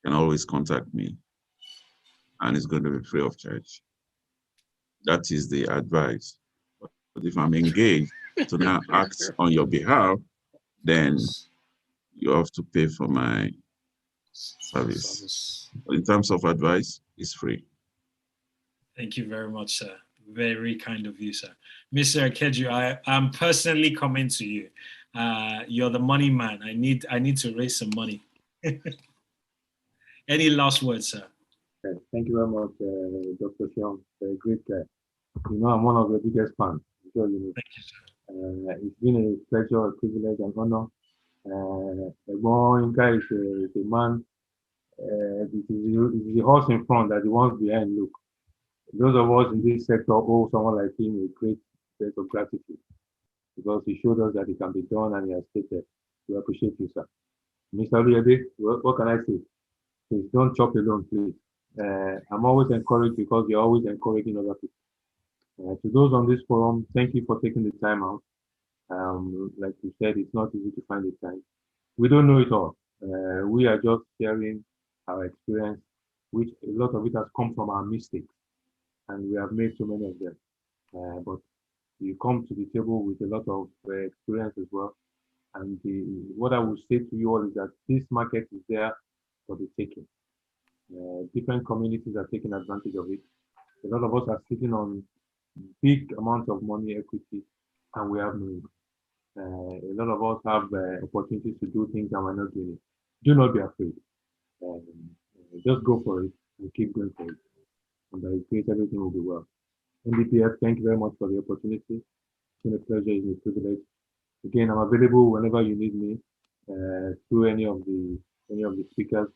can always contact me, and it's going to be free of charge. That is the advice. But if I'm engaged to now act on your behalf, then you have to pay for my service. But in terms of advice, it's free. Thank you very much, sir. Very kind of you, sir. Mr. Akeju, I'm personally coming to you. You're the money man. I need to raise some money. Any last words, sir? Thank you very much, Dr. Sean. Great guy. You know, I'm one of your biggest fans. I'm sure you know. Thank you, sir. It's been a pleasure, a privilege, and honor. Inka is a man. It is the horse in front that the ones behind look. Those of us in this sector owe someone like him a great debt of gratitude because he showed us that it can be done and he has stated. We appreciate you, sir. Mr. Riade, what can I say? Please don't chop alone, please. I'm always encouraged because you're always encouraging other people. To those on this forum, thank you for taking the time out. Like you said, it's not easy to find the time. We don't know it all. We are just sharing our experience, which a lot of it has come from our mistakes, and we have made so many of them. But you come to the table with a lot of experience as well. And what I will say to you all is that this market is there for the taking. Different communities are taking advantage of it. A lot of us are sitting on big amounts of money equity, and we have no. A lot of us have opportunities to do things and we're not doing it. Do not be afraid. Just go for it and keep going for it. And by grace, everything will be well. NDPF, thank you very much for the opportunity. It's been a pleasure, it's a privilege. Again, I'm available whenever you need me through any of the speakers.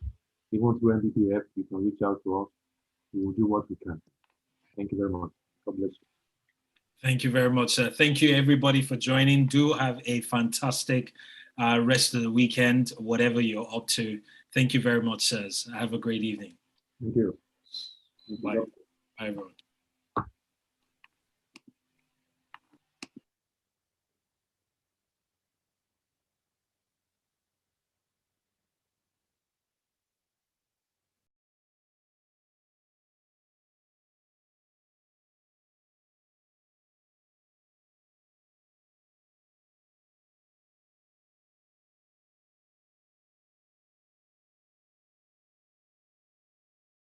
Even through NDPF, you can reach out to us. We will do what we can. Thank you very much. God bless you. Thank you very much, sir. Thank you, everybody, for joining. Do have a fantastic rest of the weekend, whatever you're up to. Thank you very much, sirs. Have a great evening. Thank you. Bye. Bye, everyone.